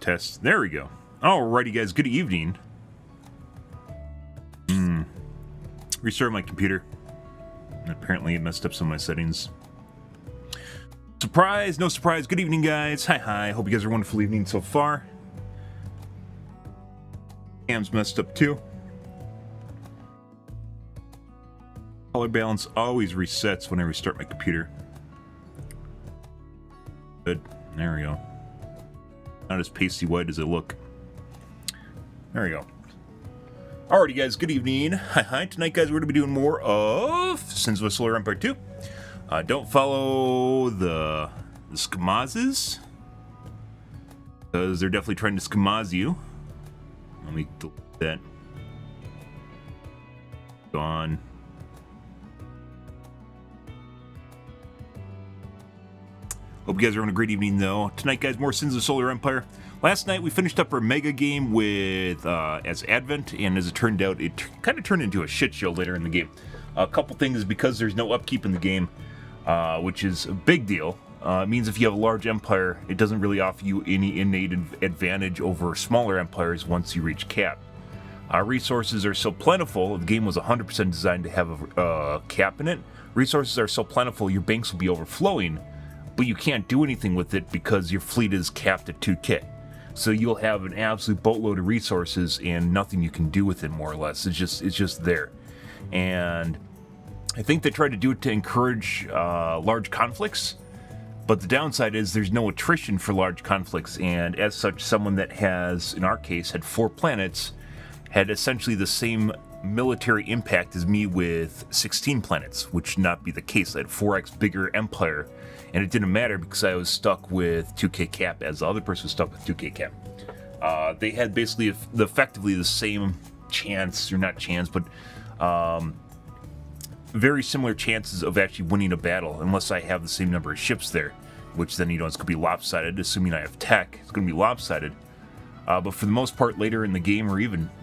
Test. There we go. Alrighty, guys. Good evening. Restart my computer. Apparently, it messed up some of my settings. Surprise! No surprise. Good evening, guys. Hi. Hope you guys are wonderful evening so far. Cam's messed up too. Color balance always resets when I restart my computer. Good. There we go. Not as pasty white as it look. There we go. Alrighty, guys. Good evening. Hi. Tonight, guys, we're going to be doing more of sinsofasolarempire 2. Don't follow the skamazes, because they're definitely trying to skamaz you. Let me delete that. Gone. Hope you guys are having a great evening, though. Tonight, guys, more Sins of Solar Empire. Last night, we finished up our mega game with as Advent, and as it turned out, it kind of turned into a shit show later in the game. A couple things is because there's no upkeep in the game, which is a big deal. It means if you have a large empire, it doesn't really offer you any innate advantage over smaller empires once you reach cap. Resources are so plentiful, the game was 100% designed to have a cap in it. Resources are so plentiful, your banks will be overflowing, but you can't do anything with it because your fleet is capped at 2k. So you'll have an absolute boatload of resources and nothing you can do with it, more or less. It's just there. And I think they tried to do it to encourage large conflicts, but the downside is there's no attrition for large conflicts, and as such, someone that has, in our case, had 4 planets, had essentially the same military impact as me with 16 planets, which should not be the case. I had 4x bigger empire, and it didn't matter because I was stuck with 2k cap as the other person was stuck with 2k cap. They had basically effectively the same chance, or not chance, but very similar chances of actually winning a battle, unless I have the same number of ships there, which then, it's going to be lopsided, assuming I have tech. It's going to be lopsided. But for the most part, later in the game, or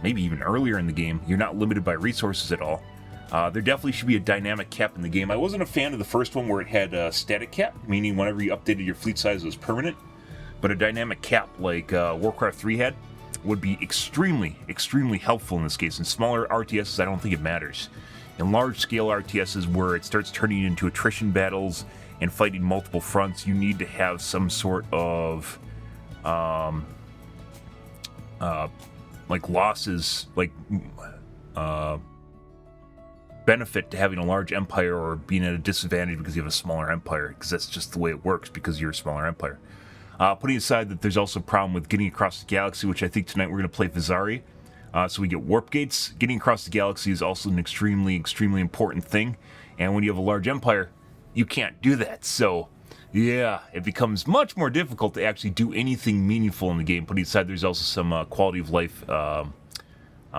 maybe even earlier in the game, you're not limited by resources at all. There definitely should be a dynamic cap in the game. I wasn't a fan of the first one where it had a static cap, meaning whenever you updated your fleet size it was permanent. But a dynamic cap like Warcraft 3 had would be extremely helpful in this case. In smaller RTSs, I don't think it matters. In large-scale RTSs where it starts turning into attrition battles and fighting multiple fronts, you need to have some sort of like losses, like benefit to having a large empire or being at a disadvantage because you have a smaller empire, because that's just the way it works because you're a smaller empire. Putting aside that there's also a problem with getting across the galaxy, which I think tonight we're going to play Vizari. So we get warp gates. Getting across the galaxy is also an extremely important thing. And when you have a large empire, you can't do that. So, yeah, it becomes much more difficult to actually do anything meaningful in the game. Putting aside there's also some quality of life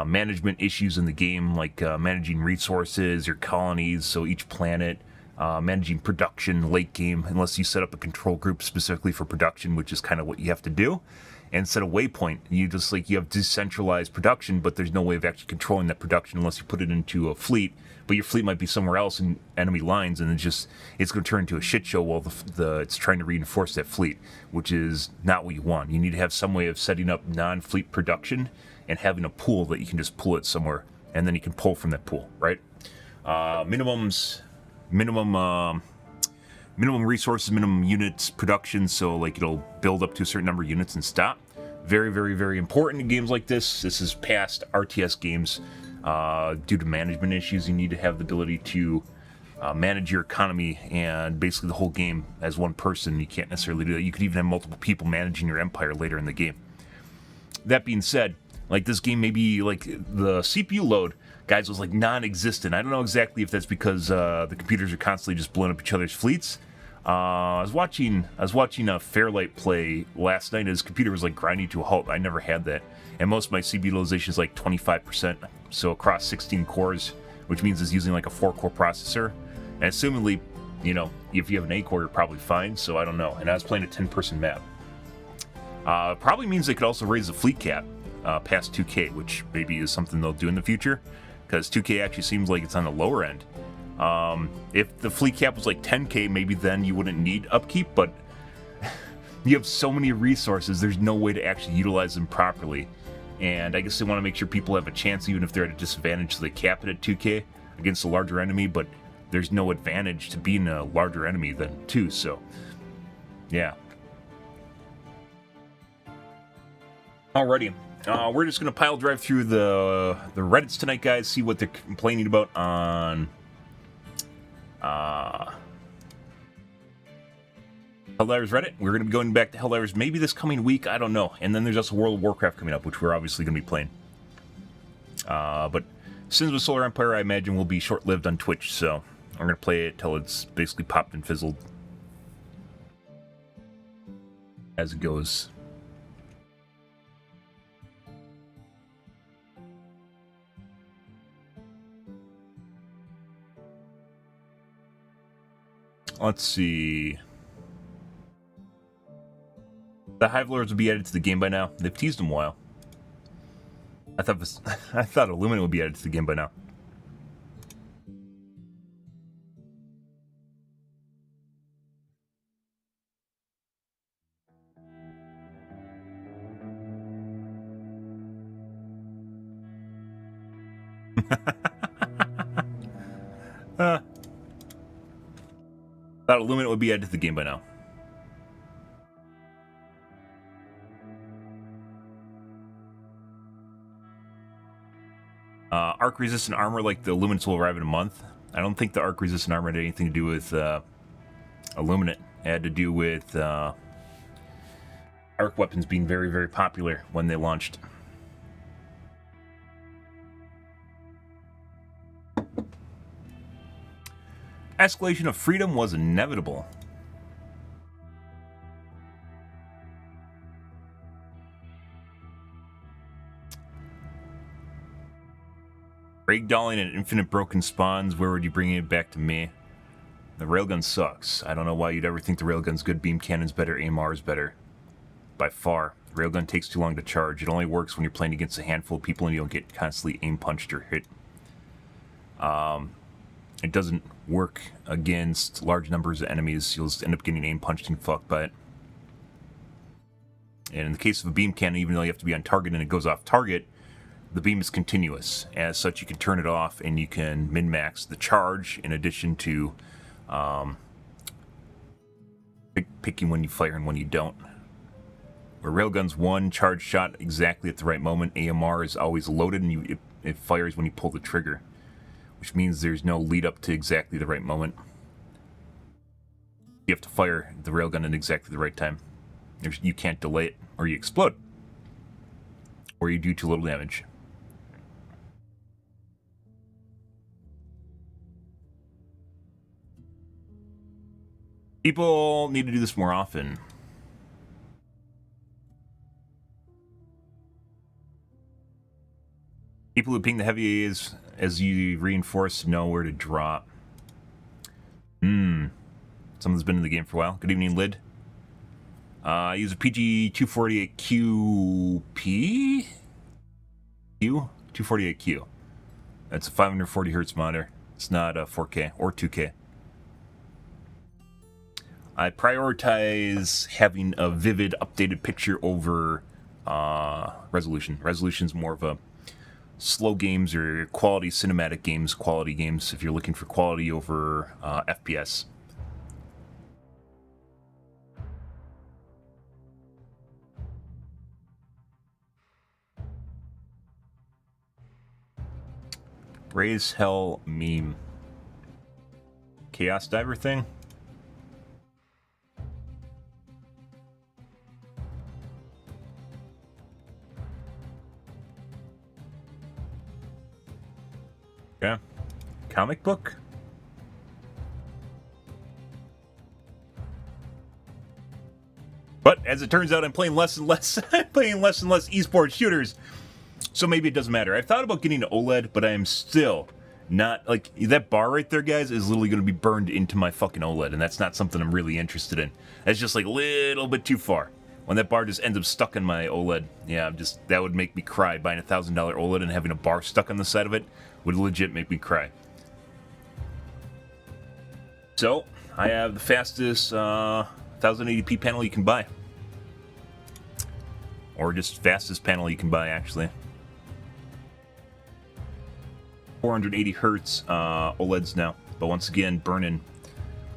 management issues in the game, like managing resources, your colonies, so each planet, managing production late game, unless you set up a control group specifically for production, which is kind of what you have to do. And set a waypoint. You have decentralized production, but there's no way of actually controlling that production unless you put it into a fleet. But your fleet might be somewhere else in enemy lines, and it's going to turn into a shit show while it's trying to reinforce that fleet, which is not what you want. You need to have some way of setting up non-fleet production and having a pool that you can just pull it somewhere, and then you can pull from that pool, right? Minimum resources, minimum units production, so like it'll build up to a certain number of units and stop. Very important in games like this. This is past RTS games. Due to management issues, you need to have the ability to manage your economy and basically the whole game as one person. You can't necessarily do that. You could even have multiple people managing your empire later in the game. That being said, like this game, maybe like the CPU load, guys, was like non-existent. I don't know exactly if that's because the computers are constantly just blowing up each other's fleets. I was watching a Fairlight play last night, and his computer was like grinding to a halt. I never had that, and most of my CPU utilization is like 25%. So across 16 cores, which means it's using like a 4-core processor. And assumingly, if you have an 8-core, you're probably fine. So I don't know. And I was playing a 10-person map. Probably means they could also raise the fleet cap past 2K, which maybe is something they'll do in the future, because 2K actually seems like it's on the lower end. If the fleet cap was like 10K, maybe then you wouldn't need upkeep, but You have so many resources, there's no way to actually utilize them properly. And I guess they want to make sure people have a chance, even if they're at a disadvantage, so they cap it at 2k against a larger enemy, but there's no advantage to being a larger enemy than 2, so yeah. Alrighty, we're just going to pile drive through the Reddits tonight, guys, see what they're complaining about on Helldivers Reddit. We're going to be going back to Helldivers maybe this coming week, I don't know. And then there's also World of Warcraft coming up, which we're obviously going to be playing. But Sins of Solar Empire, I imagine, will be short-lived on Twitch, so I'm going to play it till it's basically popped and fizzled as it goes. Let's see. The Hive Lords will be added to the game by now. They've teased them a while. I thought Illuminate would be added to the game by now. Thought Illuminate would be added to the game by now. Arc-resistant armor like the Illuminates will arrive in a month. I don't think the arc-resistant armor had anything to do with Illuminate. It had to do with arc weapons being very, very popular when they launched. Escalation of freedom was inevitable. Ragdolling and infinite broken spawns, where would you bring it back to me? The railgun sucks. I don't know why you'd ever think the railgun's good. Beam cannon's better, AMR's better. By far. The railgun takes too long to charge. It only works when you're playing against a handful of people and you don't get constantly aim punched or hit. It doesn't work against large numbers of enemies. You'll just end up getting aim punched and fucked by it. And in the case of a beam cannon, even though you have to be on target and it goes off target, the beam is continuous. As such, you can turn it off and you can min-max the charge in addition to picking when you fire and when you don't. Where railgun's one charge shot exactly at the right moment, AMR is always loaded and it fires when you pull the trigger, which means there's no lead up to exactly the right moment. You have to fire the railgun at exactly the right time. You can't delay it, or you explode, or you do too little damage. People need to do this more often. People who ping the heavy as you reinforce know where to drop. Someone's been in the game for a while. Good evening, Lid. I use a PG248QP? Q248Q. That's a 540 hertz monitor. It's not a 4K or 2K. I prioritize having a vivid, updated picture over resolution. Resolution's more of a slow games or quality cinematic games, quality games, if you're looking for quality over FPS. Raise Hell meme. Chaos Diver thing? Yeah. Comic book? But as it turns out, I'm playing less and less. I'm playing less and less esports shooters. So maybe it doesn't matter. I've thought about getting an OLED, but I am still not, like, that bar right there, guys, is literally going to be burned into my fucking OLED, and that's not something I'm really interested in. That's just, like, a little bit too far. When that bar just ends up stuck in my OLED, yeah, that would make me cry. Buying a $1,000 OLED and having a bar stuck on the side of it would legit make me cry. So, I have the fastest 1080p panel you can buy. or just fastest panel you can buy, actually. 480 hertz OLEDs now, but once again, burn-in.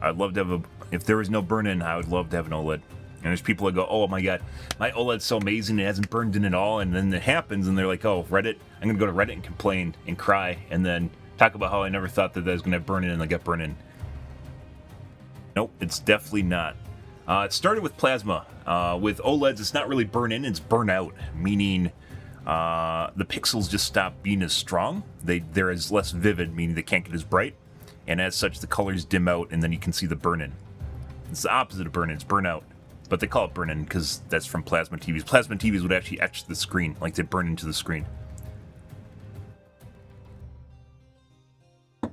I'd love to have if there was no burn-in, I would love to have an OLED. And there's people that go, oh my god, my OLED's so amazing, it hasn't burned in at all, and then it happens, and they're like, oh, Reddit, I'm gonna go to Reddit and complain and cry, and then talk about how I never thought that I was gonna burn in, and I got burned in. Nope, it's definitely not. It started with plasma. With OLEDs, it's not really burn in, it's burn out, meaning the pixels just stop being as strong. They're as less vivid, meaning they can't get as bright, and as such, the colors dim out, and then you can see the burn in. It's the opposite of burn in, it's burn out. But they call it burn in because that's from plasma TVs. Plasma TVs would actually etch the screen, like they burn into the screen. An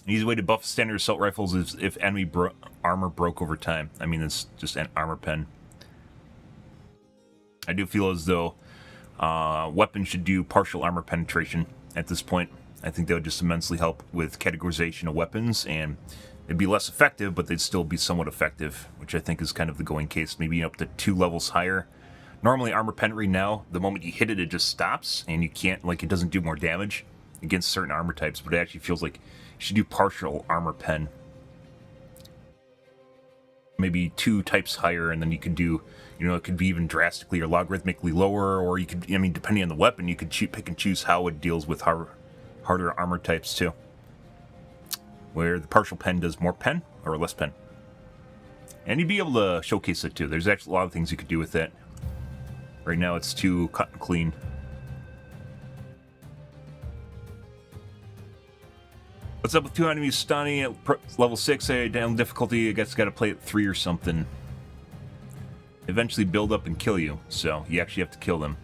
easy way to buff standard assault rifles is if enemy armor broke over time. I mean, it's just an armor pen. I do feel as though weapons should do partial armor penetration at this point. I think that would just immensely help with categorization of weapons, and it'd be less effective, but they'd still be somewhat effective, which I think is kind of the going case, maybe up to 2 levels higher. Normally, armor penetry now, the moment you hit it, it just stops, and you can't, like, it doesn't do more damage against certain armor types, but it actually feels like you should do partial armor pen. Maybe 2 types higher, and then you could do, you know, it could be even drastically or logarithmically lower, or you could, I mean, depending on the weapon, you could pick and choose how it deals with harder armor types too, where the partial pen does more pen or less pen, and you'd be able to showcase it too. There's actually a lot of things you could do with it. Right now it's too cut and clean. What's up with 2 enemies stunning at level 6? Down difficulty, I guess gotta play at 3 or something. Eventually build up and kill you, so you actually have to kill them.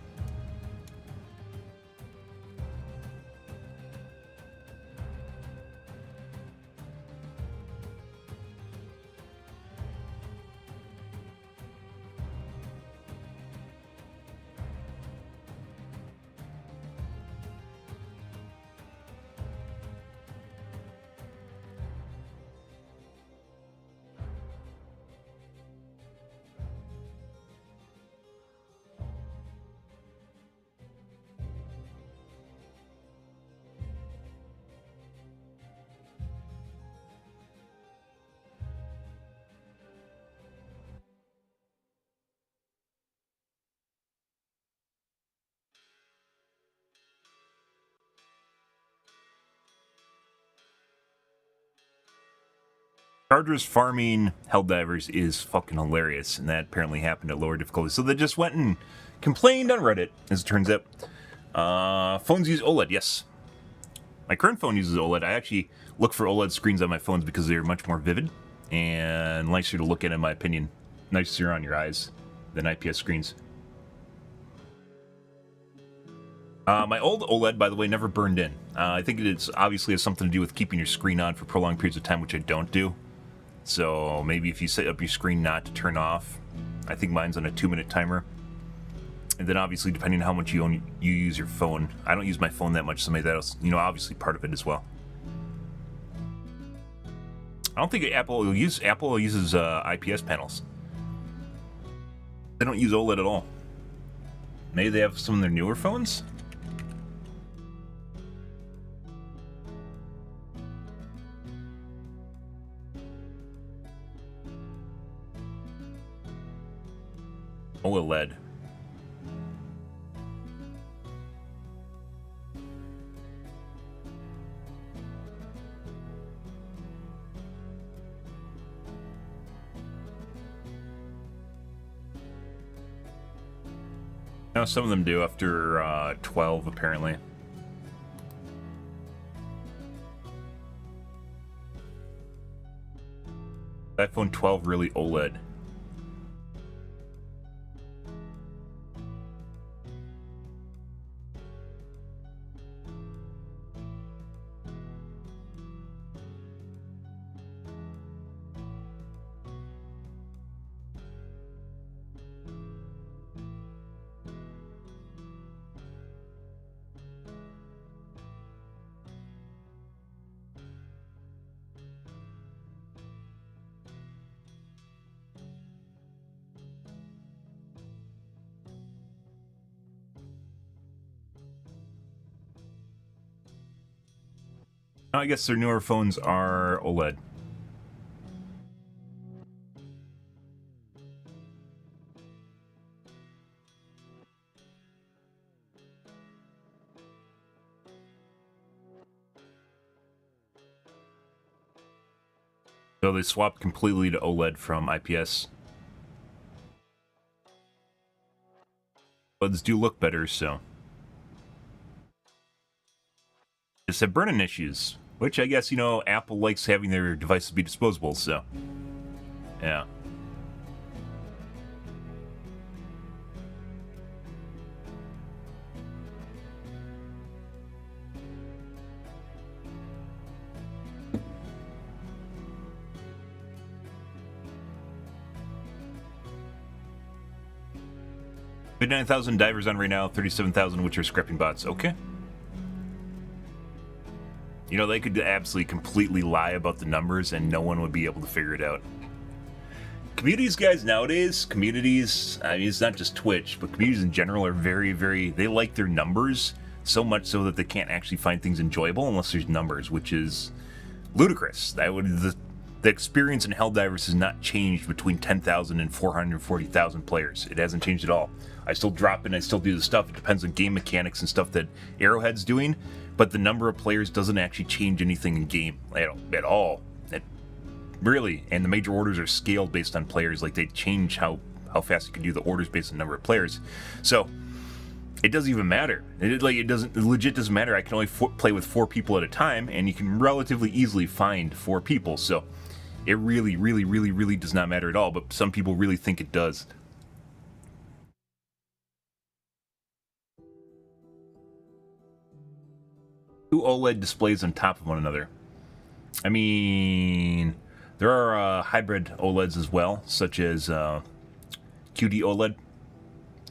Chargers farming Helldivers is fucking hilarious, and that apparently happened at lower difficulty. So they just went and complained on Reddit, as it turns out. Phones use OLED, yes. My current phone uses OLED. I actually look for OLED screens on my phones because they're much more vivid and nicer to look at, in my opinion. Nicer on your eyes than IPS screens. My old OLED, by the way, never burned in. I think it obviously has something to do with keeping your screen on for prolonged periods of time, which I don't do. So maybe if you set up your screen not to turn off, I think mine's on a 2-minute timer. And then obviously, depending on how much you use your phone, I don't use my phone that much, so maybe that's, you know, obviously part of it as well. I don't think Apple uses IPS panels. They don't use OLED at all. Maybe they have some of their newer phones. OLED. Now some of them do after 12, apparently. iPhone 12 really OLED. I guess their newer phones are OLED. So they swapped completely to OLED from IPS. OLEDs do look better, so. Just have burn-in issues, which I guess, you know, Apple likes having their devices be disposable, so. Yeah. $59,000 divers on right now, 37,000 which are scrapping bots. Okay. You know, they could absolutely completely lie about the numbers and no one would be able to figure it out. Communities, guys, nowadays, communities, I mean, it's not just Twitch, but communities in general are very, very, they like their numbers so much so that they can't actually find things enjoyable unless there's numbers, which is ludicrous. The experience in Helldivers has not changed between 10,000 and 440,000 players. It hasn't changed at all. I still drop in, I still do the stuff. It depends on game mechanics and stuff that Arrowhead's doing, but the number of players doesn't actually change anything in game at all. Really, and the major orders are scaled based on players. Like, they change how fast you can do the orders based on the number of players. So it doesn't even matter. It legit doesn't matter. I can only play with 4 people at a time, and you can relatively easily find 4 people. So it really, really, really, really does not matter at all, but some people really think it does. Two OLED displays on top of one another. I mean, there are hybrid OLEDs as well, such as QD OLED.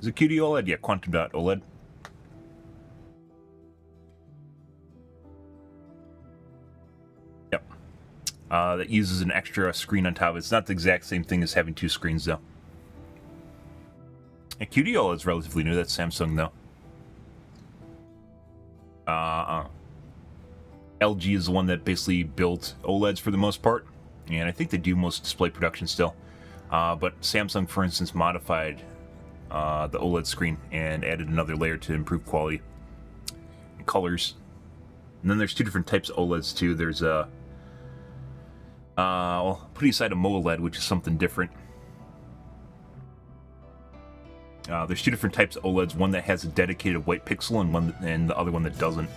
Is it QD OLED? Yeah, Quantum Dot OLED. Yep. That uses an extra screen on top. It's not the exact same thing as having 2 screens, though. And QD OLED is relatively new. That's Samsung, though. LG is the one that basically built OLEDs for the most part, and I think they do most display production still. But Samsung, for instance, modified the OLED screen and added another layer to improve quality and colors. And then there's 2 different types of OLEDs too. There's well, putting aside a MOLED, which is something different. There's 2 different types of OLEDs. One that has a dedicated white pixel, and the other one that doesn't,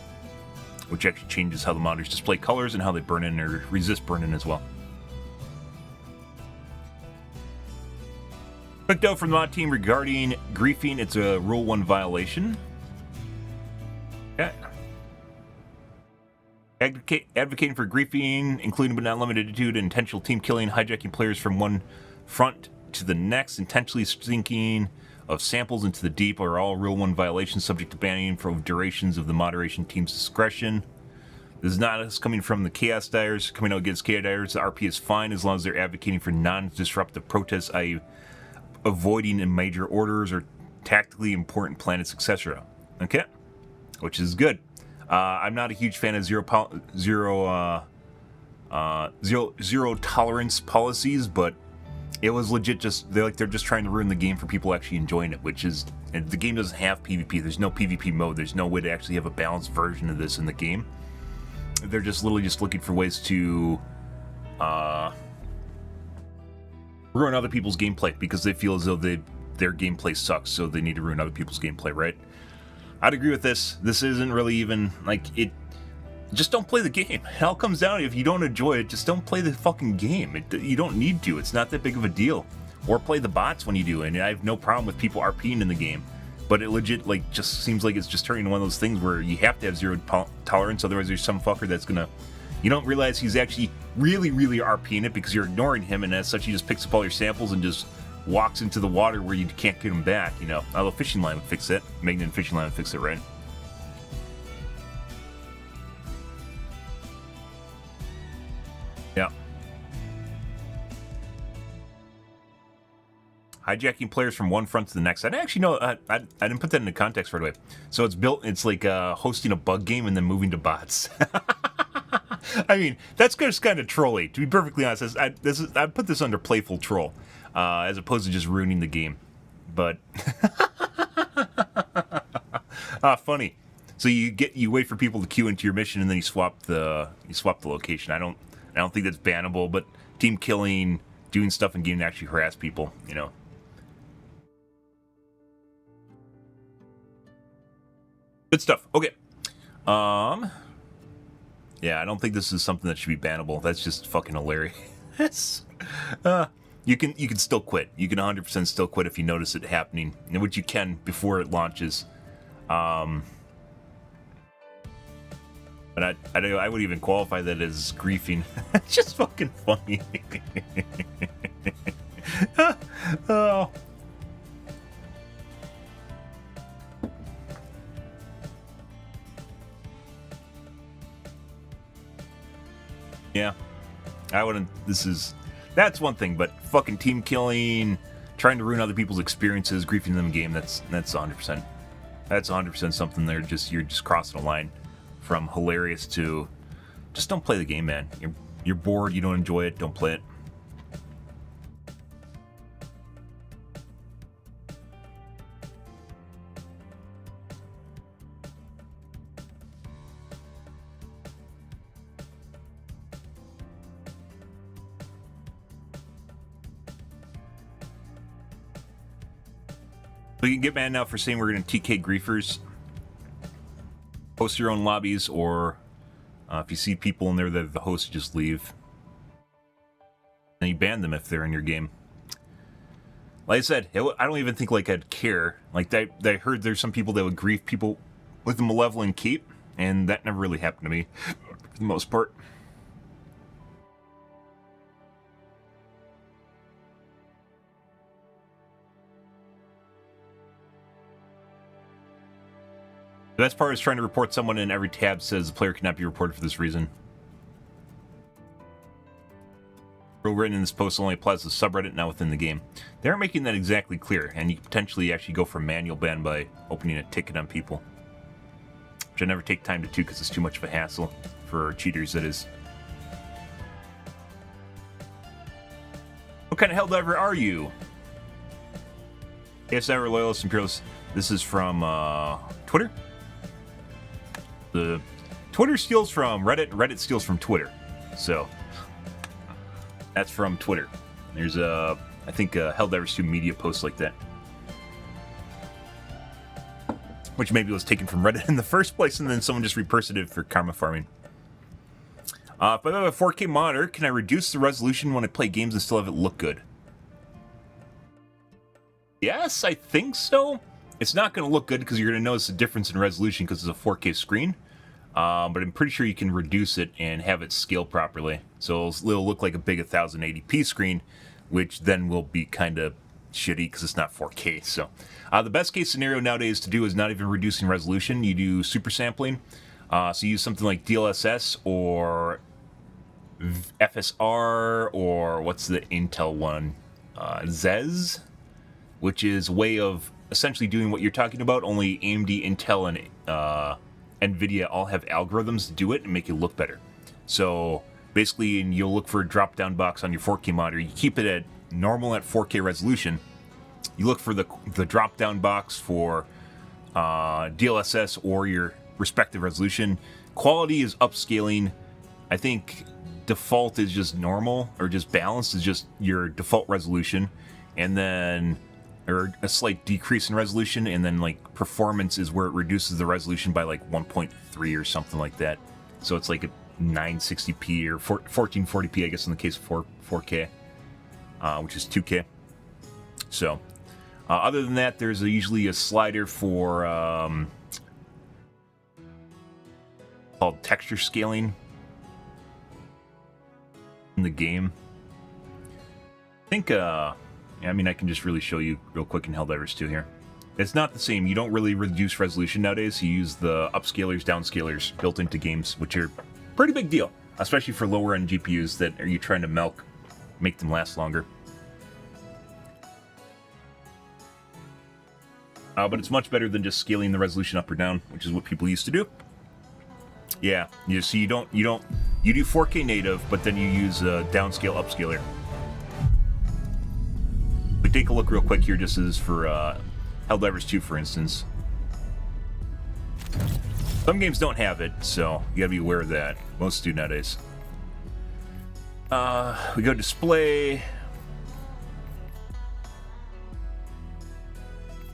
which actually changes how the monitors display colors and how they burn in or resist burn-in as well. Quick note from the mod team regarding griefing. It's a Rule 1 violation. Okay. Advocating for griefing, including but not limited to intentional team killing, hijacking players from one front to the next, intentionally sinking of samples into the deep are all Rule 1 violations subject to banning for durations of the moderation team's discretion. This is not us coming from the Chaos Divers, coming out against Chaos Divers. The RP is fine as long as they're advocating for non-disruptive protests, i.e. avoiding in major orders or tactically important planets, etc. Okay? Which is good. I'm not a huge fan of zero tolerance policies, but it was legit just, they're just trying to ruin the game for people actually enjoying it, which is, and the game doesn't have PvP. There's no PvP mode. There's no way to actually have a balanced version of this in the game. They're just literally just looking for ways to ruin other people's gameplay because they feel as though their gameplay sucks, so they need to ruin other people's gameplay, right? I'd agree with this. This isn't really even, like, it... Just don't play the game. It all comes down to, if you don't enjoy it, just don't play the fucking game. You don't need to. It's not that big of a deal. Or play the bots when you do, and I have no problem with people RPing in the game. But it legit, like, just seems like it's just turning into one of those things where you have to have zero tolerance, otherwise there's some fucker that's gonna... You don't realize he's actually really, really RPing it because you're ignoring him, and as such he just picks up all your samples and just walks into the water where you can't get him back, you know. Although fishing line would fix it. Magnet and fishing line would fix it, right? Yeah. Hijacking players from one front to the next. I didn't actually know. I didn't put that into context right away. So it's built. It's like hosting a bug game and then moving to bots. I mean, that's just kind of trolly. To be perfectly honest, I put this under playful troll, as opposed to just ruining the game. But funny. So you wait for people to queue into your mission, and then you swap the location. I don't think that's bannable, but team killing, doing stuff in game to actually harass people, you know. Good stuff. Okay. Yeah, I don't think this is something that should be bannable. That's just fucking hilarious. You can still quit. You can 100% still quit if you notice it happening, which you can before it launches. But I would even qualify that as griefing. It's just fucking funny. Oh. Yeah, I wouldn't. That's one thing, but fucking team killing, trying to ruin other people's experiences, griefing them in game. That's 100%. That's 100% something. You're just crossing a line from hilarious to just don't play the game, man. You're bored. You don't enjoy it. Don't play it. So you can get banned now for saying we're going to TK griefers. Host your own lobbies, or if you see people in there that the host, just leave. And you ban them if they're in your game. Like I said, I don't even think like I'd care. Like I heard there's some people that would grief people with a malevolent cape, and that never really happened to me, for the most part. The best part is trying to report someone, and every tab says the player cannot be reported for this reason. Rule written in this post only applies to subreddit, not within the game. They aren't making that exactly clear, and you can potentially actually go for manual ban by opening a ticket on people. Which I never take time to do because it's too much of a hassle for cheaters, that is. What kind of helldiver are you? ASI Loyalist Imperialist. This is from Twitter. The Twitter steals from Reddit, Reddit steals from Twitter. So that's from Twitter. There's I think Helldivers 2 media posts like that, which maybe was taken from Reddit in the first place, and then someone just repurposed it for karma farming. If I have a 4K monitor, can I reduce the resolution when I play games and still have it look good? Yes, I think so. It's not going to look good because you're going to notice a difference in resolution because it's a 4K screen. But I'm pretty sure you can reduce it and have it scale properly. So it'll look like a big 1080p screen, which then will be kind of shitty because it's not 4K. So the best case scenario nowadays to do is not even reducing resolution. You do super sampling. So you use something like DLSS or FSR, or what's the Intel one? ZES, which is a way of essentially doing what you're talking about, only AMD, Intel, and NVIDIA all have algorithms to do it and make it look better. So basically, you'll look for a drop-down box on your 4K monitor. You keep it at normal at 4K resolution. You look for the drop-down box for DLSS or your respective resolution. Quality is upscaling. I think default is just normal, or just balanced is just your default resolution, and then or a slight decrease in resolution, and then like performance is where it reduces the resolution by like 1.3 or something like that. So it's like a 960p or 1440p, I guess, in the case of 4K, which is 2K. So other than that, there's usually a slider for called texture scaling in the game. I think I mean, I can just really show you real quick in Helldivers 2 here. It's not the same. You don't really reduce resolution nowadays. You use the upscalers, downscalers built into games, which are a pretty big deal, especially for lower end GPUs that are you trying to make them last longer. But it's much better than just scaling the resolution up or down, which is what people used to do. Yeah, so you don't You do 4K native, but then you use a downscale upscaler. We take a look real quick here, just as for Helldivers 2, for instance. Some games don't have it, so you gotta be aware of that. Most do nowadays. We go display.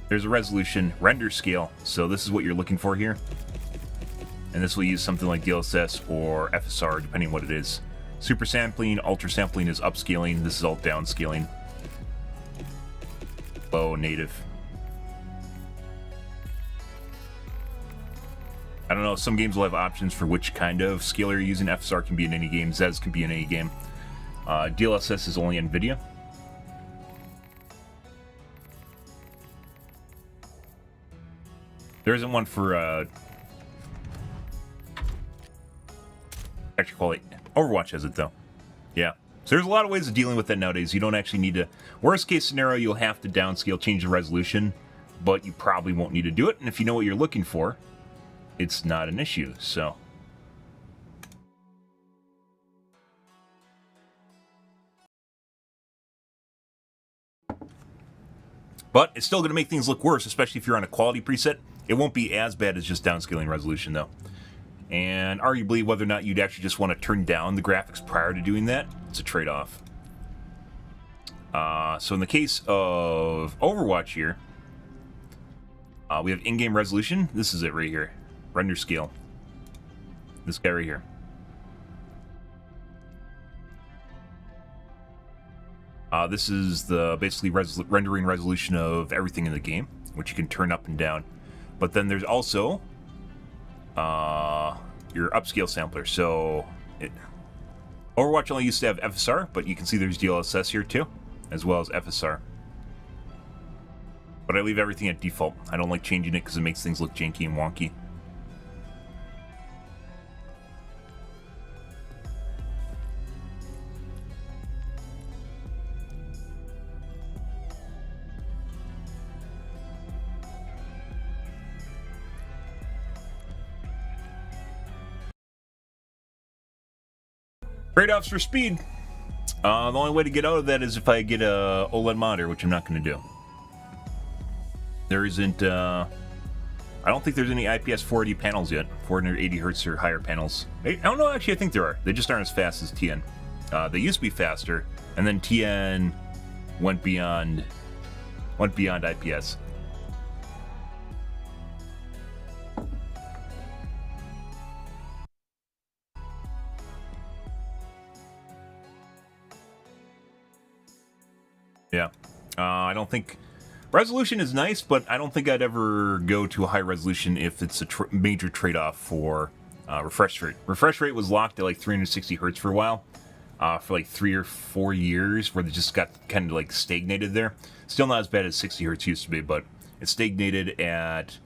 There's a resolution render scale, so this is what you're looking for here. And this will use something like DLSS or FSR, depending on what it is. Super sampling, ultra sampling is upscaling. This is all downscaling. Low native. I don't know, some games will have options for which kind of scaler you're using. FSR can be in any game, ZES can be in any game. DLSS is only NVIDIA. There isn't one for actually quality. Overwatch has it though. Yeah. So there's a lot of ways of dealing with that nowadays. You don't actually need to. Worst case scenario, you'll have to downscale, change the resolution, but you probably won't need to do it. And if you know what you're looking for, it's not an issue. So. But it's still going to make things look worse, especially if you're on a quality preset. It won't be as bad as just downscaling resolution, though. And arguably, whether or not you'd actually just want to turn down the graphics prior to doing that, it's a trade-off. So in the case of Overwatch here, we have in-game resolution. This is it right here. Render scale. This guy right here. This is the basically rendering resolution of everything in the game, which you can turn up and down. But then there's also your upscale sampler. So Overwatch only used to have FSR, but you can see there's DLSS here too, as well as FSR. But I leave everything at default. I don't like changing it because it makes things look janky and wonky. Trade-offs for speed. The only way to get out of that is if I get a OLED monitor, which I'm not going to do. There isn't, I don't think there's any IPS 480 panels yet. 480 hertz or higher panels. I don't know, actually, I think there are. They just aren't as fast as TN. They used to be faster, and then TN went beyond IPS. Yeah, I don't think resolution is nice, but I don't think I'd ever go to a high resolution if it's a major trade-off for refresh rate. Refresh rate was locked at like 360 hertz for a while, for like 3 or 4 years, where they just got kind of like stagnated there. Still not as bad as 60 hertz used to be, but it stagnated at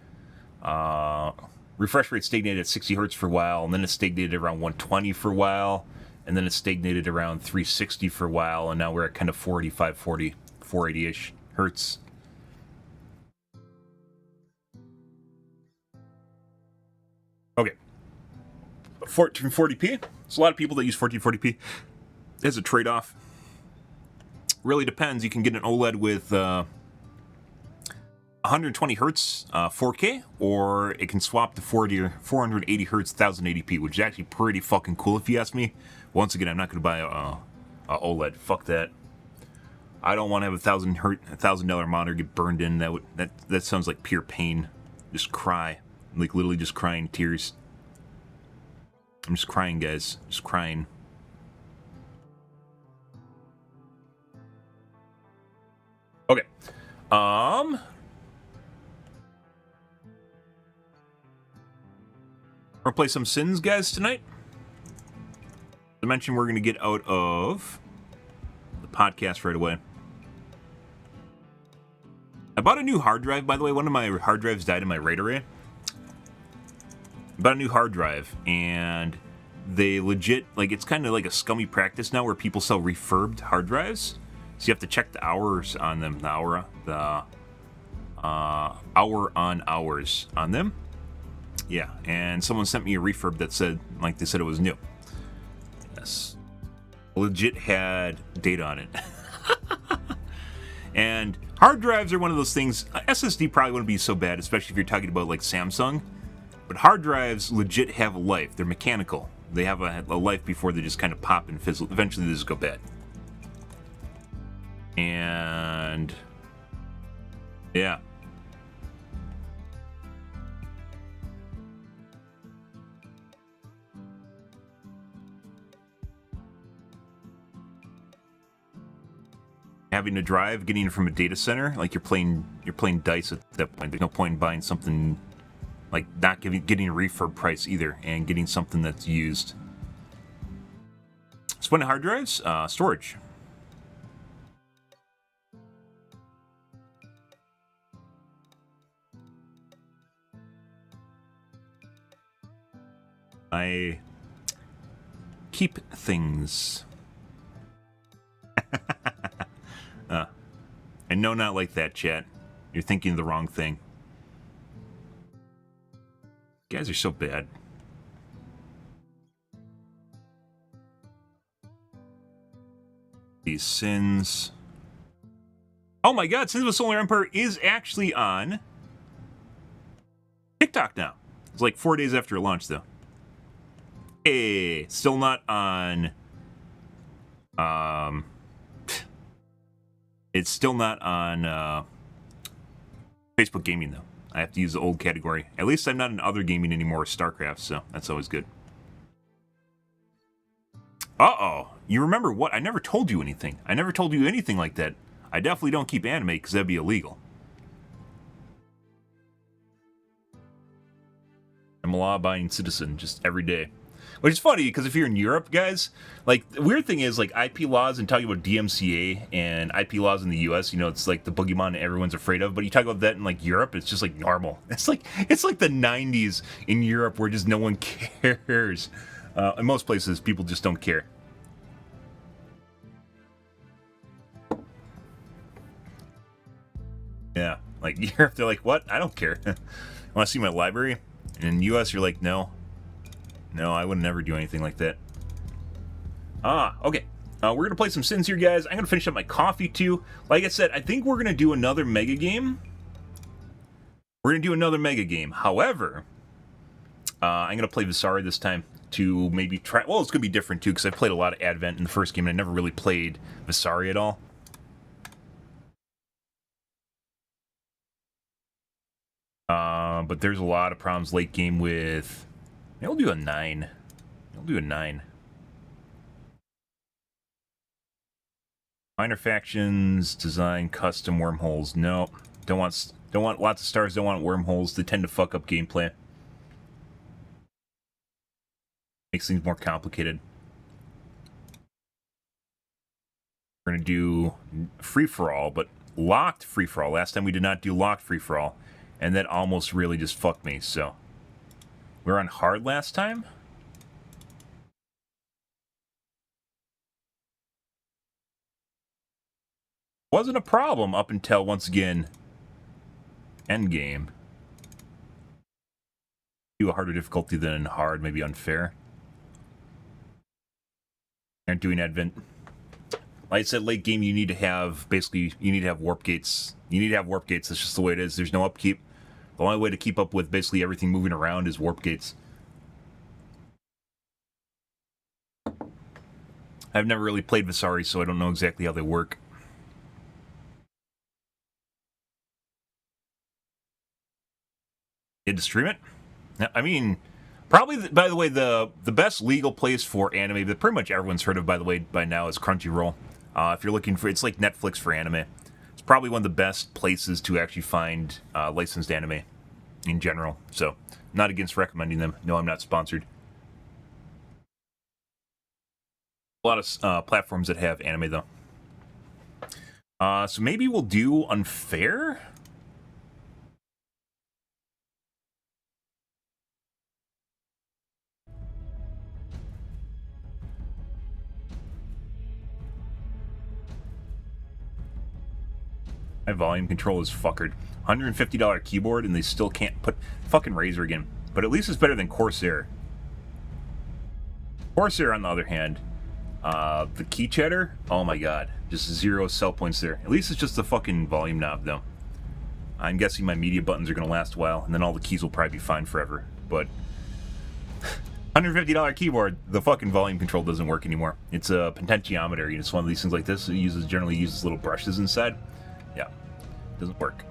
refresh rate stagnated at 60 hertz for a while, and then it stagnated around 120 for a while. And then it stagnated around 360 for a while, and now we're at kind of 485, 40, 480-ish hertz. Okay. 1440p. There's a lot of people that use 1440p as a trade-off. Really depends. You can get an OLED with 120 hertz 4K, or it can swap to 480 hertz 1080p, which is actually pretty fucking cool if you ask me. Once again, I'm not going to buy a OLED. Fuck that. I don't want to have $1,000 monitor get burned in. That sounds like pure pain. Just cry, like literally just crying tears. I'm just crying, guys. Just crying. Okay. We're gonna play some Sins, guys, tonight. I mentioned we're gonna get out of the podcast right away. I bought a new hard drive, by the way. One of my hard drives died in my RAID array. I bought a new hard drive, and they legit, like, it's kind of like a scummy practice now where people sell refurbed hard drives. So you have to check the hours on them, the hour on hours on them. Yeah, and someone sent me a refurb that said, like, they said it was new. Yes. Legit had data on it. And hard drives are one of those things. SSD probably wouldn't be so bad, especially if you're talking about like Samsung. But hard drives legit have a life. They're mechanical. They have a life before they just kind of pop and fizzle. Eventually they just go bad. And yeah. Having a drive, getting it from a data center, like you're playing dice at that point. There's no point in buying something like not getting a refurb price either, and getting something that's used. So when hard drives, storage. I keep things. I know not like that, chat. You're thinking of the wrong thing. You guys are so bad. These sins. Oh my god, Sins of a Solar Empire is actually on TikTok now. It's like 4 days after it launched, though. Hey, still not on... It's still not on Facebook Gaming, though. I have to use the old category. At least I'm not in other gaming anymore, StarCraft, so that's always good. Uh-oh. You remember what? I never told you anything. I never told you anything like that. I definitely don't keep anime, because that'd be illegal. I'm a law-abiding citizen, just every day. Which is funny, because if you're in Europe, guys, like, the weird thing is, like, IP laws and talking about DMCA and IP laws in the US, you know, it's like the boogeyman everyone's afraid of, but you talk about that in, like, Europe, it's just, like, normal. It's like the 90s in Europe where just no one cares. In most places, people just don't care. Yeah, like, Europe, they're like, what? I don't care. Want to see my library? And in the US, you're like, no. No, I would never do anything like that. Okay. We're going to play some Sins here, guys. I'm going to finish up my coffee, too. Like I said, I think we're going to do another mega game. However, I'm going to play Visari this time to maybe try... Well, it's going to be different, too, because I played a lot of Advent in the first game, and I never really played Visari at all. But there's a lot of problems late game with... We'll do a 9. We'll do a 9. Minor factions, design custom wormholes. No, don't want lots of stars. Don't want wormholes. They tend to fuck up gameplay. Makes things more complicated. We're gonna do free for all, but locked free for all. Last time we did not do locked free for all, and that almost really just fucked me. So. We were on hard last time? Wasn't a problem up until, once again, endgame. Do a harder difficulty than hard, maybe unfair. Aren't doing Advent. Like I said, late game, you need to have, basically, you need to have warp gates. You need to have warp gates, that's just the way it is. There's no upkeep. The only way to keep up with basically everything moving around is warp gates. I've never really played Visari, so I don't know exactly how they work. You had to stream it? I mean, probably, by the way, the best legal place for anime that pretty much everyone's heard of, by the way, by now is Crunchyroll. If you're looking for, it's like Netflix for anime. It's probably one of the best places to actually find licensed anime in general. So, not against recommending them. No, I'm not sponsored. A lot of platforms that have anime, though. So maybe we'll do unfair? My volume control is fuckered. $150 keyboard, and they still can't put fucking Razer again. But at least it's better than Corsair. Corsair, on the other hand, The key chatter, oh my god, just 0 sell points there. At least it's just the fucking volume knob though. I'm guessing my media buttons are going to last a while, and then all the keys will probably be fine forever. But $150 keyboard, the fucking volume control doesn't work anymore. It's a potentiometer. It's one of these things like this. It generally uses little brushes inside. Yeah, doesn't work.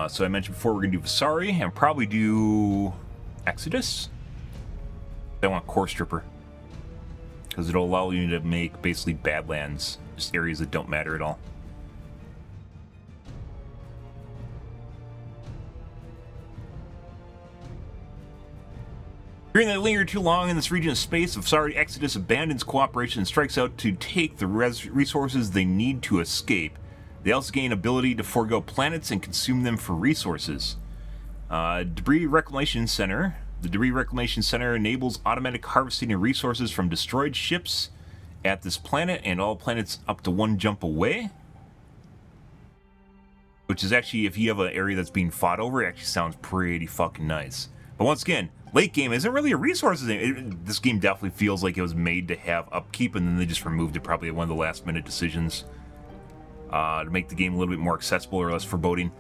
So I mentioned before we're going to do Visari and probably do Exodus. I want Core Stripper, because it'll allow you to make basically Badlands, just areas that don't matter at all. During that linger too long in this region of space, Visari Exodus abandons cooperation and strikes out to take the resources they need to escape. They also gain ability to forego planets and consume them for resources. Debris Reclamation Center. The Debris Reclamation Center enables automatic harvesting of resources from destroyed ships at this planet and all planets up to 1 jump away. Which is actually, if you have an area that's being fought over, it actually sounds pretty fucking nice. But once again, late game isn't really a resources thing. This game definitely feels like it was made to have upkeep, and then they just removed it probably at one of the last minute decisions. To make the game a little bit more accessible or less foreboding.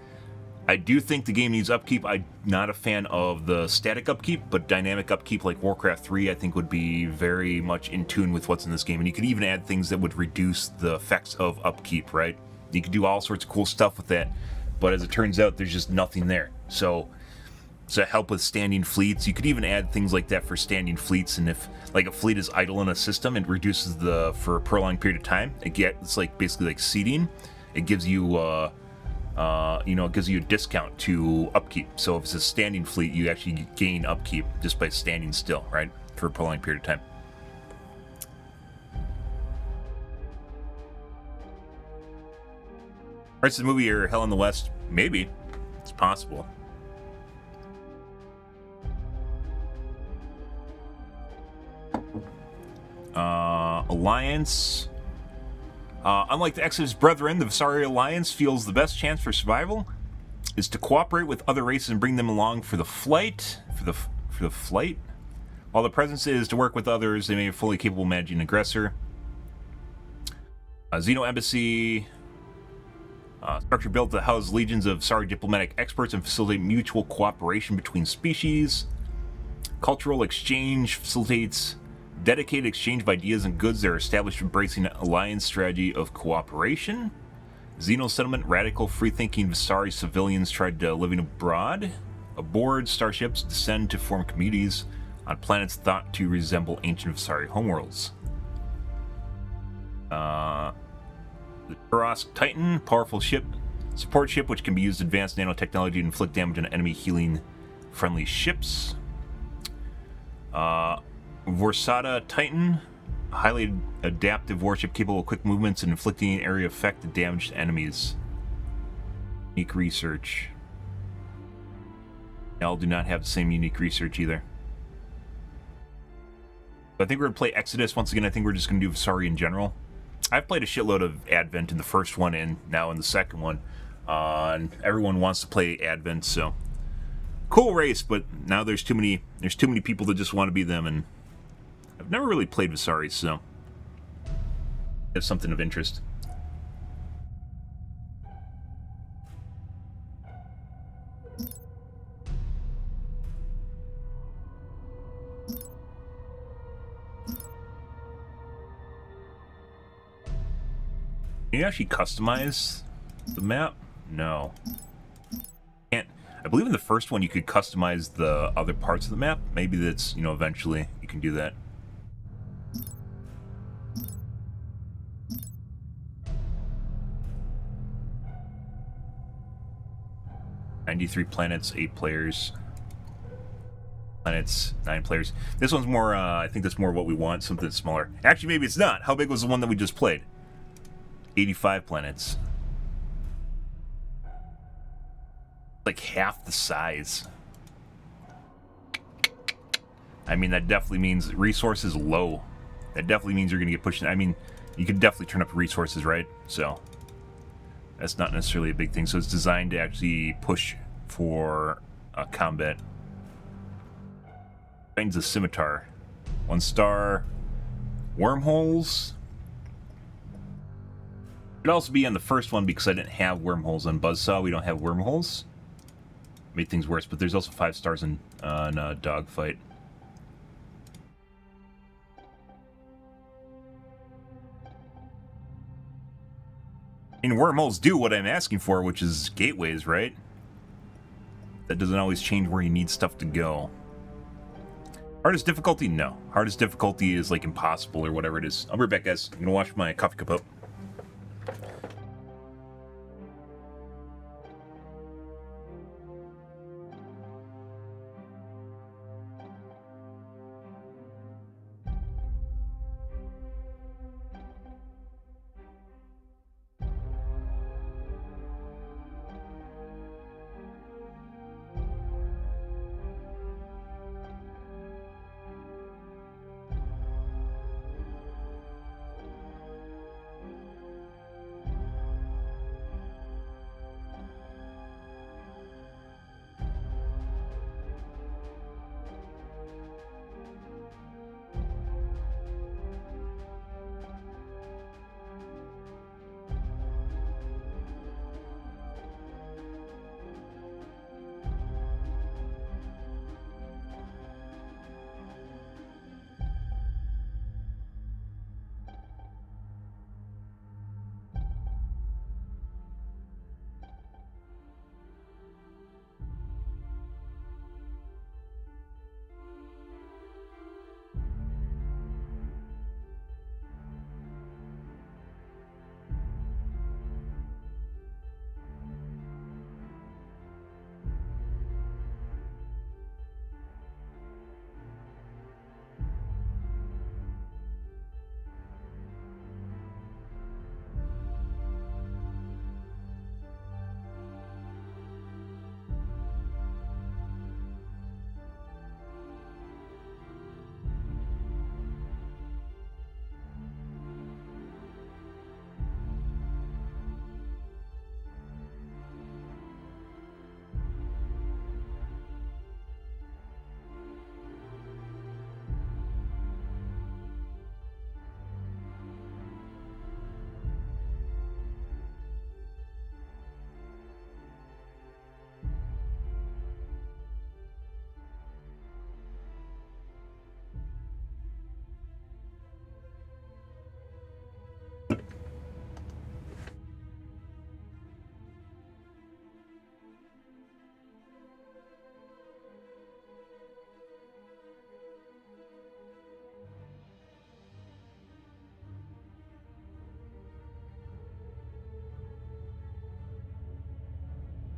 I do think the game needs upkeep. I'm not a fan of the static upkeep, but dynamic upkeep like Warcraft 3 I think would be very much in tune with what's in this game. And you could even add things that would reduce the effects of upkeep, right? You could do all sorts of cool stuff with that, but as it turns out, there's just nothing there. So to help with standing fleets, you could even add things like that for standing fleets, and if like a fleet is idle in a system, it reduces for a prolonged period of time. It's like basically like seeding. It gives you it gives you a discount to upkeep. So if it's a standing fleet, you actually gain upkeep just by standing still, right, for a prolonged period of time. Parts of the movie are Hell in the West. Maybe it's possible. Alliance. Unlike the Exodus Brethren, the Visari Alliance feels the best chance for survival is to cooperate with other races and bring them along for the flight. For the flight? While the presence is to work with others, they may be fully capable of managing an aggressor. Xeno Embassy. Structure built to house legions of Visari diplomatic experts and facilitate mutual cooperation between species. Cultural exchange facilitates dedicated exchange of ideas and goods that are established embracing an alliance strategy of cooperation. Xeno settlement, radical, free-thinking Visari civilians tried living abroad. Aboard starships, descend to form communities on planets thought to resemble ancient Visari homeworlds. The Turosk Titan, powerful ship, support ship which can be used advanced nanotechnology to inflict damage on enemy healing friendly ships. Vorsata Titan, highly adaptive warship capable of quick movements and inflicting area effect to damage to enemies. Unique research. They all do not have the same unique research either. But I think we're going to play Exodus. Once again, I think we're just going to do Visari in general. I've played a shitload of Advent in the first one and now in the second one. And everyone wants to play Advent, so cool race, but now there's too many people that just want to be them, and I've never really played Visari, so it's something of interest. Can you actually customize the map? No. Can't. I believe in the first one you could customize the other parts of the map. Maybe that's, eventually you can do that. $93 planets, 8 players. Planets, 9 players. This one's more, I think that's more what we want, something smaller. Actually, maybe it's not. How big was the one that we just played? 85 planets. Like half the size. I mean, that definitely means resources low. That definitely means you're going to get pushed. I mean, you can definitely turn up resources, right? So that's not necessarily a big thing. So it's designed to actually push for combat. Finds a scimitar. 1 star. Wormholes. It'd also be on the first one because I didn't have wormholes on Buzzsaw. We don't have wormholes. Made things worse, but there's also 5 stars on Dogfight. And wormholes do what I'm asking for, which is gateways, right? That doesn't always change where you need stuff to go. Hardest difficulty? No. Hardest difficulty is like impossible or whatever it is. I'll be right back, guys. I'm gonna wash my coffee cup up.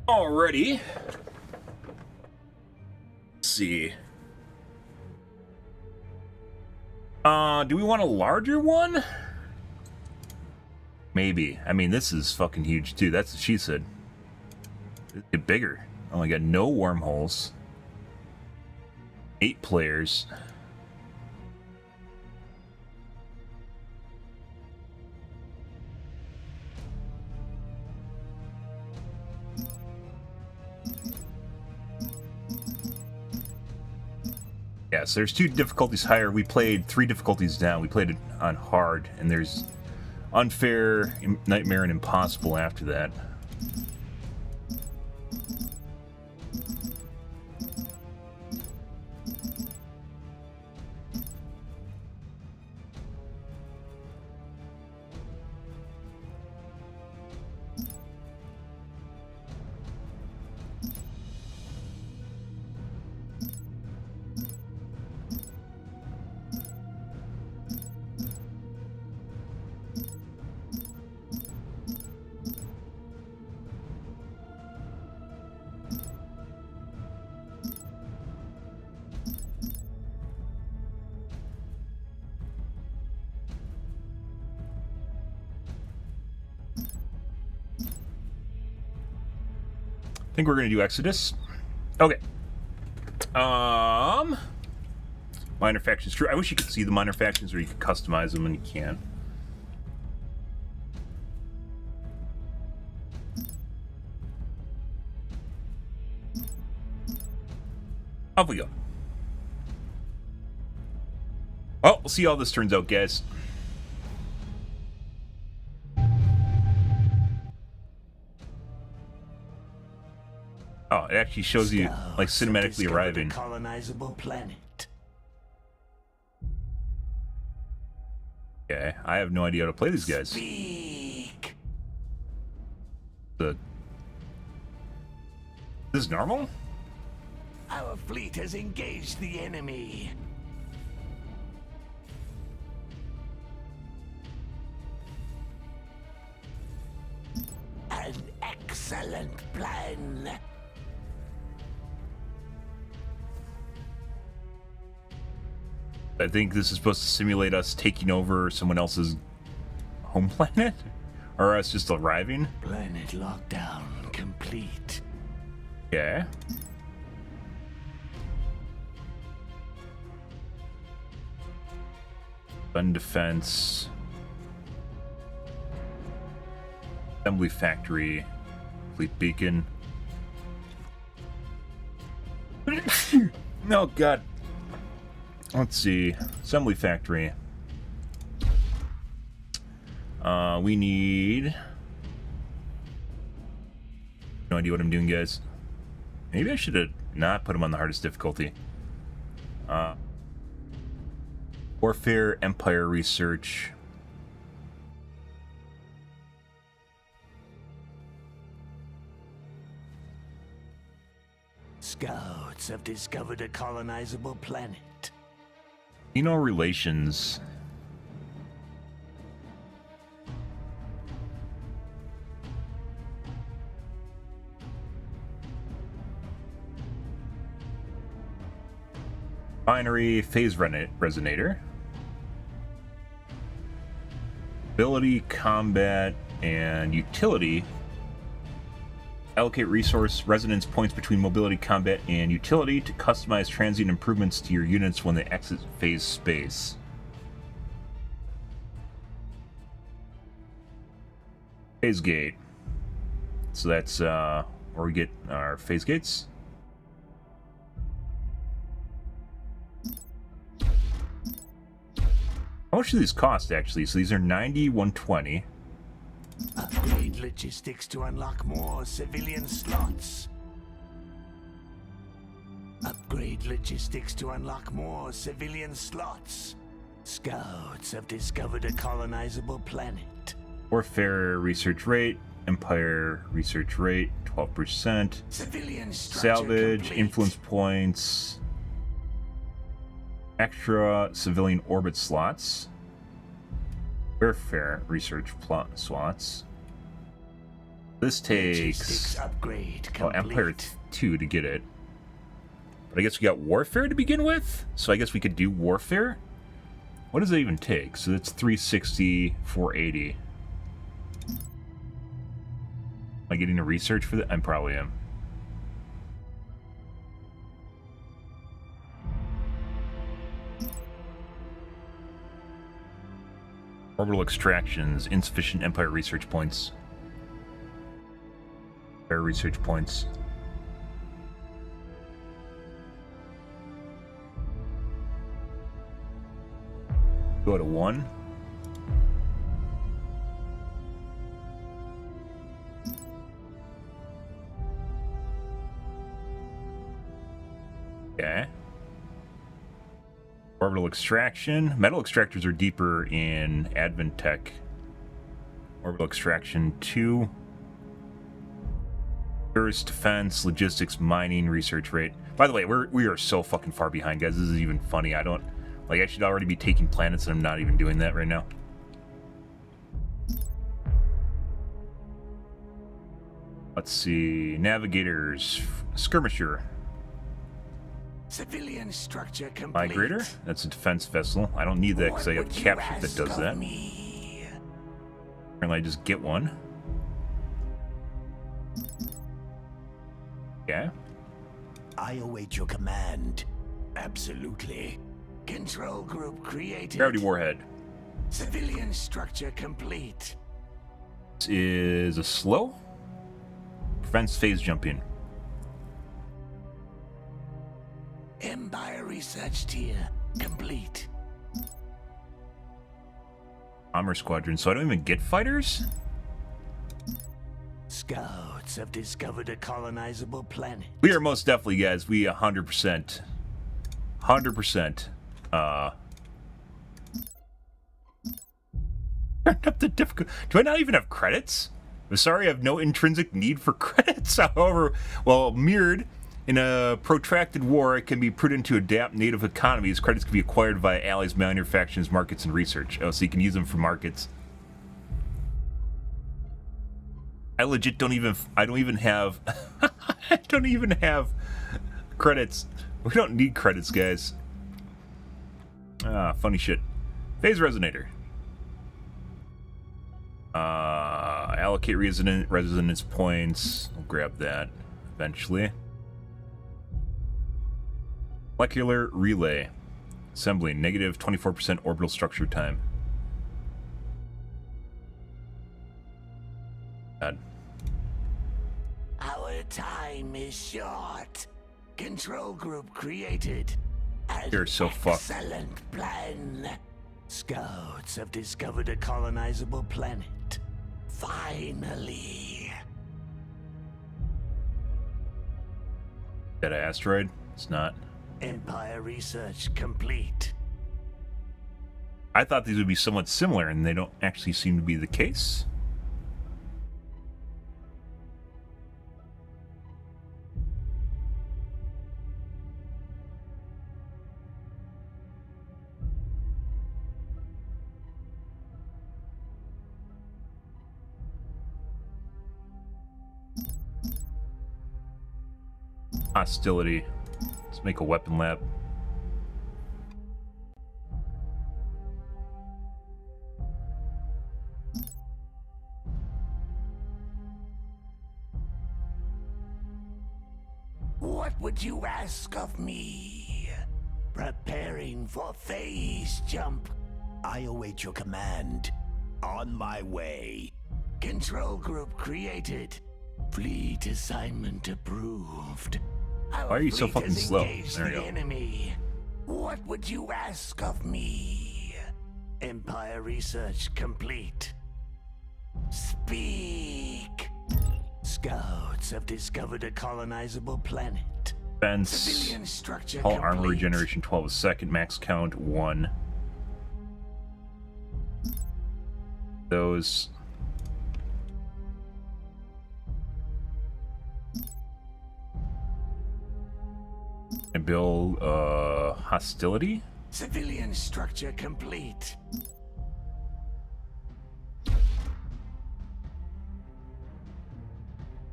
Alrighty. Let's see. Do we want a larger one? Maybe. I mean, this is fucking huge too. That's what she said. Get bigger. Oh my god, no wormholes. 8 players. Yes, there's 2 difficulties higher. We played 3 difficulties down. We played it on hard, and there's unfair, nightmare, and impossible after that. I think we're gonna do Exodus. Okay. Minor factions. True. I wish you could see the minor factions where you could customize them, and you can. Off we go. Well, we'll see how this turns out, guys. Oh, it actually shows you, like, cinematically arriving. Colonizable planet. Okay, I have no idea how to play these guys. Speak. This is normal? Our fleet has engaged the enemy. An excellent plan. I think this is supposed to simulate us taking over someone else's home planet? Or us just arriving? Planet lockdown complete. Okay. Gun defense. Assembly factory. Fleet beacon. Oh god. Let's see. Assembly factory. We need... No idea what I'm doing, guys. Maybe I should have not put them on the hardest difficulty. Warfare, Empire Research. Scouts have discovered a colonizable planet. Relations. Binary phase resonator. Ability, combat, and utility. Allocate resource resonance points between mobility, combat, and utility to customize transient improvements to your units when they exit phase space. Phase gate. So that's where we get our phase gates. How much do these cost, actually? So these are 90, 120. Upgrade logistics to unlock more civilian slots. Upgrade logistics to unlock more civilian slots. Scouts have discovered a colonizable planet. Warfare research rate, Empire research rate, 12%. Civilian structure Salvage, complete. influence points. Extra civilian orbit slots. Warfare research slots. This takes Logistics upgrade complete. Empire 2 to get it. But I guess we got Warfare to begin with? So I guess we could do Warfare? What does that even take? So that's 360, 480. Am I getting a research for that? I probably am. Orbital extractions, insufficient Empire research points. Empire research points. Go to 1. Okay. Orbital extraction. Metal extractors are deeper in Advent Tech. Orbital extraction 2. Tourist defense, logistics, mining, research rate. By the way, we are so fucking far behind, guys. This is even funny. I should already be taking planets, and I'm not even doing that right now. Let's see. Navigators. Skirmisher. Civilian structure complete. Migrator? That's a defense vessel. I don't need that because I have capture that does that. Apparently I just get one. Yeah. I await your command. Absolutely. Control group created. Gravity warhead. Civilian structure complete. This is a slow. Prevents phase jumping. research tier complete. Armor Squadron, so I don't even get fighters? Scouts have discovered a colonizable planet. We are most definitely, guys, we 100%. 100%. Turn up the difficult. Do I not even have credits? I'm sorry, I have no intrinsic need for credits. However, well, mirrored in a protracted war, it can be prudent to adapt native economies. Credits can be acquired via allies, manufacturers, markets, and research. Oh, so you can use them for markets. I legit don't even. I don't even have. I don't even have credits. We don't need credits, guys. Ah, funny shit. Phase resonator. Allocate resonance points. I'll grab that eventually. Molecular relay. Assembly. Negative 24% orbital structure time. God. Our time is short. Control group created. You're so fucked. Excellent plan. Scouts have discovered a colonizable planet. Finally. That an asteroid? It's not. Empire research complete. I thought these would be somewhat similar, and they don't actually seem to be the case. Hostility. Let's make a weapon lab. What would you ask of me? Preparing for phase jump. I await your command. On my way. Control group created. Fleet assignment approved. Why are you so fucking slow? There we go. Enemy. What would you ask of me? Empire research complete. Speak. Scouts have discovered a colonizable planet. Defense. Civilian structure All complete. armor regeneration 12 a second. Max count 1. Those. And build hostility. Civilian structure complete.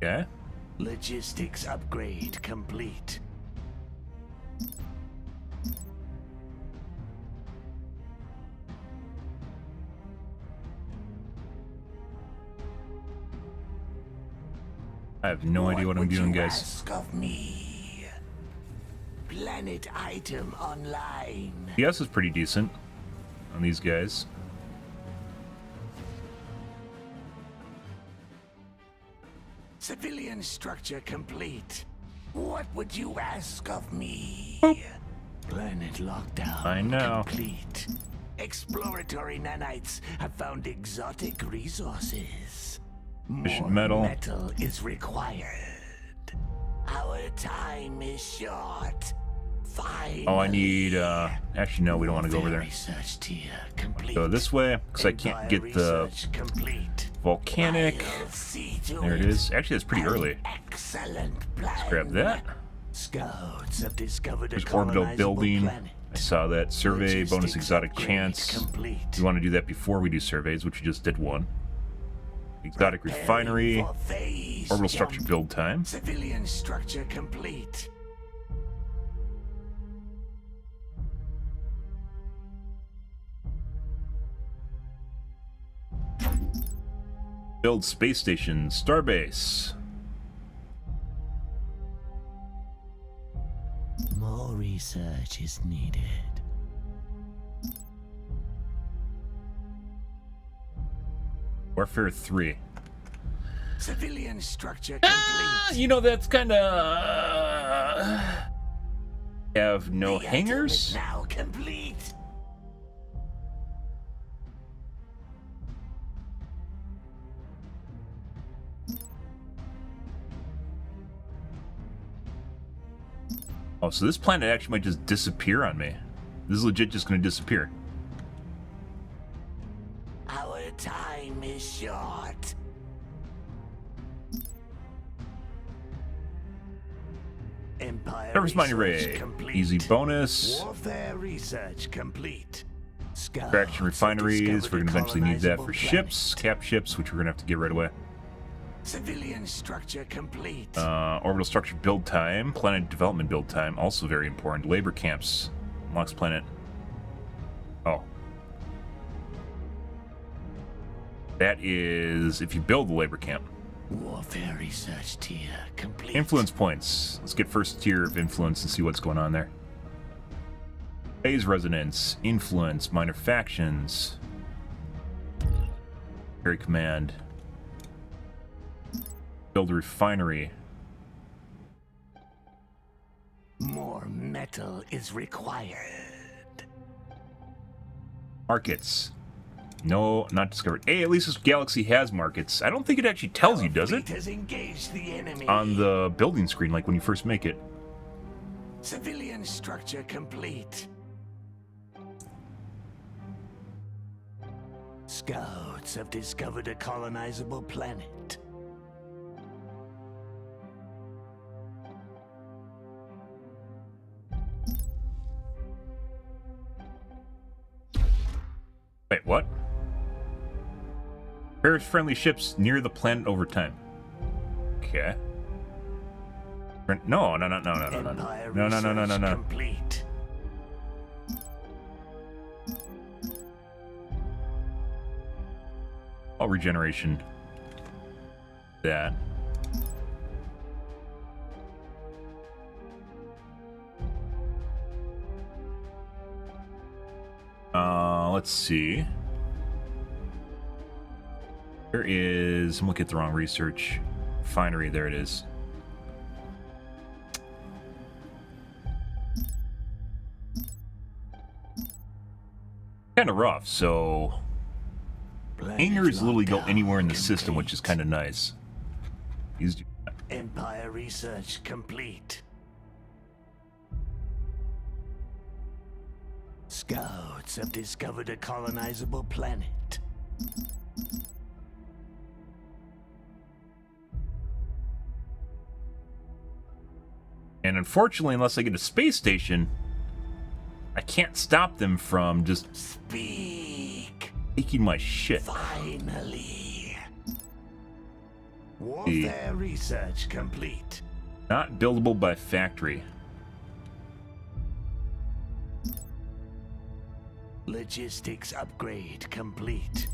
Okay. Logistics upgrade complete. I have no idea what I'm doing, guys. Ask of me? Planet item online. PS is pretty decent on these guys. Civilian structure complete. What would you ask of me? Boop. Planet lockdown I know. complete. Exploratory nanites have found exotic resources. Efficient More metal. metal is required. Our time is short. Finally. Oh, I need, actually, no, we don't want to go over there. Research tier complete. Go this way, because I can't get the complete. volcanic. I'll see to There it is. Actually, that's pretty An early. Excellent plan. Let's grab that. Scouts have discovered There's a orbital colonizable building. planet. I saw that. Survey, bonus Logistics exotic upgrade chance. complete. We want to do that before we do surveys, which we just did one. Exotic refinery. Preparing for phase Orbital jump. structure build time. Civilian structure complete. Build space station. Starbase. More research is needed. Warfare 3. Civilian structure complete. You know, that's kind of... have no The item hangers. is now complete. Oh, so this planet actually might just disappear on me. This is legit just going to disappear. Our time is short. Empire Surface mining research ray. complete. Easy bonus. Warfare research complete. Scouts Extraction have refineries. discovered We're going to a eventually need that colonizable for planet. ships. Cap ships, which we're going to have to get right away. Civilian structure complete. Orbital structure build time. Planet development build time. Also very important. Labor camps. Unlocks planet. Oh. That is if you build the labor camp. Warfare research tier complete. Influence points. Let's get first tier of influence and see what's going on there. Phase resonance. Influence. Minor factions. Carry command. Build a refinery. More metal is required. Markets. No, not discovered. Hey, at least this galaxy has markets. I don't think it actually tells you, does it? Fleet has engaged the enemy. On the building screen, like when you first make it. Civilian structure complete. Scouts have discovered a colonizable planet. Wait, what? Pairs friendly ships near the planet over time. Okay. No. Empire No. research complete. All regeneration. That. Let's see. There is, I'm looking at the wrong research. Refinery, there it is. Kind of rough, so hangers literally go anywhere in the system, which is kind of nice. Empire research complete. Scouts have discovered a colonizable planet. And unfortunately, unless I get a space station, I can't stop them from just Speak. taking my shit. Finally. Warfare research complete. Not buildable by factory. Logistics upgrade complete.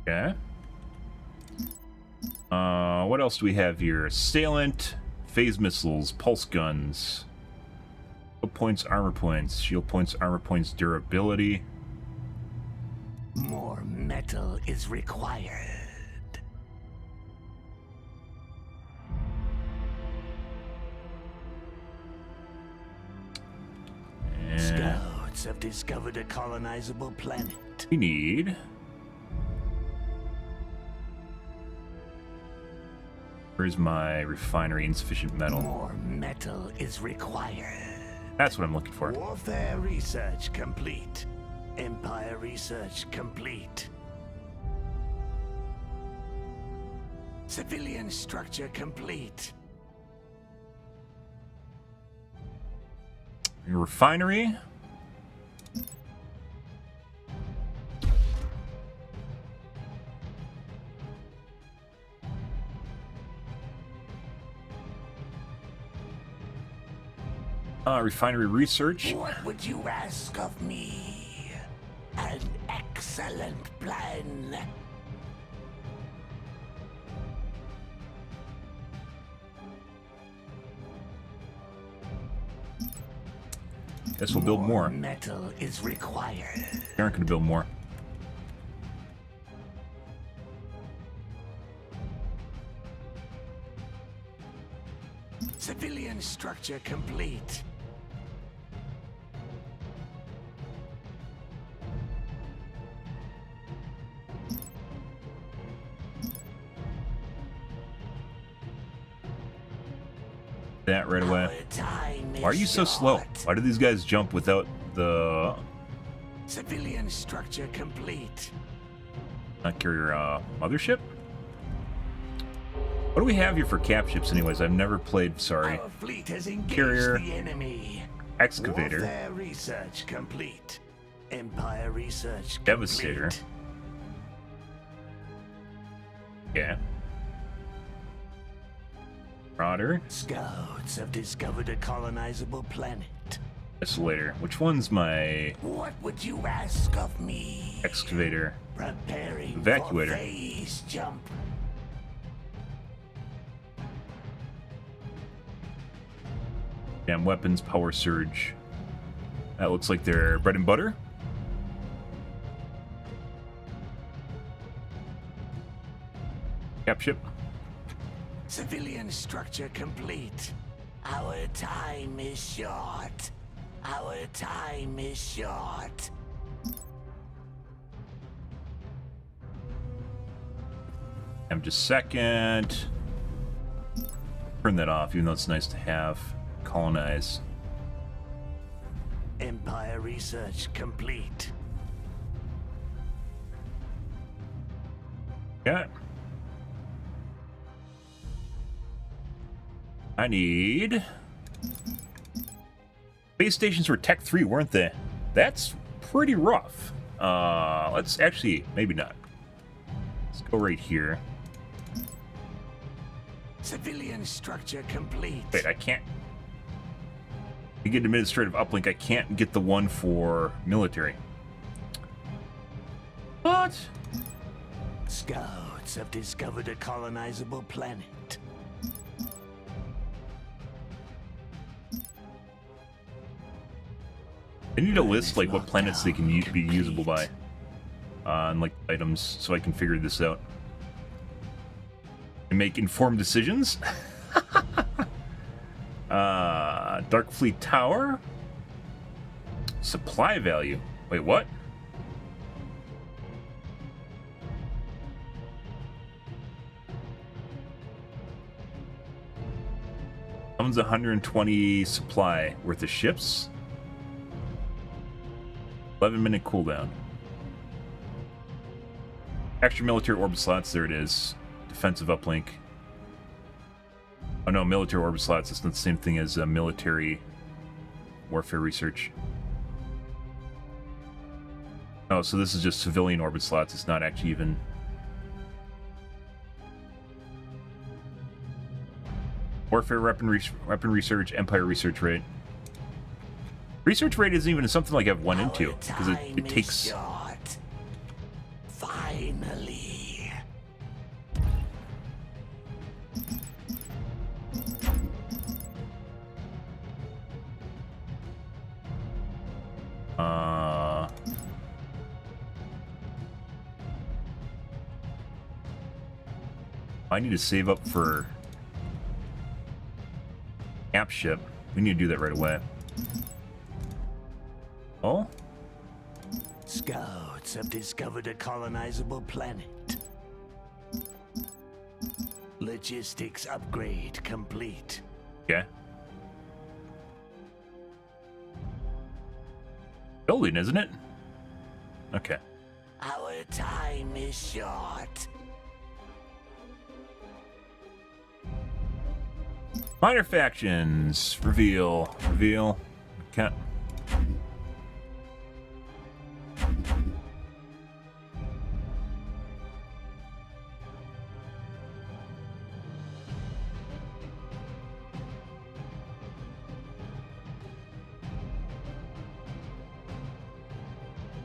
Okay. What else do we have here? Assailant, phase missiles, pulse guns, shield points, armor points, shield points, armor points, durability. More metal is required. And Scouts have discovered a colonizable planet. we need. Where's my refinery? Insufficient metal. More metal is required. That's what I'm looking for. Warfare research complete. Empire research complete. Civilian structure complete. Refinery. Refinery research. What would you ask of me? An excellent plan. Guess we'll build more. Metal is required. They aren't going to build more. structure complete. That right away. Why are you so slow? Why do these guys jump without the Civilian structure complete. carrier mothership? What do we have here for cap ships anyways? I've never played, sorry. Our fleet has engaged Carrier, the enemy. excavator, Warfare research complete. Empire research complete. Devastator. Yeah. Marauder. Scouts have discovered a colonizable planet. Isolator. Which one's my What would you ask of me? excavator? Preparing Evacuator. for phase jump. Damn weapons, power surge. That looks like they're bread and butter. Cap ship. Civilian structure complete. Our time is short. Our time is short. I'm just second. Turn that off, even though it's nice to have. Colonize. Empire research complete. Yeah. I need... Base stations were Tech 3, weren't they? That's pretty rough. Let's actually... Maybe not. Let's go right here. Civilian structure complete. Wait, I can't... To get administrative uplink, I can't get the one for military. What? Scouts have discovered a colonizable planet. I need a list like what planets they can be usable by on like items, so I can figure this out and make informed decisions. Dark Fleet Tower, supply value. Wait, what? Comes 120 supply worth of ships. 11-minute cooldown. Extra military orbit slots, there it is. Defensive uplink. Oh no, military orbit slots, it's not the same thing as military warfare research. Oh, so this is just civilian orbit slots, it's not actually even... Warfare weapon research, empire research rate. Research rate isn't even something like I've went into, because it takes... Short. Finally. I need to save up for cap ship. We need to do that right away. Oh? Scouts have discovered a colonizable planet. Logistics upgrade complete. Okay. Building, isn't it? Okay. Our time is short. Minor factions. Reveal. Reveal. Okay.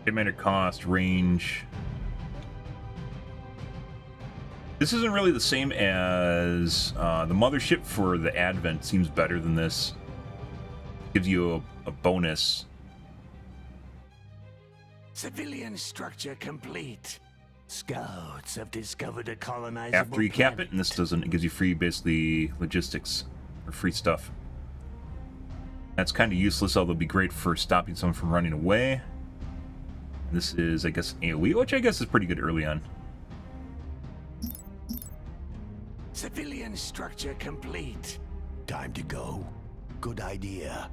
Commander cost, range. This isn't really the same as the mothership for the Advent. Seems better than this. Gives you a bonus. Civilian structure complete. Scouts have discovered a colonizable After you cap it, planet. and this doesn't. It gives you free, basically, logistics or free stuff. That's kind of useless, although it'd be great for stopping someone from running away. This is, I guess, AoE, which I guess is pretty good early on. Civilian structure complete. Time to go. Good idea.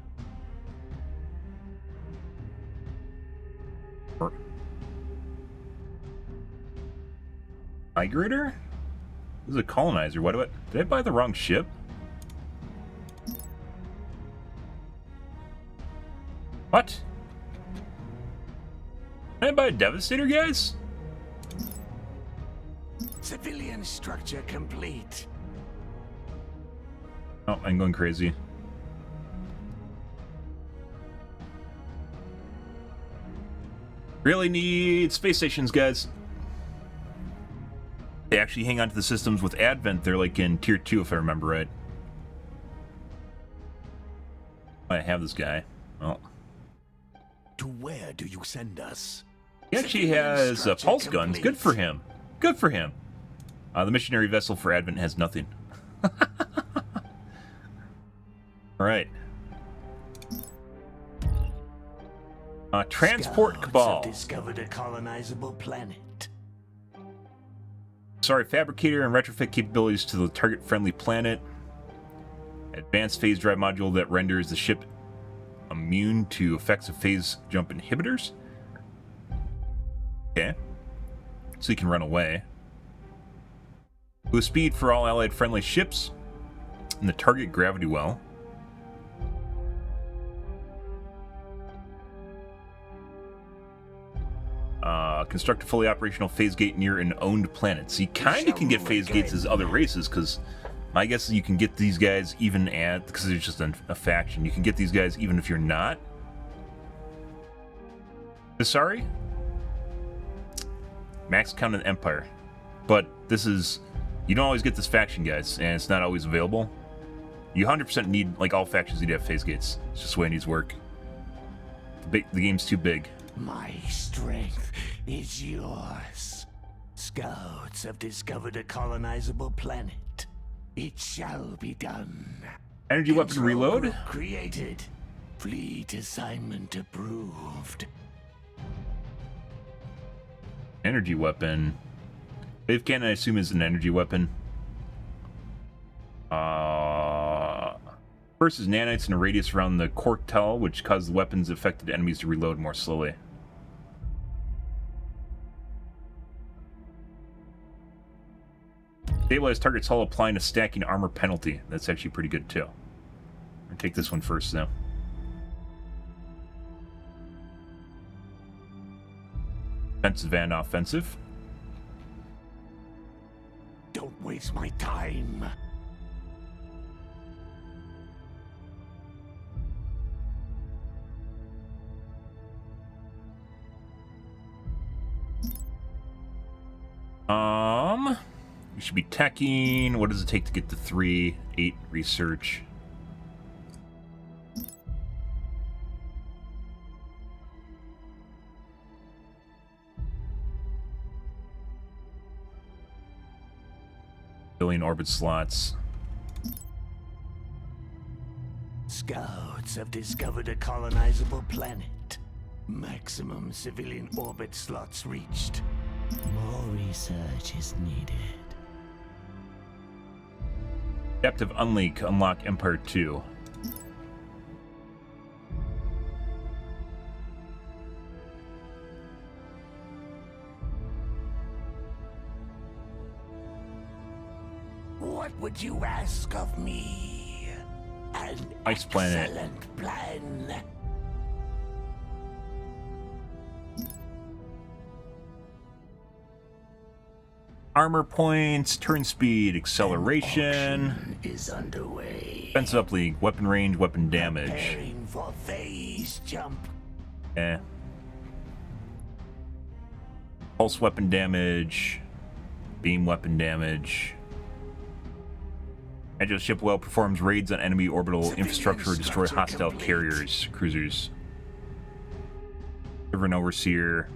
Migrator? This is a colonizer. What do I... Did I buy the wrong ship? What? Did I buy a Devastator, guys? Civilian structure complete. Oh, I'm going crazy. Really need space stations, guys. They actually hang on to the systems with Advent. They're like in tier 2, if I remember right. I have this guy. Oh. To where do you send us? He actually has pulse guns. Good for him. Good for him. The missionary vessel for Advent has nothing. Alright. Transport Scouts Cabal. have discovered a colonizable planet. Sorry, fabricator and retrofit capabilities to the target-friendly planet. Advanced phase drive module that renders the ship immune to effects of phase jump inhibitors. Okay. So you can run away. Boost speed for all allied friendly ships. And the target gravity well. Construct a fully operational phase gate near an owned planet. So you kind of can get phase gates as other races, because my guess is you can get these guys even at, because they're just a faction, you can get these guys even if you're not. Sorry? Max count an empire. But this is, you don't always get this faction, guys, and it's not always available. You 100% need, like all factions, need to have phase gates. It's just the way it needs to work. The game's too big. My strength is yours. Scouts have discovered a colonizable planet. It shall be done. Energy weapon reload. Created. Fleet assignment approved. Energy weapon. Wave cannon, I assume, is an energy weapon. First is nanites in a radius around the quartile, which causes the weapons affected enemies to reload more slowly. Stabilize targets while applying a stacking armor penalty. That's actually pretty good too. I'll take this one first though. Defensive and offensive. Don't waste my time. We should be teching. What does it take to get to 3? 8 research. Billion orbit slots. Scouts have discovered a colonizable planet. Maximum civilian orbit slots reached. More research is needed. Adaptive unlock Empire 2. What would you ask of me? An Ice planet. excellent plan. Armor points, turn speed, acceleration. Auction is underway. Defensive uplink, weapon range, weapon damage. Preparing for phase jump. Eh. Pulse weapon damage. Beam weapon damage. Agile ship well performs raids on enemy orbital infrastructure or destroy hostile carriers, cruisers. River and Overseer.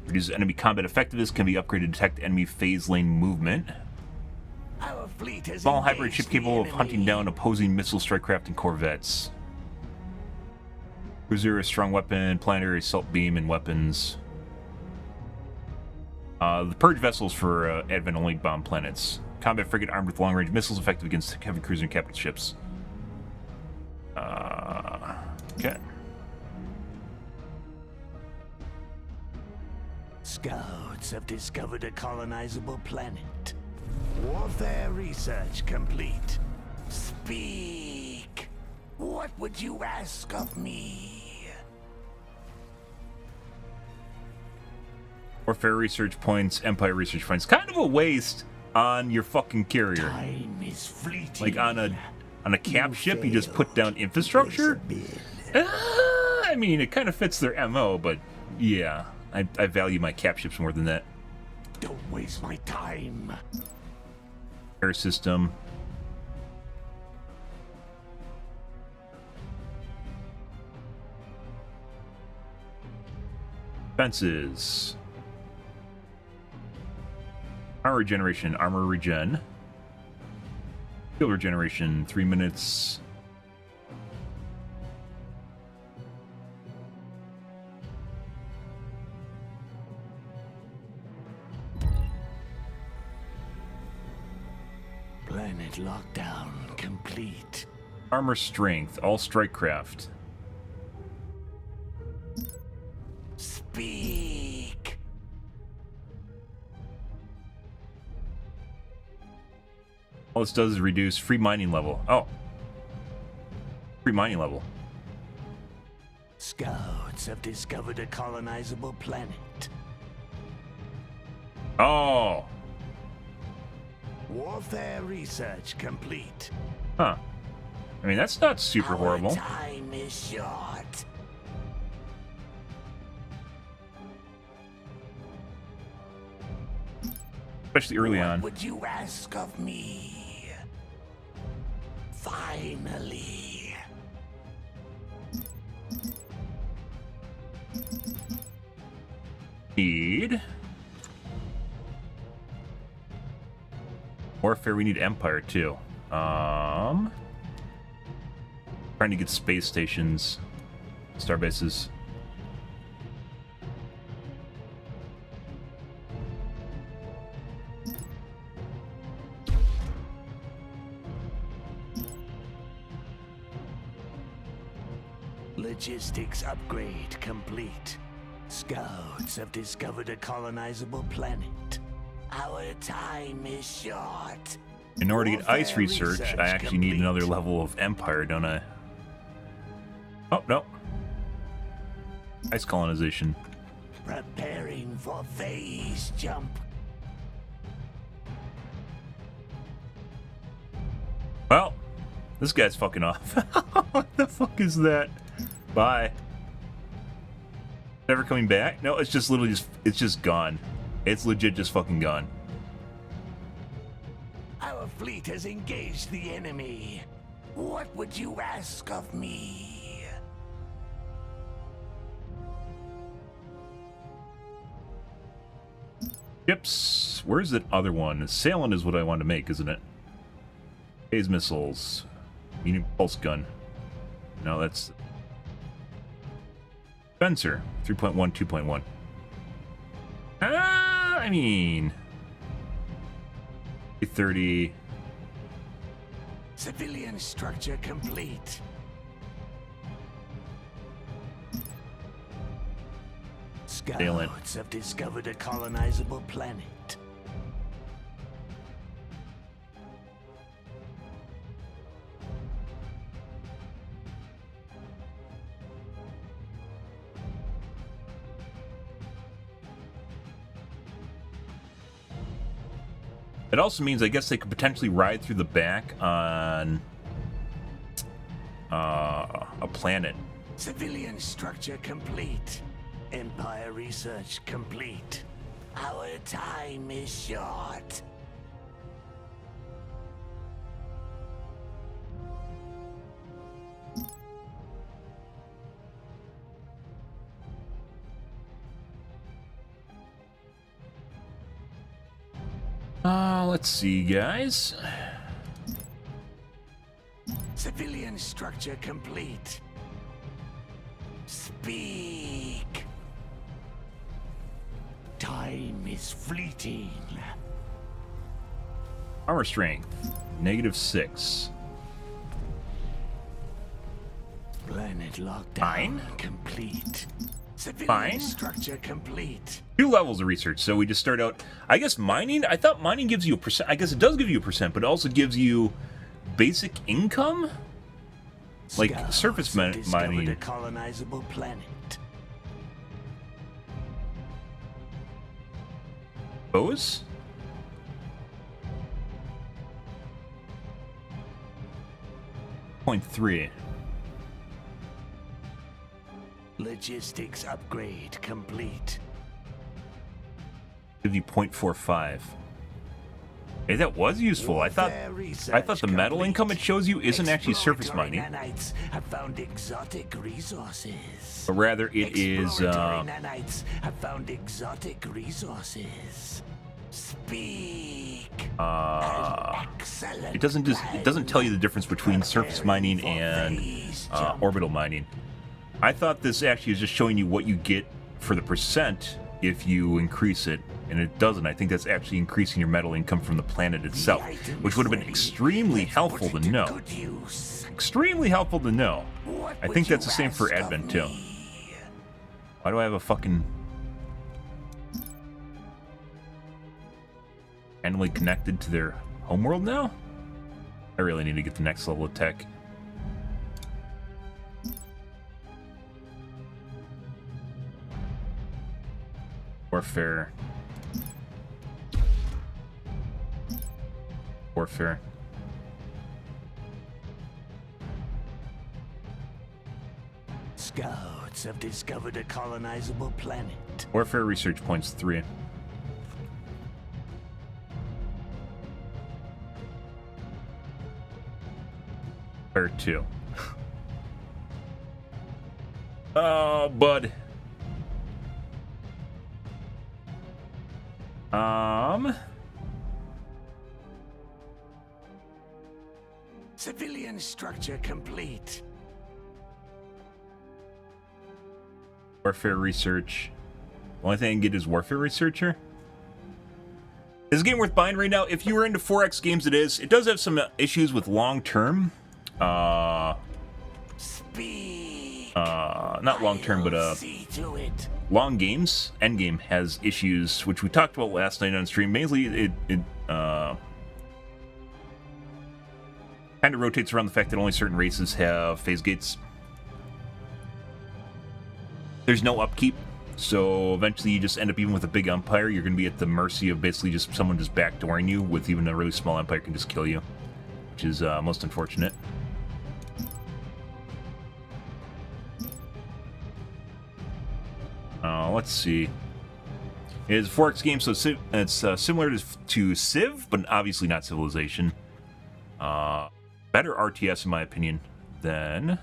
Reduces enemy combat effectiveness, can be upgraded to detect enemy phase lane movement. Our fleet has Small hybrid engaged ship the capable of hunting enemy. down opposing missile strike craft and corvettes. Cruiser, a strong weapon, planetary assault beam, and weapons. The purge vessels for advent-only bomb planets. Combat frigate armed with long-range missiles, effective against heavy cruiser and capital ships. Okay. Scouts have discovered a colonizable planet. Warfare research complete. Speak. What would you ask of me? Warfare research points, Empire research points. Kind of a waste on your fucking carrier. Time is fleeting. Like on a cap ship, you just put down infrastructure? I mean, it kind of fits their MO, but yeah. I value my cap ships more than that. Don't waste my time. Air system. Fences. Armor regeneration, armor regen. Field regeneration, 3 minutes. Planet lockdown complete. Armor strength, all strike craft. Speak. All this does is reduce free mining level. Oh. Free mining level. Scouts have discovered a colonizable planet. Oh. Warfare research complete. Huh. I mean, that's not super horrible. Time is short. Especially early on. What would you ask of me? Finally. Need Warfare, we need Empire too. Trying to get space stations, star bases. Logistics upgrade complete. Scouts have discovered a colonizable planet. Our time is short. In order to get ice Warfare research, I actually need complete. another level of Empire, don't I? Oh, no. Ice colonization. Preparing for phase jump. Well, this guy's fucking off. What the fuck is that? Bye. Never coming back? No, it's just literally it's just gone. It's legit just fucking gone. Our fleet has engaged the enemy. What would you ask of me? Ships. Where's that other one? Sailing is what I want to make, isn't it? Phase missiles. Medium pulse gun. No, that's Spencer. 3.1, 2.1. I mean 30. Civilian structure complete. Sailing. Scouts have discovered a colonizable planet. It also means I guess they could potentially ride through the back on a planet. Civilian structure complete. Empire research complete. Our time is short. Let's see, guys. Civilian structure complete. Speak. Time is fleeting. Armor strength, -6. Planet lockdown Fine. complete. Civilian Fine. structure complete. 2 levels of research, so we just start out. I guess mining. I thought mining gives you a percent. I guess it does give you a percent, but it also gives you basic income, like Scouts surface have discovered mining. a colonizable planet. Those. .3. Logistics upgrade complete. Give you 0.45. Hey, that was useful. I thought the metal income it shows you isn't actually surface mining, Nanites have found exotic resources. but rather it is. Nanites have found exotic resources. Speak. It doesn't tell you the difference between surface mining and orbital mining. I thought this actually is just showing you what you get for the percent if you increase it, and it doesn't. I think that's actually increasing your metal income from the planet itself, which would have been extremely helpful to know. Extremely helpful to know. I think that's the same for Advent too. Why do I have a fucking randomly connected to their homeworld now? I really need to get the next level of tech. Warfare. Warfare. Scouts have discovered a colonizable planet. Warfare research points 3. Or 2. Oh, bud. Civilian structure complete. Warfare research. The only thing I can get is warfare researcher. Is a game worth buying right now? If you were into 4X games, it is. It does have some issues with long term. Not long term, but See to it. long games. Endgame has issues, which we talked about last night on stream. Mainly, it kind of rotates around the fact that only certain races have phase gates. There's no upkeep, so eventually you just end up, even with a big empire, you're going to be at the mercy of basically just someone just backdooring you, with even a really small empire can just kill you, which is most unfortunate. Let's see. It is a 4X game, so it's similar to Civ, but obviously not Civilization. Better RTS, in my opinion, than...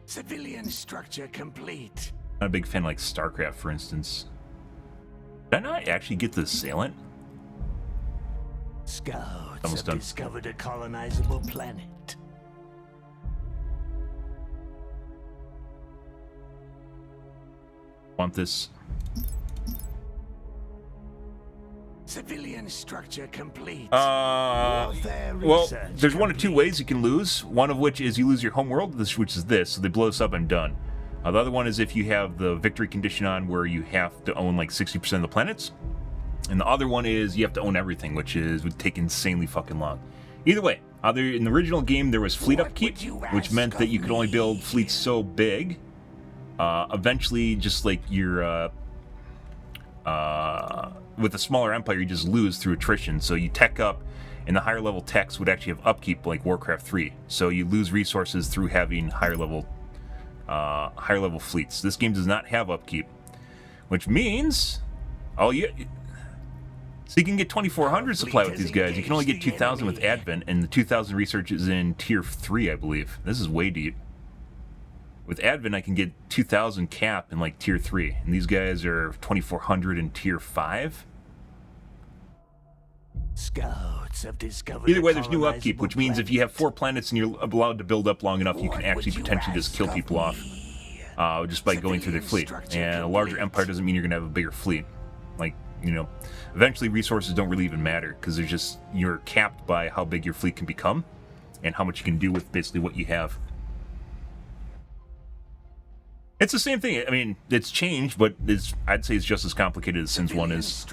Civilian structure complete. Not a big fan of, like, StarCraft, for instance. Did I not actually get the Assailant? Scouts Almost have done. discovered a colonizable planet. Want this? Civilian structure complete. Well, there's one of two ways you can lose. One of which is you lose your homeworld, which is this. So they blow us up and done. The other one is if you have the victory condition on where you have to own like 60% of the planets. And the other one is you have to own everything, which would take insanely fucking long. Either way, in the original game there was fleet upkeep, which meant that you could only build fleets so big. Eventually, just like your with a smaller empire, you just lose through attrition. So you tech up, and the higher level techs would actually have upkeep like Warcraft 3. So you lose resources through having higher level fleets. This game does not have upkeep, which means so you can get 2,400 supply with these guys. You can only get 2,000 with Advent, and the 2,000 research is in tier 3, I believe. This is way deep. With Advent, I can get 2,000 cap in like tier 3, and these guys are 2,400 in tier 5. Scouts have discovered. Either way, there's new upkeep, which means if you have 4 planets and you're allowed to build up long enough, you can actually potentially just kill people off. just by going through their fleet. And a larger empire doesn't mean you're going to have a bigger fleet. Like, you know, eventually resources don't really even matter because they're just, you're capped by how big your fleet can become and how much you can do with basically what you have. It's the same thing. I mean, it's changed, but I'd say it's just as complicated as Sins 1 is.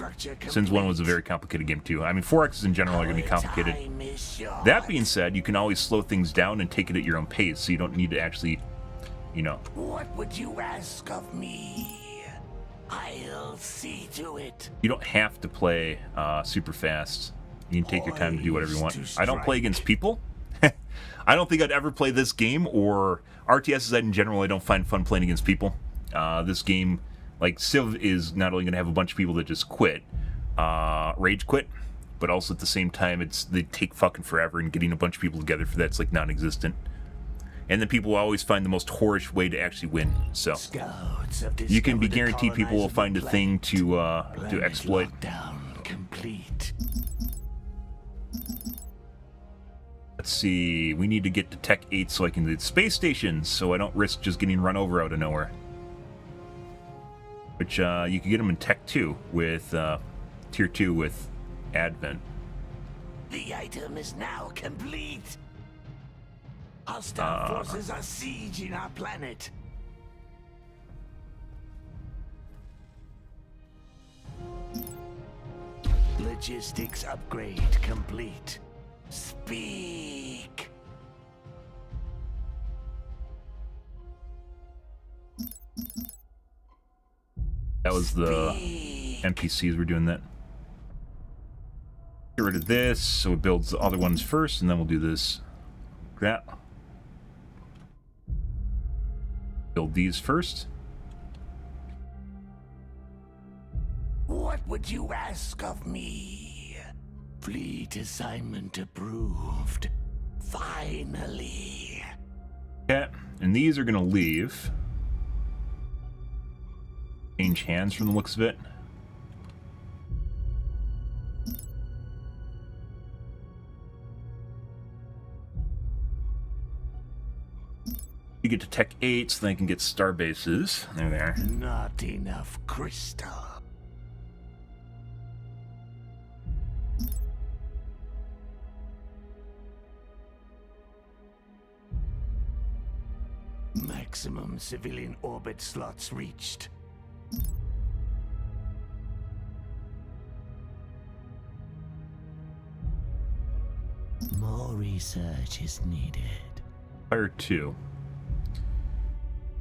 Sins 1 was a very complicated game, too. I mean, 4Xs in general are going to be complicated. That being said, you can always slow things down and take it at your own pace, so you don't need to actually, you know... What would you ask of me? I'll see to it. You don't have to play super fast. You can take your time to do whatever you want. I don't play against people. I don't think I'd ever play this game, or RTSs in general. I don't find fun playing against people. This game, like Civ, is not only going to have a bunch of people that just quit, rage quit, but also at the same time, they take fucking forever, and getting a bunch of people together for that's like non-existent. And then people always find the most whorish way to actually win. So you can be guaranteed people will find a thing to exploit. Complete. Let's see, we need to get to Tech 8 so I can do space stations, so I don't risk just getting run over out of nowhere. Which, you can get them in Tech 2 with, Tier 2 with Advent. The item is now complete. Hostile forces are sieging our planet. Logistics upgrade complete. Speak. That was the NPCs were doing that. Get rid of this, so it builds the other ones first, and then we'll do this. That. Build these first. What would you ask of me? Fleet assignment approved. Finally. Okay, and these are going to leave. Change hands from the looks of it. You get to Tech 8, so then I can get star bases. There they are. Not enough crystal. Maximum civilian orbit slots reached. More research is needed. Empire 2.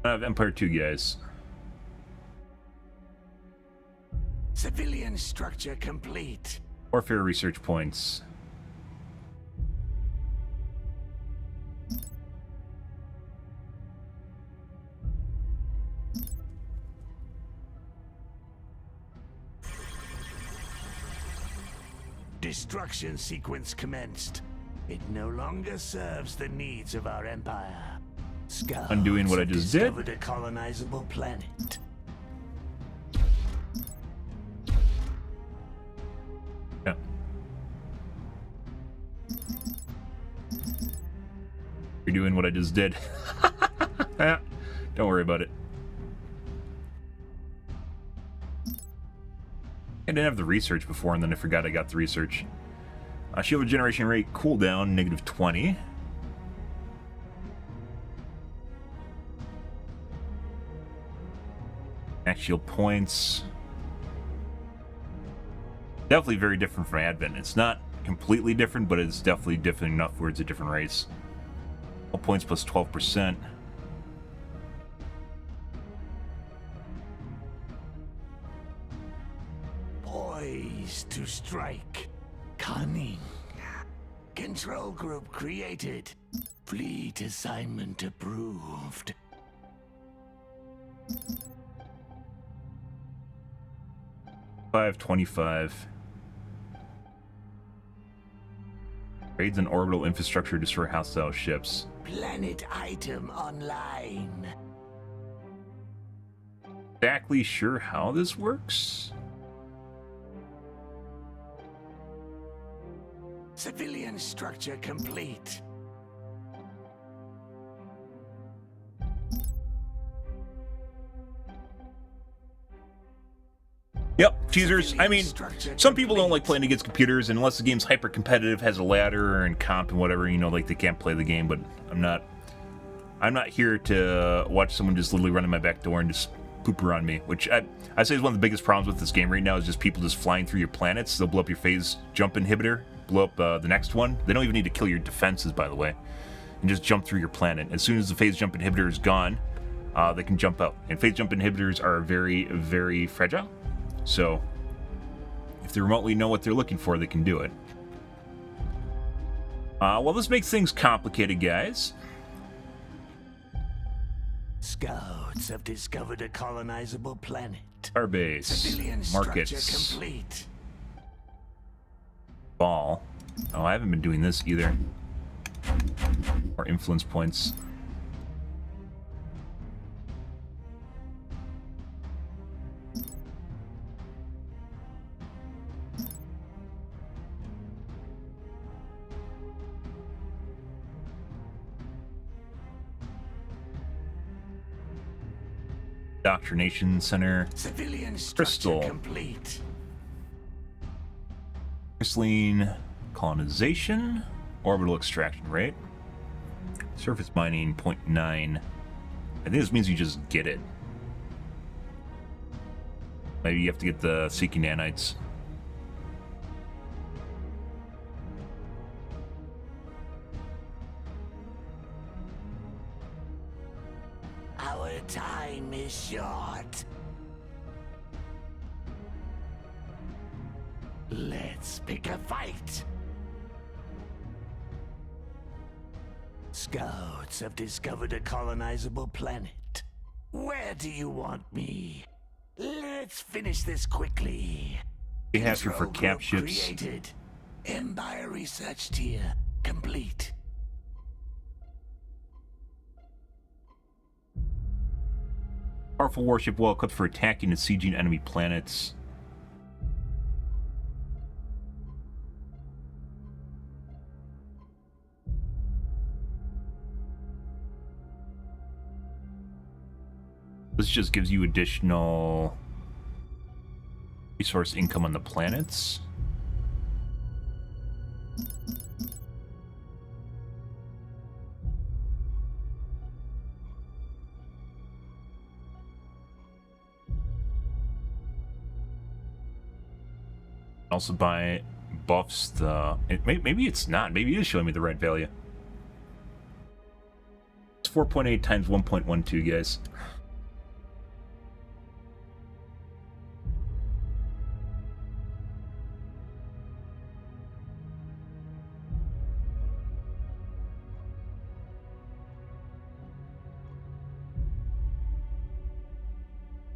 I have Empire 2, guys. Civilian structure complete. Warfare research points. Destruction sequence commenced. It no longer serves the needs of our empire. Scouts Undoing what I just did. discovered a colonizable planet. Yeah. You're doing what I just did. Don't worry about it. I didn't have the research before, and then I forgot I got the research. Shield generation rate cooldown, -20. Max shield points. Definitely very different from Advent. It's not completely different, but it's definitely different enough where it's a different race. All points plus 12%. Poised to strike. Cunning. Control group created. Fleet assignment approved. 525. Raids and orbital infrastructure destroy hostile ships. Planet item online. Exactly sure how this works? Civilian structure complete. Yep, teasers. I mean, some people don't like playing against computers, and unless the game's hyper competitive, has a ladder and comp and whatever, you know, like they can't play the game. But I'm not here to watch someone just literally run in my back door and just poop around me. Which I say is one of the biggest problems with this game right now is just people just flying through your planets. They'll blow up your phase jump inhibitor, blow up the next one. They don't even need to kill your defenses, by the way, and just jump through your planet. As soon as the phase jump inhibitor is gone, they can jump out. And phase jump inhibitors are very, very fragile. So if they remotely know what they're looking for, they can do it. Well, this makes things complicated, guys. Scouts have discovered a colonizable planet. Our base, Civilian markets, structure complete. ball. Oh, I haven't been doing this either. Or influence points. Indoctrination Center. Civilian Crystal. structure complete. Crystalline colonization. Orbital extraction rate. Surface mining 0.9. I think this means you just get it. Maybe you have to get the Seeking Nanites. Our time is short. Let's pick a fight. Scouts have discovered a colonizable planet. Where do you want me? Let's finish this quickly. Be happy for Control cap group ships. created. Empire research tier complete. Powerful warship well equipped for attacking and sieging enemy planets. This just gives you additional resource income on the planets. Also buffs the... maybe it's not. Maybe it is showing me the right value. It's 4.8 times 1.12, guys.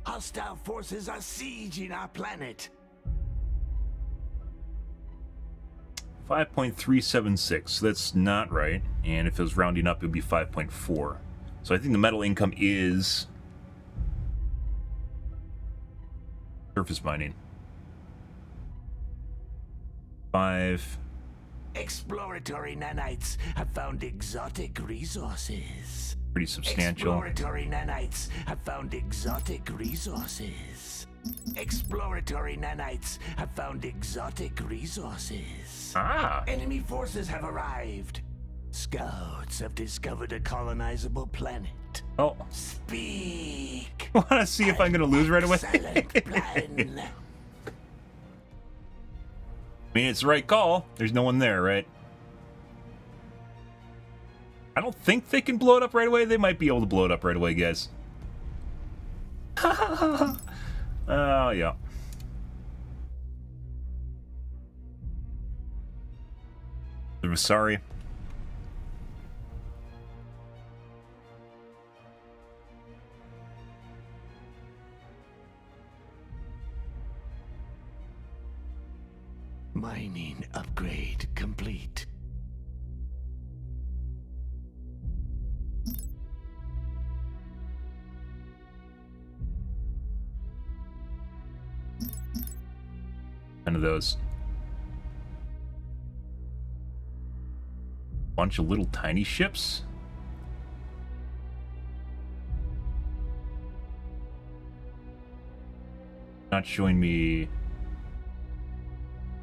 Hostile forces are sieging our planet. 5.376, so that's not right. And if it was rounding up, it would be 5.4. So I think the metal income is surface mining. 5. Exploratory nanites have found exotic resources. Pretty substantial. Exploratory nanites have found exotic resources. Exploratory nanites have found exotic resources. Ah! Enemy forces have arrived. Scouts have discovered a colonizable planet. Oh. Speak. I want to see if I'm going to lose right away. Excellent plan. I mean, it's the right call. There's no one there, right? I don't think they can blow it up right away. They might be able to blow it up right away, guys. Oh, yeah. I'm sorry. Mining upgrade complete. None of those. Bunch of little tiny ships. Not showing me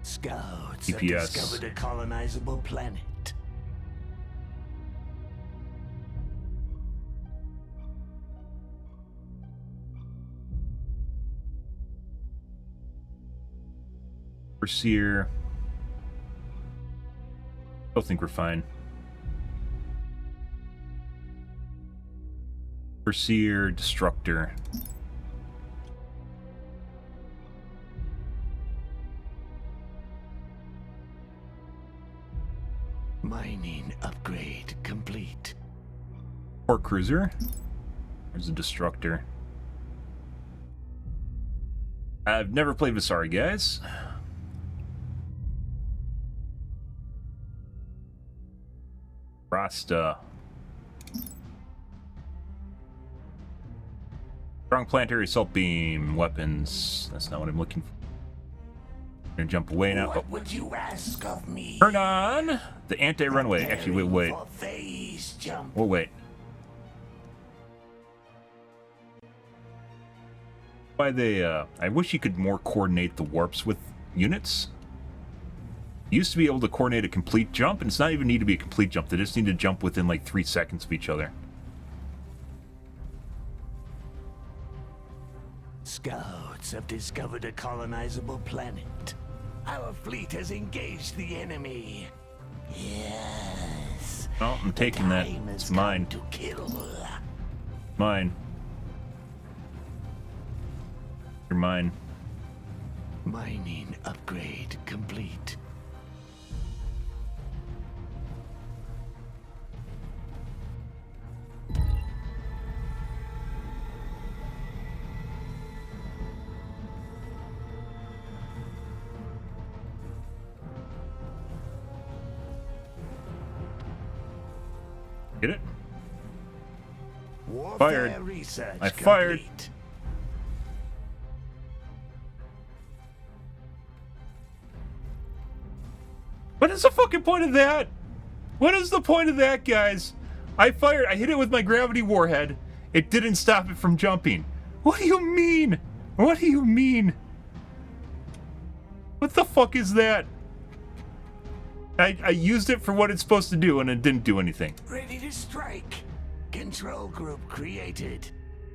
Scouts GPS. have discovered a colonizable planet. Overseer. Still think we're fine. Overseer, Destructor. Mining upgrade complete. Port Cruiser. There's a Destructor. I've never played Visari, guys. Rasta. Strong planetary assault beam weapons. That's not what I'm looking for. I'm gonna jump away now. What would you ask of me? Turn on the anti-runway. Actually, wait. For phase jump. We'll wait. Why they? I wish you could more coordinate the warps with units. You used to be able to coordinate a complete jump, and it's not even need to be a complete jump. They just need to jump within like 3 seconds of each other. Scouts have discovered a colonizable planet. Our fleet has engaged the enemy. Yes. Oh, I'm taking that. Time It's has mine. come to kill. Mine. You're mine. Mining upgrade complete. Get it? Warfare Fired. research I fired. complete. What is the fucking point of that? What is the point of that, guys? I hit it with my gravity warhead. It didn't stop it from jumping. What do you mean? What do you mean? What the fuck is that? I used it for what it's supposed to do and it didn't do anything. Ready to strike. Control group created.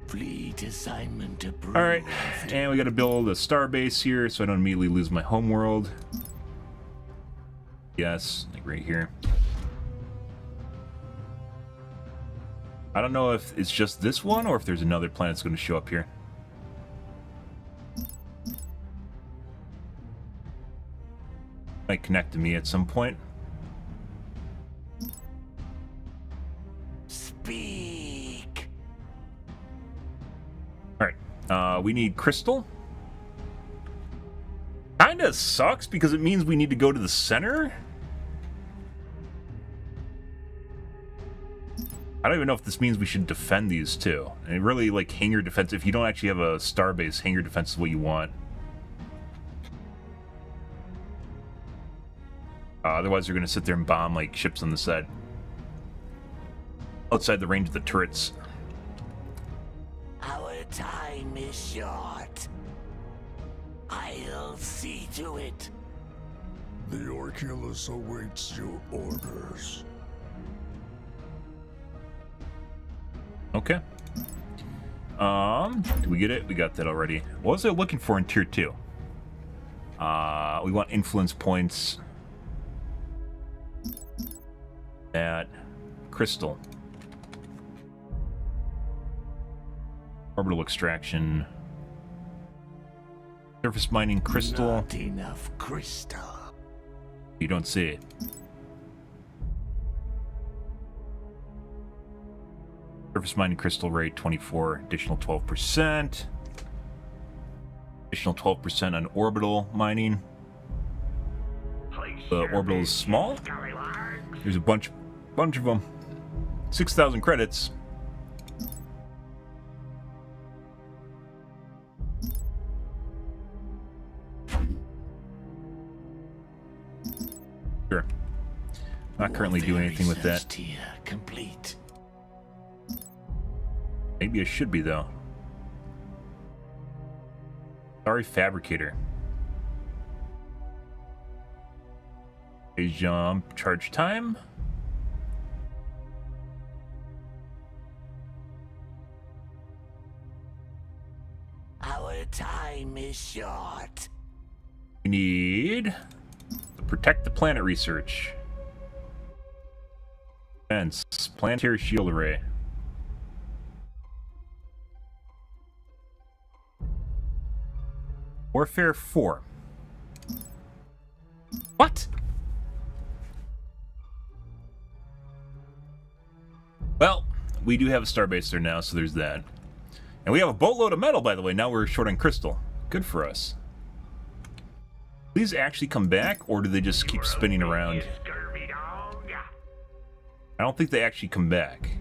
Fleet assignment approved. Alright, and we gotta build a star base here so I don't immediately lose my homeworld. Yes, like right here. I don't know if it's just this one or if there's another planet that's gonna show up here. Might connect to me at some point. Speak. Alright, we need crystal. Kinda sucks because it means we need to go to the center. I don't even know if this means we should defend these too. And really, like, hangar defense, if you don't actually have a starbase, hangar defense is what you want. Otherwise, they're going to sit there and bomb, like, ships on the side. Outside the range of the turrets. Our time is short. I'll see to it. The Orculus awaits your orders. Okay. Do we get it? We got that already. What was I looking for in tier 2? We want influence points. At crystal. Orbital extraction. Surface mining crystal. Not enough crystal. You don't see it. Surface mining crystal rate 24, additional 12%. Additional 12% on orbital mining. The orbital is small. There's a bunch of them. 6,000 credits. Sure. Not currently doing anything with that. Tier complete. Maybe I should be though. Sorry, Fabricator. A jump, charge time. Our time is short. We need protect the planet research. Fence, planetary shield array. Warfare 4. What? Well, we do have a starbase there now, so there's that. And we have a boatload of metal, by the way. Now we're short on crystal. Good for us. Please actually come back, or do they just keep spinning around? I don't think they actually come back.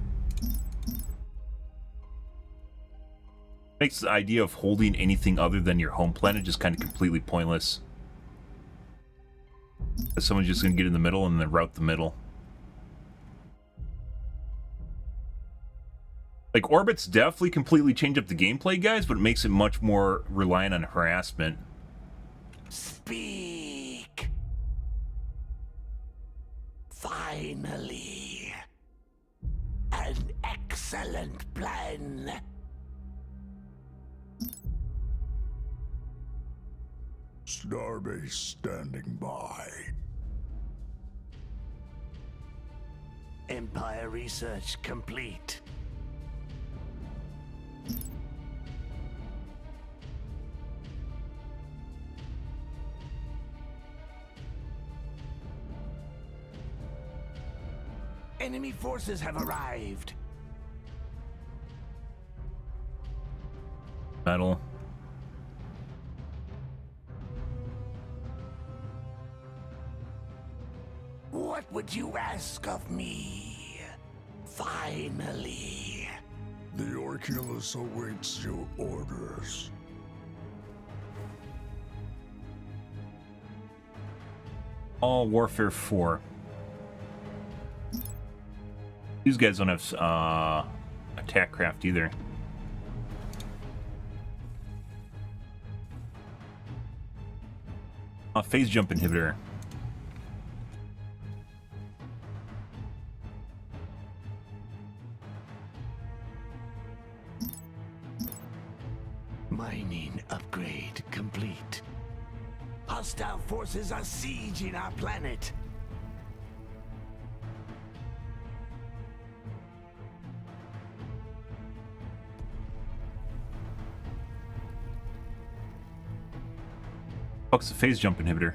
Makes the idea of holding anything other than your home planet just kind of completely pointless. Someone's just going to get in the middle and then route the middle. Like, orbits definitely completely change up the gameplay, guys, but it makes it much more reliant on harassment. Speak. Finally. An excellent plan. Starbase standing by. Empire research complete. Enemy forces have arrived. Metal. What would you ask of me? Finally. The Orculus awaits your orders. All Warfare 4. These guys don't have attack craft either. Phase jump inhibitor. Mining upgrade complete. Hostile forces are sieging our planet. Fuck's the phase jump inhibitor?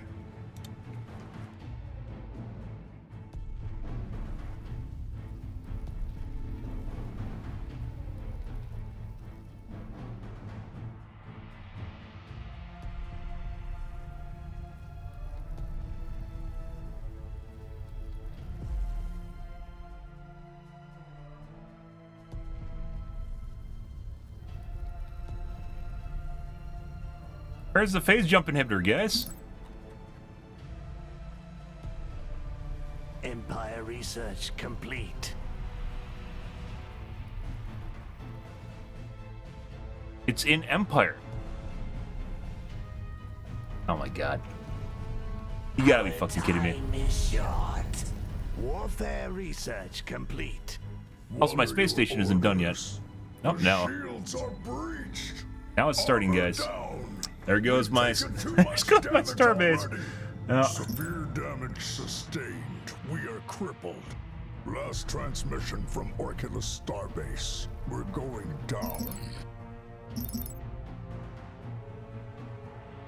Where's the phase jump inhibitor, guys? Empire research complete. It's in Empire. Oh my god. You gotta be fucking kidding me. Time is short. Warfare research complete. Also, my space station isn't done yet. Oh, no. Shields are breached. Now it's starting, guys. Down. There goes my starbase. Severe damage sustained. We are crippled. Last transmission from Orculus Starbase. We're going down.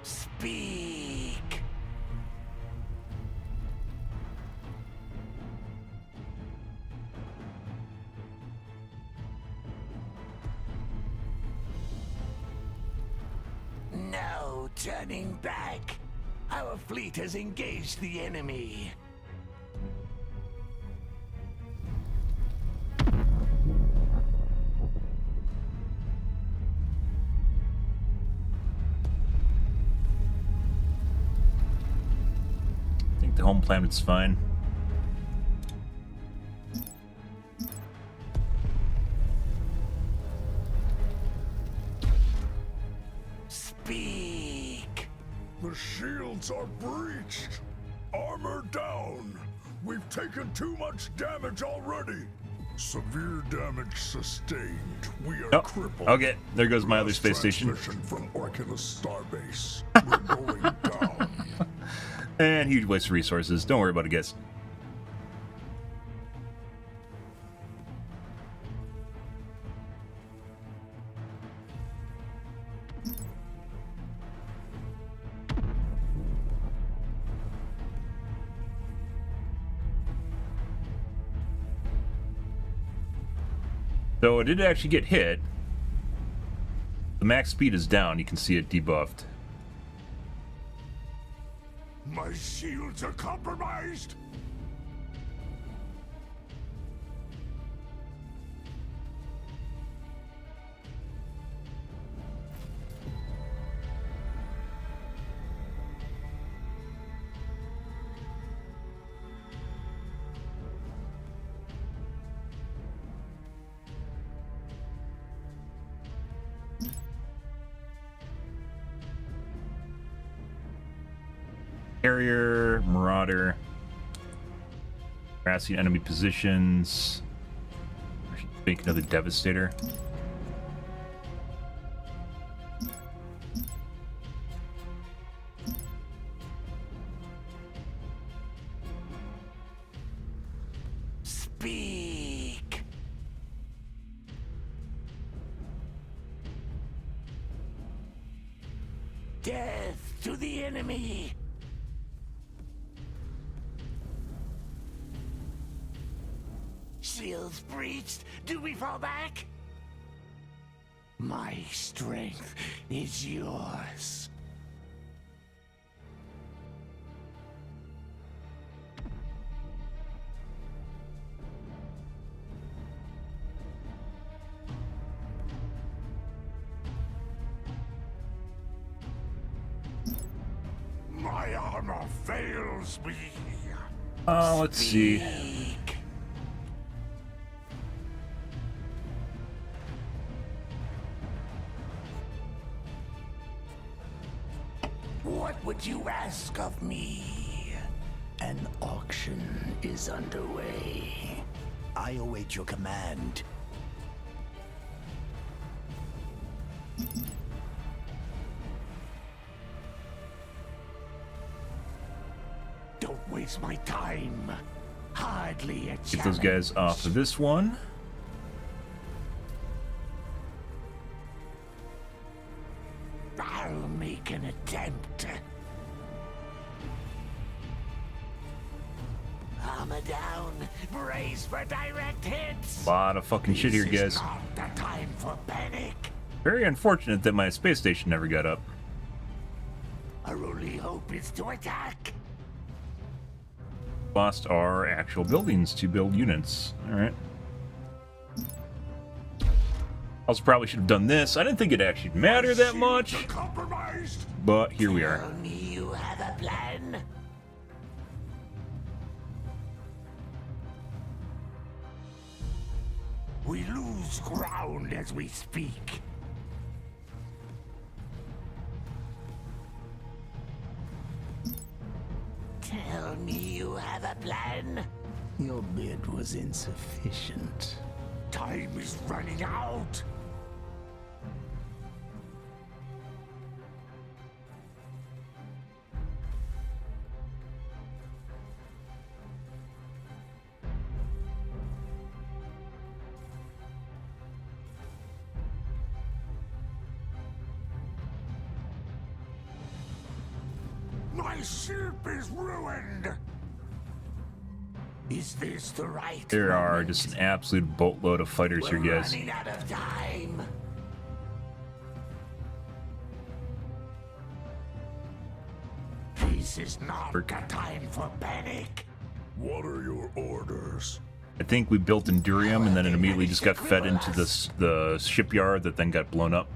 Speak. No turning back. Our fleet has engaged the enemy. I think the home planet's fine. Speed. The shields are breached. Armor down. We've taken too much damage already. Severe damage sustained. We are crippled. Okay, there goes my other space station. Transmission from Oculus Starbase. We're going down. And huge waste of resources. Don't worry about it, guys. So it did actually get hit. The max speed is down. You can see it debuffed. My shields are compromised. Carrier, Marauder, harassing enemy positions. I should make another Devastator. Speak. Death to the enemy. Shields breached. Do we fall back? My strength is yours. My armor fails me. Let's see. Speak. What would you ask of me? An auction is underway. I await your command. Don't waste my time. Hardly a challenge. Get those guys off of this one. I'll make an attempt. Armor down. Brace for direct hits. Lot of fucking shit here, This guys. is not the time for panic. Very unfortunate that my space station never got up. Our only hope is to attack. Lost our actual buildings to build units. Alright. Also probably should have done this. I didn't think it'd actually matter that much, Compromised. but here we are. Tell me you have a plan. We lose ground as we speak. Tell me you have a plan. Your bid was insufficient. Time is running out. My ship is ruined. Is this the right There are moment? just an absolute boatload of fighters here, We're guys. running out of time. This is not the time for panic. What are your orders? I think we built Endurium and then it immediately just got fed into the shipyard that then got blown up.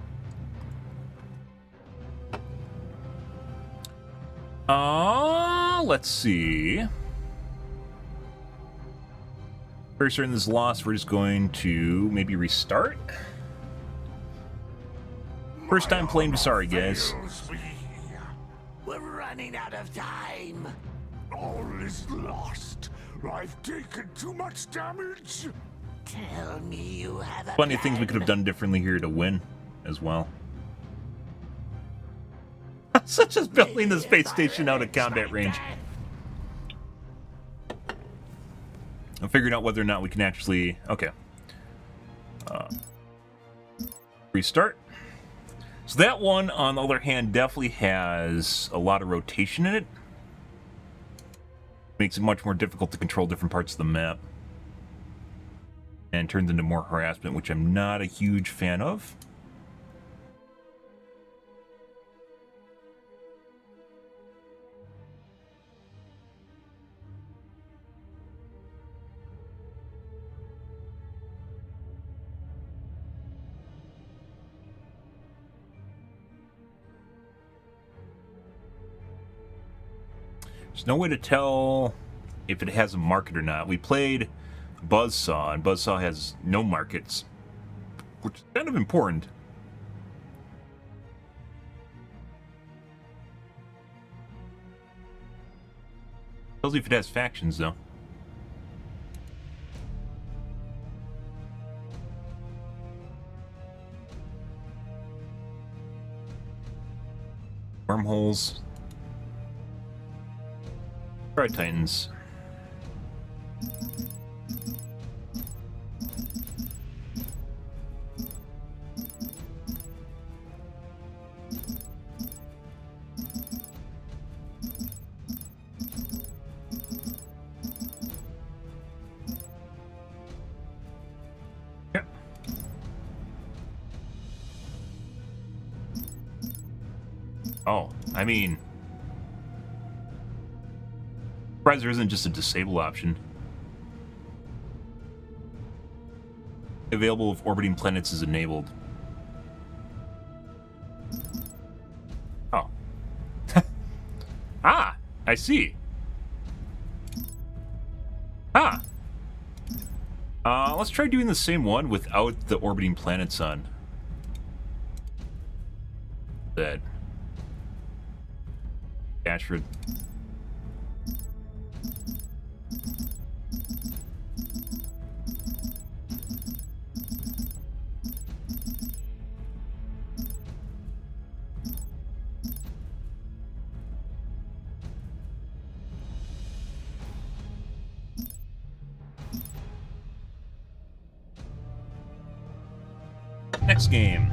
Let's see. Very certain this is lost. We're just going to maybe restart. First time playing, sorry guys. We're running out of time. All is lost. I've taken too much damage. Tell me you have a Plenty of things we plan. could have done differently here to win as well. Such as building the space station out of combat range. I'm figuring out whether or not we can actually... Okay. Restart. So that one, on the other hand, definitely has a lot of rotation in it. Makes it much more difficult to control different parts of the map. And turns into more harassment, which I'm not a huge fan of. There's no way to tell if it has a market or not. We played Buzzsaw, and Buzzsaw has no markets, which is kind of important. Tells you if it has factions, though. Wormholes. Alright, Titans. Yep. Oh, I mean... Surprised there isn't just a disable option. Available if orbiting planets is enabled. Oh. Ah, I see. Ah. Let's try doing the same one without the orbiting planets on. That. Ashford. Next game.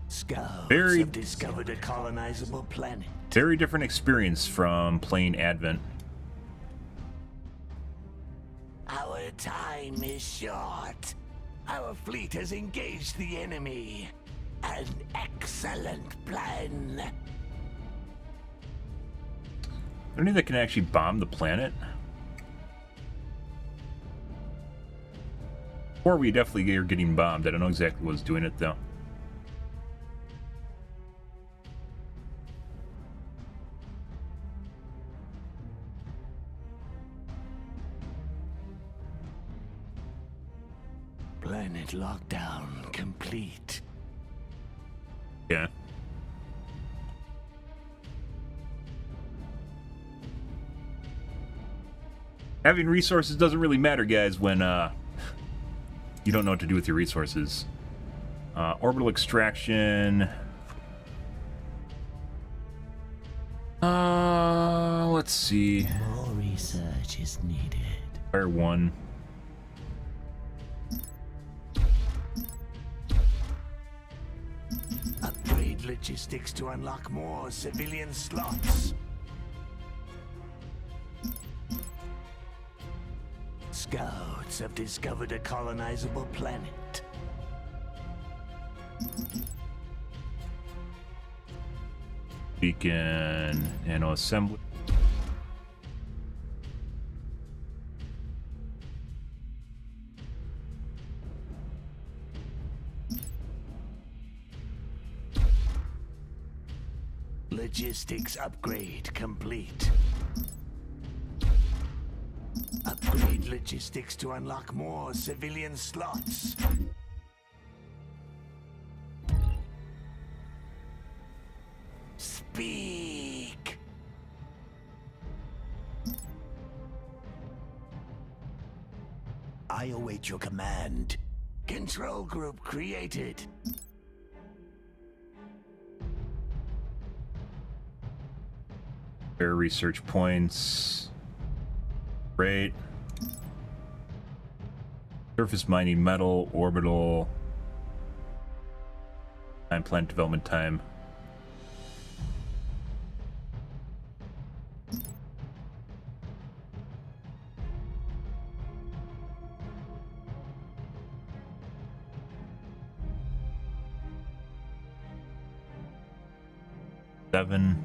Scouts Very- have discovered a colonizable planet. Very different experience from playing Advent. Our time is short. Our fleet has engaged the enemy. An excellent plan. Any that can actually bomb the planet? Or we definitely are getting bombed. I don't know exactly what's doing it, though. Planet lockdown complete. Yeah. Having resources doesn't really matter, guys, when you don't know what to do with your resources. Orbital extraction. Let's see. More research is needed. Fire 1. Upgrade logistics to unlock more civilian slots. Scouts have discovered a colonizable planet. Beacon, nano assembly. Logistics upgrade complete. Upgrade logistics to unlock more civilian slots. Speak. I await your command. Control group created. Fair research points. Great. Surface mining, metal, orbital. Time plant development time. Seven.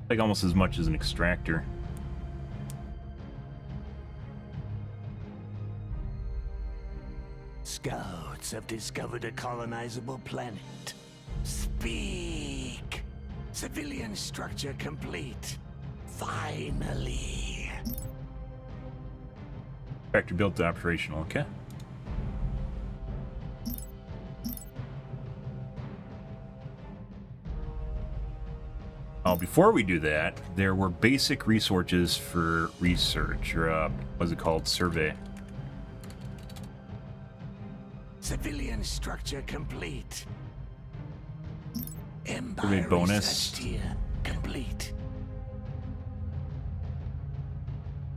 Like almost as much as an extractor. Scouts have discovered a colonizable planet. Speak. Civilian structure complete. Finally. Extractor built to operational, okay. Before we do that, there were basic resources for research, or what's it called? Survey. Civilian structure complete. Survey Empire bonus. research tier complete.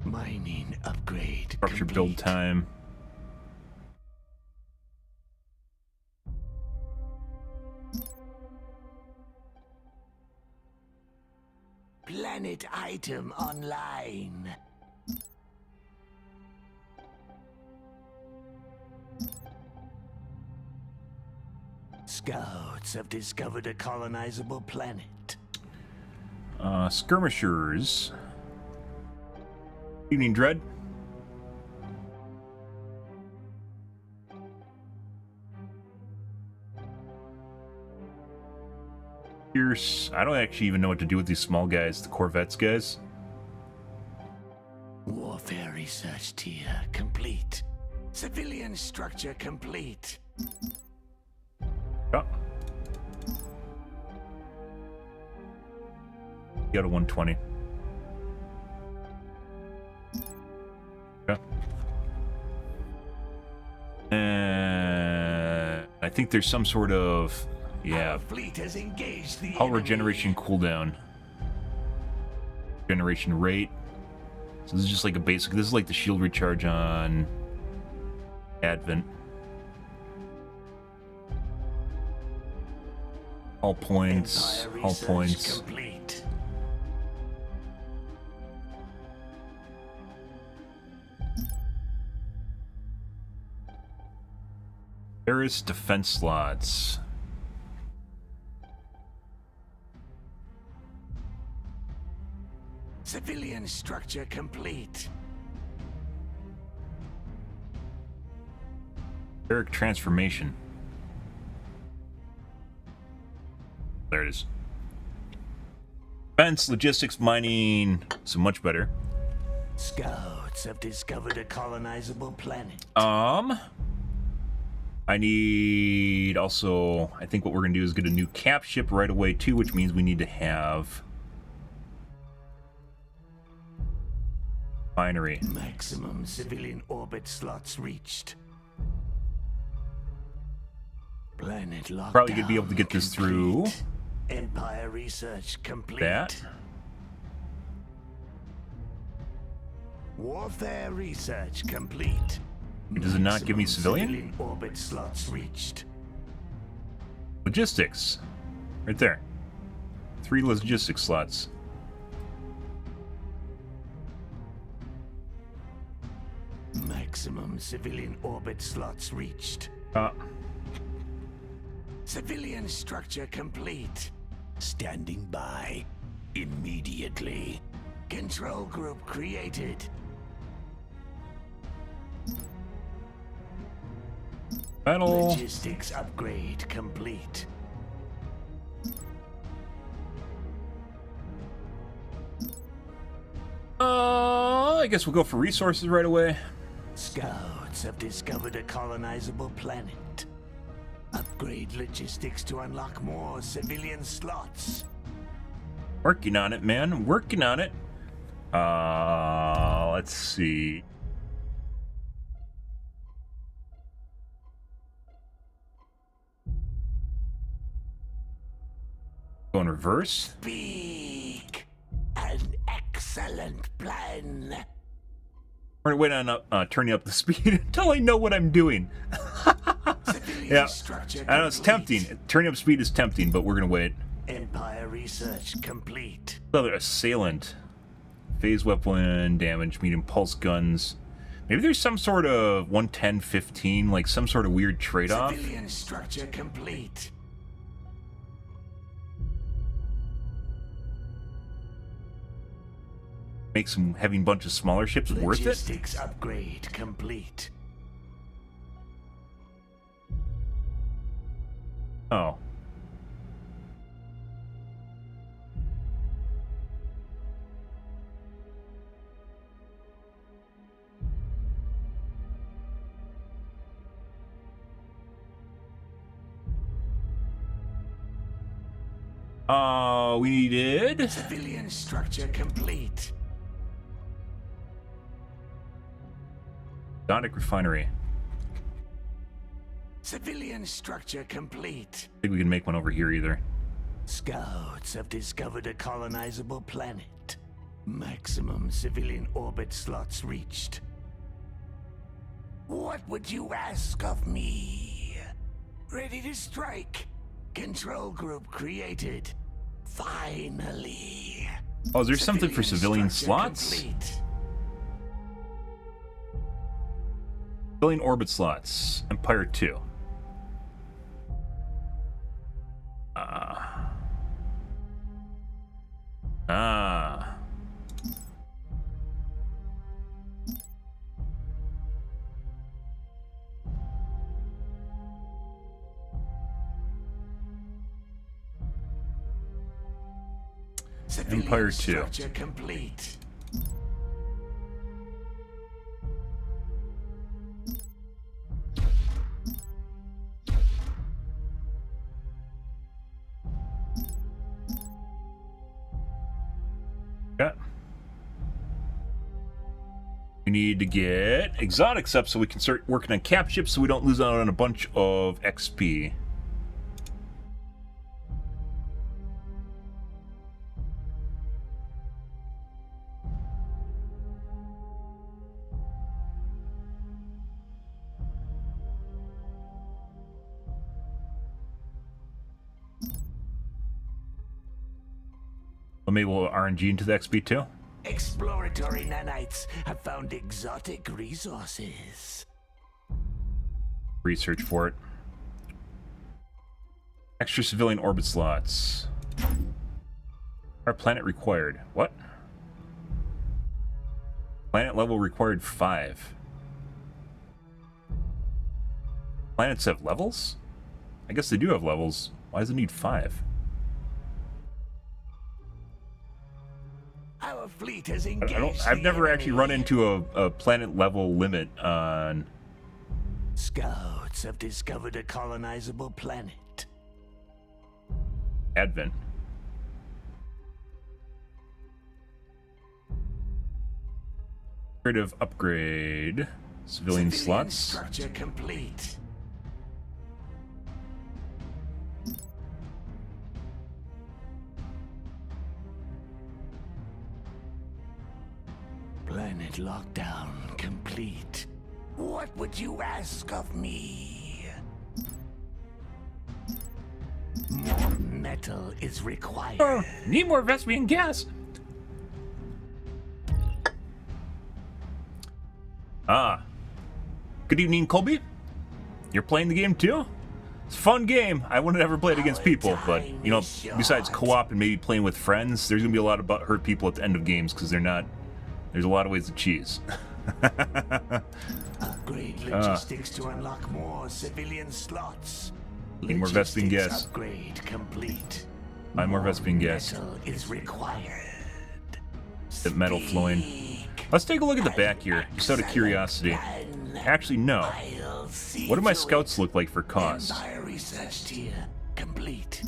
Mining upgrade Structure complete. build time. Planet item online. Scouts have discovered a colonizable planet. Skirmishers. Evening Dread. Pierce. I don't actually even know what to do with these small guys, the Corvettes guys. Warfare research tier complete. Civilian structure complete. Yeah. You got a 120. Yeah. I think there's some sort of, yeah, Our fleet has engaged the hull enemy. regeneration cooldown. Generation rate. So this is just like a basic, this is like the shield recharge on Advent. All points, Empire all research points. complete. Paris defense slots. Civilian structure complete. Eric transformation. There it is. Defense, logistics, mining. So much better. Scouts have discovered a colonizable planet. I need also, I think what we're gonna do is get a new cap ship right away too, which means we need to have finery. Maximum civilian orbit slots reached. Planet lockdown. Probably gonna be able to get this through complete. Empire research complete. that. Warfare research complete. Does it not give me Maximum civilian? Orbit slots reached. Logistics. Right there. 3 logistics slots. Maximum civilian orbit slots reached. Civilian structure complete. Standing by. Immediately. Control group created. Metal. Logistics upgrade complete. I guess we'll go for resources right away. Scouts have discovered a colonizable planet. Upgrade logistics to unlock more civilian slots. Working on it, man. Working on it. Let's see. Go in reverse. Speak. An excellent plan. We're gonna wait on turning up the speed until I know what I'm doing. Yeah, I know it's tempting. Turning up speed is tempting, but we're gonna wait. Empire research complete. Another assailant. Phase weapon damage, medium pulse guns. Maybe there's some sort of 110-15, like some sort of weird trade-off. Civilian structure complete. Makes having a bunch of smaller ships worth it. Logistics upgrade complete. Oh. We needed Civilian structure complete. Exotic refinery. Civilian structure complete. I think we can make one over here either. Scouts have discovered a colonizable planet. Maximum civilian orbit slots reached. What would you ask of me? Ready to strike. Control group created. Finally. Oh, is there something for civilian slots? Complete. Civilian orbit slots. Empire 2. Empire 2. Structure complete. Yeah. We need to get exotics up so we can start working on cap ships so we don't lose out on a bunch of XP. Maybe we'll RNG into the XP too. Exploratory nanites have found exotic resources. Research for it. Extra civilian orbit slots. Our planet required. What? Planet level required 5. Planets have levels? I guess they do have levels. Why does it need 5? Our fleet has engaged. I've never actually run into a planet level limit on. Scouts have discovered a colonizable planet. Advent. Creative upgrade. Civilian slots. Structure complete. Planet lockdown complete. What would you ask of me? More metal is required. Need more Vespian gas. Good evening, Colby. You're playing the game too? It's a fun game. I wouldn't ever play it against people, but you know, besides co-op and maybe playing with friends, there's gonna be a lot of hurt people at the end of games because they're not. There's a lot of ways to cheese. Upgrade logistics to unlock more civilian slots. Need more Vespian gas. Upgrade complete. Buy more Vespian gas. Metal is required. That metal flowing. Let's take a look at the back here, just out of curiosity. Actually, no. What do my scouts look like for cost? Empire research tier complete.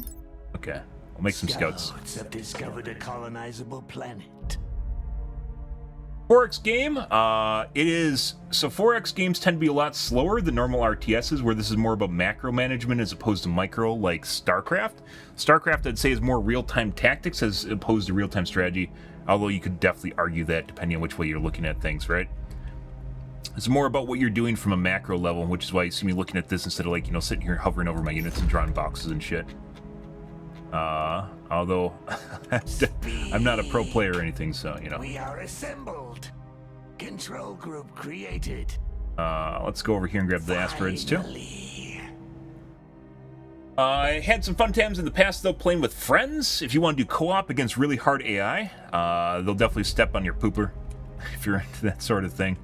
Okay, I'll make some scouts. Scouts have discovered a colonizable planet. 4X game, it is, so 4X games tend to be a lot slower than normal RTSs, where this is more about macro management as opposed to micro, like StarCraft. StarCraft, I'd say, is more real-time tactics as opposed to real-time strategy, although you could definitely argue that depending on which way you're looking at things, right? It's more about what you're doing from a macro level, which is why you see me looking at this instead of, like, you know, sitting here hovering over my units and drawing boxes and shit. Although I'm not a pro player or anything, so, you know. We are assembled. Control group created. Let's go over here and grab the asteroids too. Finally. I had some fun times in the past, though, playing with friends. If you want to do co-op against really hard AI, they'll definitely step on your pooper if you're into that sort of thing.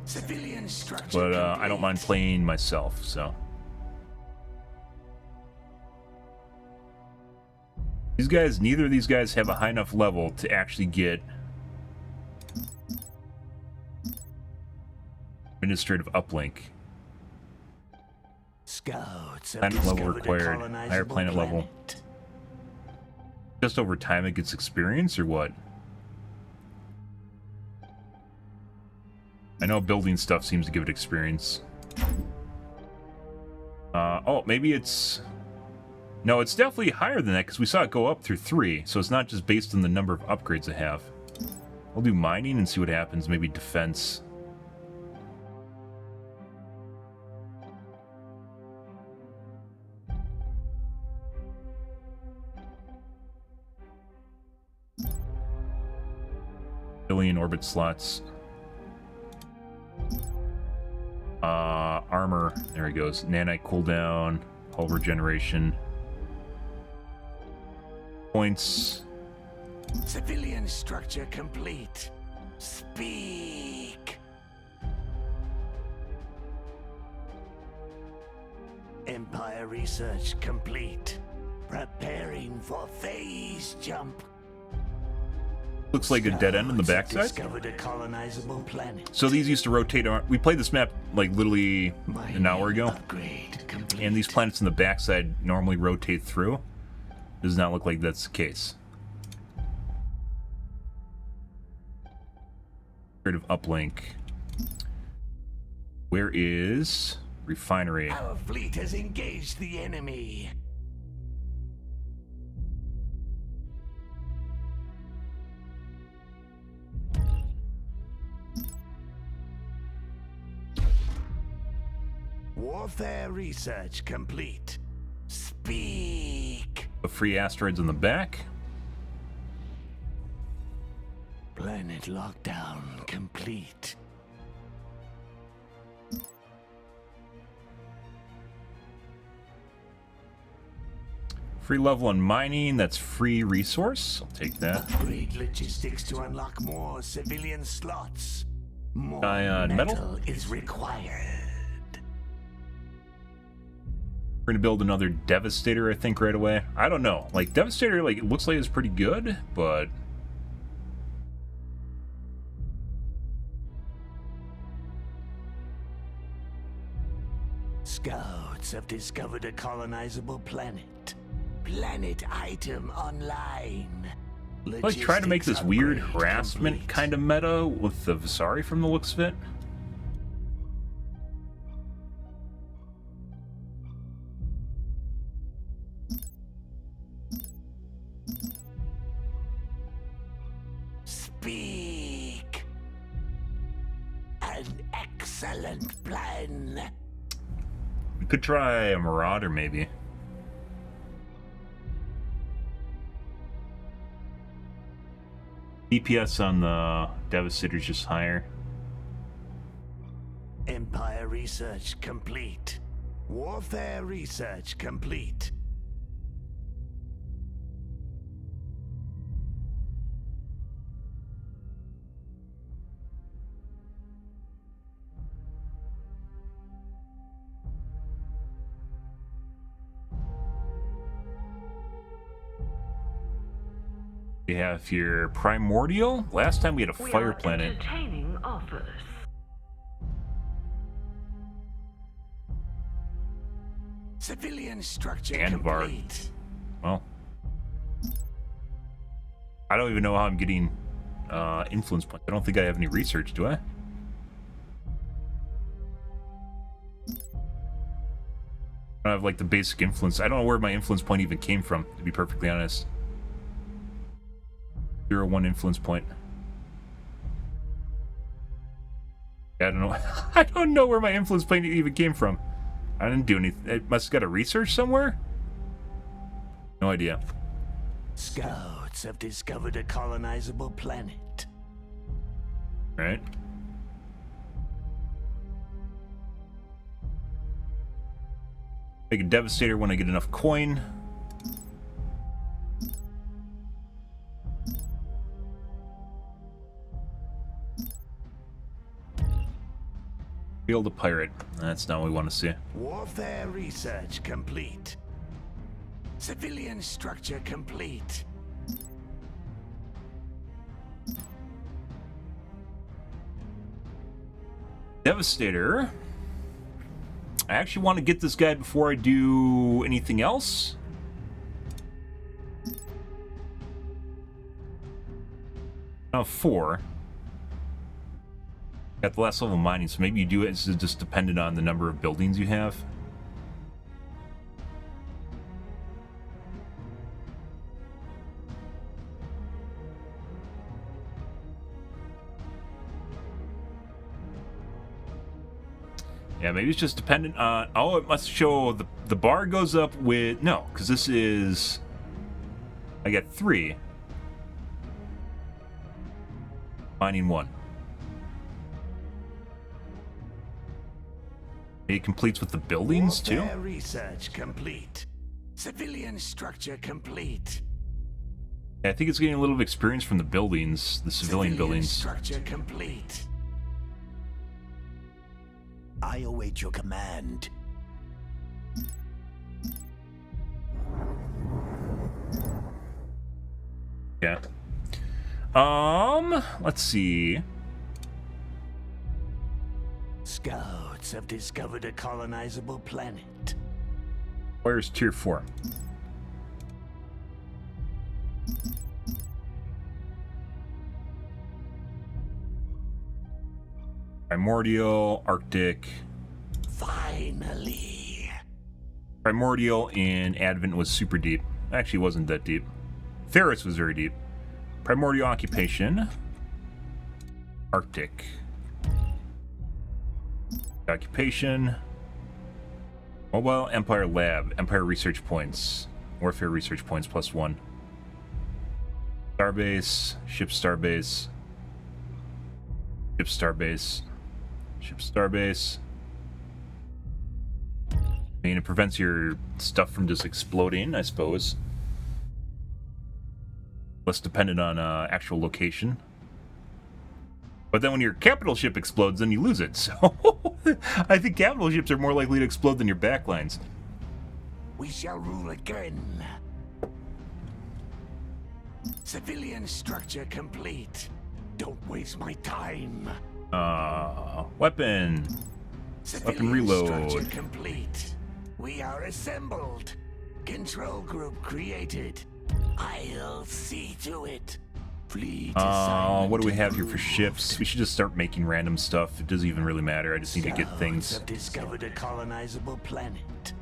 Civilian structure But I don't complete. mind playing myself, so. These guys, neither of these guys have a high enough level to actually get administrative uplink. Scouts have Planet level discovered a required. Higher colonizable planet level. planet. Just over time it gets experience, or what? I know building stuff seems to give it experience. Oh, maybe it's... No, it's definitely higher than that, because we saw it go up through 3, so it's not just based on the number of upgrades I have. I'll do mining and see what happens, maybe defense. Billion orbit slots. Armor, there he goes. Nanite cooldown, hull regeneration. Points. Civilian structure complete. Speak. Empire research complete. Preparing for phase jump. Looks like a dead end on the Scouts have backside. Discovered a colonizable planet. So these used to rotate around. We played this map like literally an hour ago. Upgrade complete. And these planets in the backside normally rotate through. Does not look like that's the case. Creative uplink. Where is refinery? Our fleet has engaged the enemy. Warfare research complete. Speak. The free asteroids in the back. Planet lockdown complete. Free level on mining. That's free resource. I'll take that. Upgrade logistics to unlock more civilian slots. More Ion metal? metal is required. We're gonna build another Devastator, I think, right away. I don't know. Like, Devastator, like, it looks like it's pretty good, but... Scouts have discovered a colonizable planet. Planet item online. Like, trying to make this Logistics weird upgrade harassment complete. kind of meta with the Visari from the looks of it. Speak. An excellent plan. We could try a Marauder, maybe. DPS on the Devastator's just higher. Empire research complete. Warfare research complete. We have here Primordial. Last time we had a We fire are planet. entertaining offers. Civilian structure And VAR. complete. Well, I don't even know how I'm getting influence points. I don't think I have any research, do I? I don't have like the basic influence. I don't know where my influence point even came from, to be perfectly honest. 0-1 influence point. I don't know. I don't know where my influence point even came from. I didn't do anything. I must have got a research somewhere? No idea. Scouts have discovered a colonizable planet. Right. Make a Devastator when I get enough coin. Field a pirate. That's not what we want to see. Warfare research complete. Civilian structure complete. Devastator. I actually want to get this guy before I do anything else. Oh, 4. Got the last level mining, so maybe you do it. It's just dependent on the number of buildings you have. Yeah, maybe it's just dependent on... Oh, it must show the bar goes up with... No, because this is... I got 3. Mining 1. It completes with the buildings, too? Warfare research complete. Civilian structure complete. Yeah, I think it's getting a little bit of experience from the buildings, the civilian buildings. Structure complete. I await your command. Yeah. Let's see. Scouts have discovered a colonizable planet. Where's tier 4? Primordial, Arctic. Finally. Primordial in Advent was super deep. Actually, it wasn't that deep. Theros was very deep. Primordial Occupation. Arctic. Occupation. Mobile Empire Lab. Empire Research Points. Warfare Research Points +1. Starbase. Ship Starbase. Ship Starbase. Ship Starbase. I mean, it prevents your stuff from just exploding, I suppose. Less dependent on actual location. But then when your capital ship explodes, then you lose it. So I think capital ships are more likely to explode than your backlines. We shall rule again. Civilian structure complete. Don't waste my time. Weapon. Weapon reload. Structure complete. We are assembled. Control group created. I'll see to it. Fleet What do we have here for ships? We should just start making random stuff. It doesn't even really matter. I just need to get things. Have discovered a colonizable planet.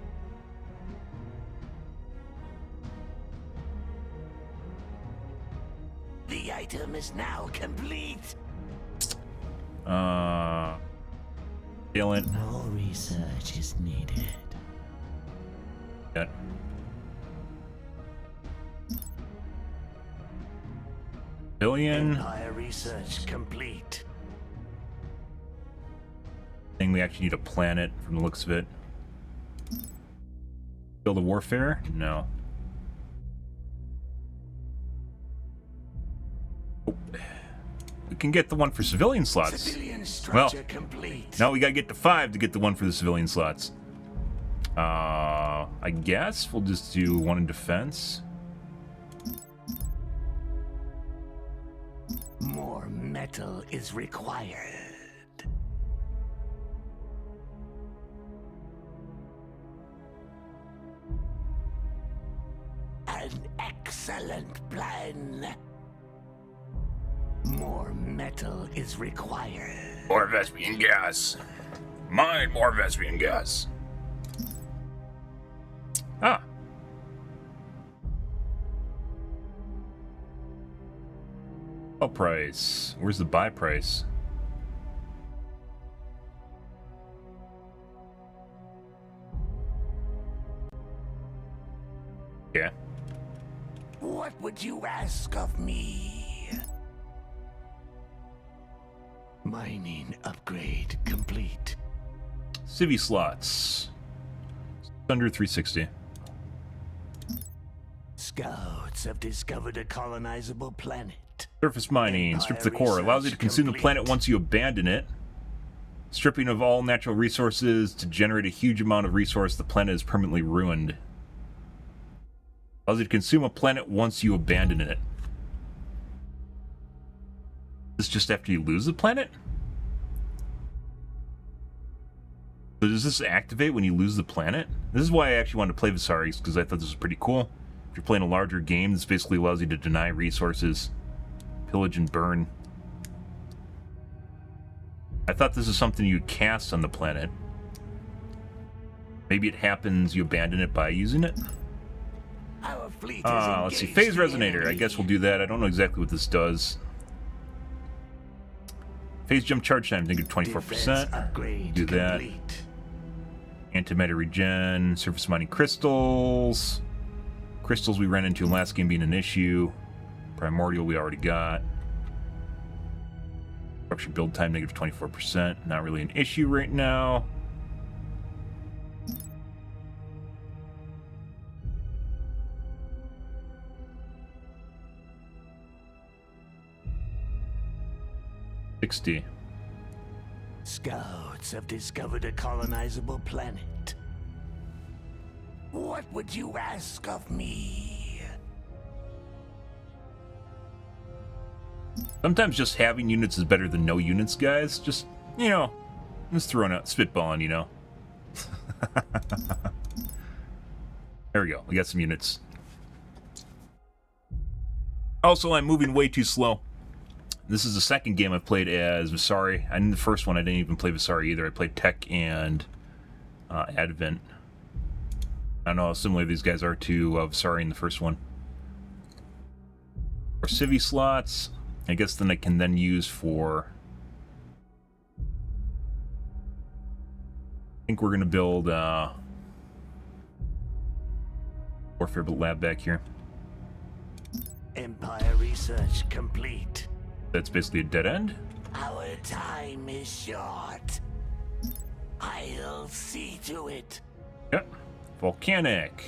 The item is now complete. Alien. No research is needed. Got Billion. Empire research complete. Thing we actually need a planet from the looks of it. Build a warfare? No. Oh. We can get the one for civilian slots. Civilian Well, structure complete. now we gotta get to 5 to get the one for the civilian slots. I guess we'll just do 1 in defense. More metal is required. plan. More metal is required. More Vespian gas. Mine more Vespian gas. Ah. Oh, price. Where's the buy price? Yeah. What would you ask of me? Mining upgrade complete. Civvy slots. Under 360. Scouts have discovered a colonizable planet. Surface mining. Strip the core. Allows you to consume the planet once you abandon it. Stripping of all natural resources to generate a huge amount of resource. The planet is permanently ruined. Allows you to consume a planet once you abandon it. This just after you lose the planet? So does this activate when you lose the planet? This is why I actually wanted to play Visaris, because I thought this was pretty cool. If you're playing a larger game, this basically allows you to deny resources, pillage and burn. I thought this is something you'd cast on the planet. Maybe it happens, you abandon it by using it? Our fleet Let's see, phase resonator. I guess we'll do that. I don't know exactly what this does. Phase jump charge time, I think 24%. Do that. Complete. Antimatter regen, surface mining crystals. Crystals we ran into last game being an issue. Primordial we already got. Structure build time, negative 24%. Not really an issue right now. $60. Scouts have discovered a colonizable planet. What would you ask of me? Sometimes just having units is better than no units, guys. Just, you know, just throwing out, spitballing, you know. There we go. We got some units. Also, I'm moving way too slow. This is the second game I've played as Visari. I knew the first one I didn't even play Visari either. I played Tech and Advent. I don't know how similar these guys are to Visari in the first one. For civvy slots, I guess then I can then use for... I think we're going to build Warfare Lab back here. Empire research complete. That's basically a dead end. Our time is short. I'll see to it. Yep. Volcanic.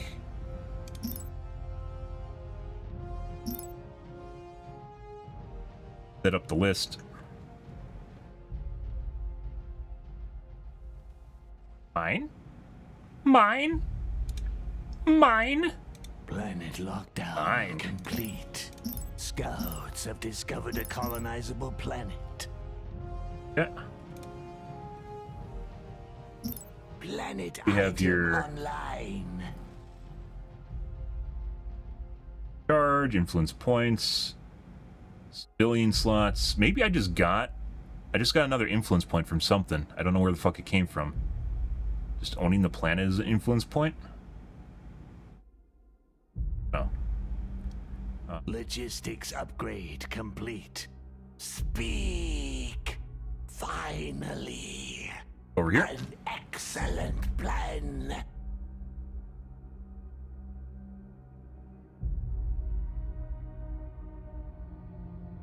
Set up the list. Mine? Mine? Mine? Planet lockdown Fine. complete. Scouts have discovered a colonizable planet. Yeah. Planet We have item your- online. Charge, influence points, billion slots. Maybe I just got another influence point from something. I don't know where the fuck it came from. Just owning the planet is an influence point? No. Logistics upgrade complete. Speak. Finally. Over here? An excellent plan.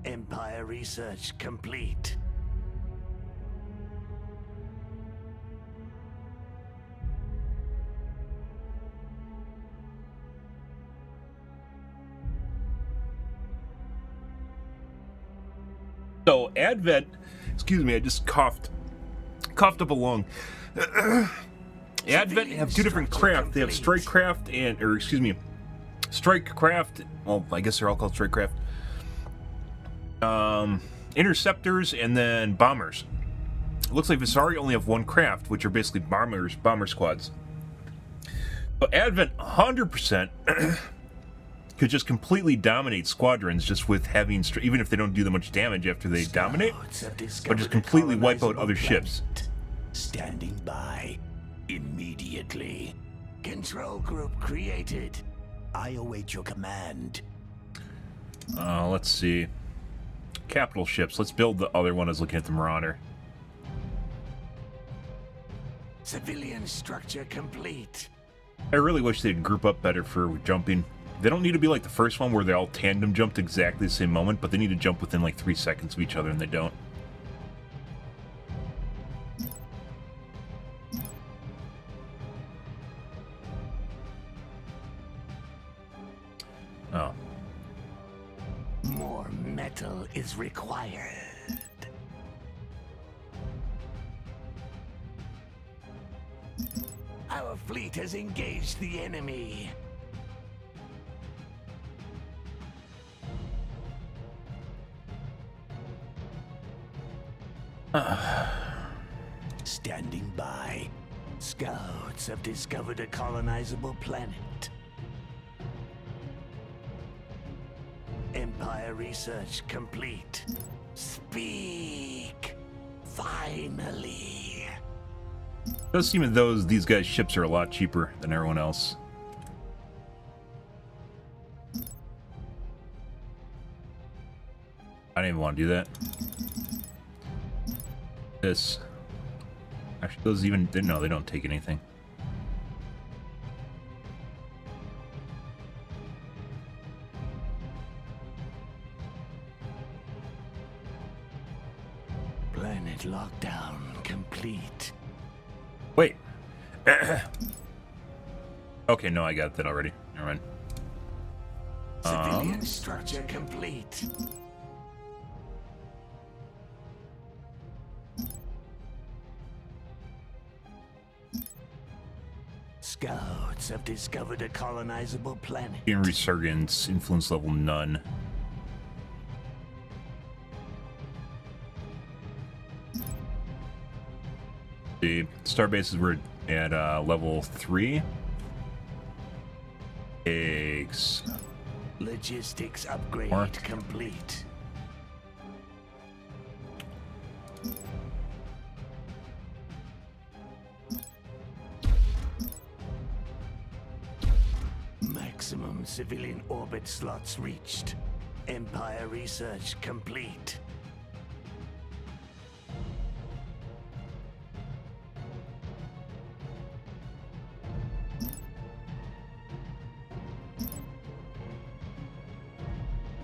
Empire research complete. So, Advent, excuse me, I just coughed up a lung. Advent have two different craft. They have strike craft and, or excuse me, strike craft. Well, I guess they're all called strike craft. Interceptors and then bombers. It looks like Visari only have one craft, which are basically bomber squads. So Advent 100% could just completely dominate squadrons just with having, even if they don't do that much damage after they dominate, but just completely wipe out other ships. Standing by immediately. Control group created. I await your command. Let's see. Capital ships. Let's build the other one. I was looking at the Marauder. Civilian structure complete. I really wish they'd group up better for jumping. They don't need to be like the first one where they all tandem jumped exactly the same moment, but they need to jump within like 3 seconds of each other, and they don't. Oh. More metal is required. Our fleet has engaged the enemy. Standing by. Scouts have discovered a colonizable planet. Empire research complete. Speak. Finally. It does seem as though these guys' ships are a lot cheaper than everyone else. I didn't even want to do that. This. Actually, those even... No, they don't take anything. Planet lockdown complete. Wait. Okay, no, I got that already. Never mind. Civilian structure complete. Scouts have discovered a colonizable planet. In Resurgence, influence level none. The starbases were at level 3. Eggs. Logistics upgrade More. complete. Maximum civilian orbit slots reached. Empire research complete.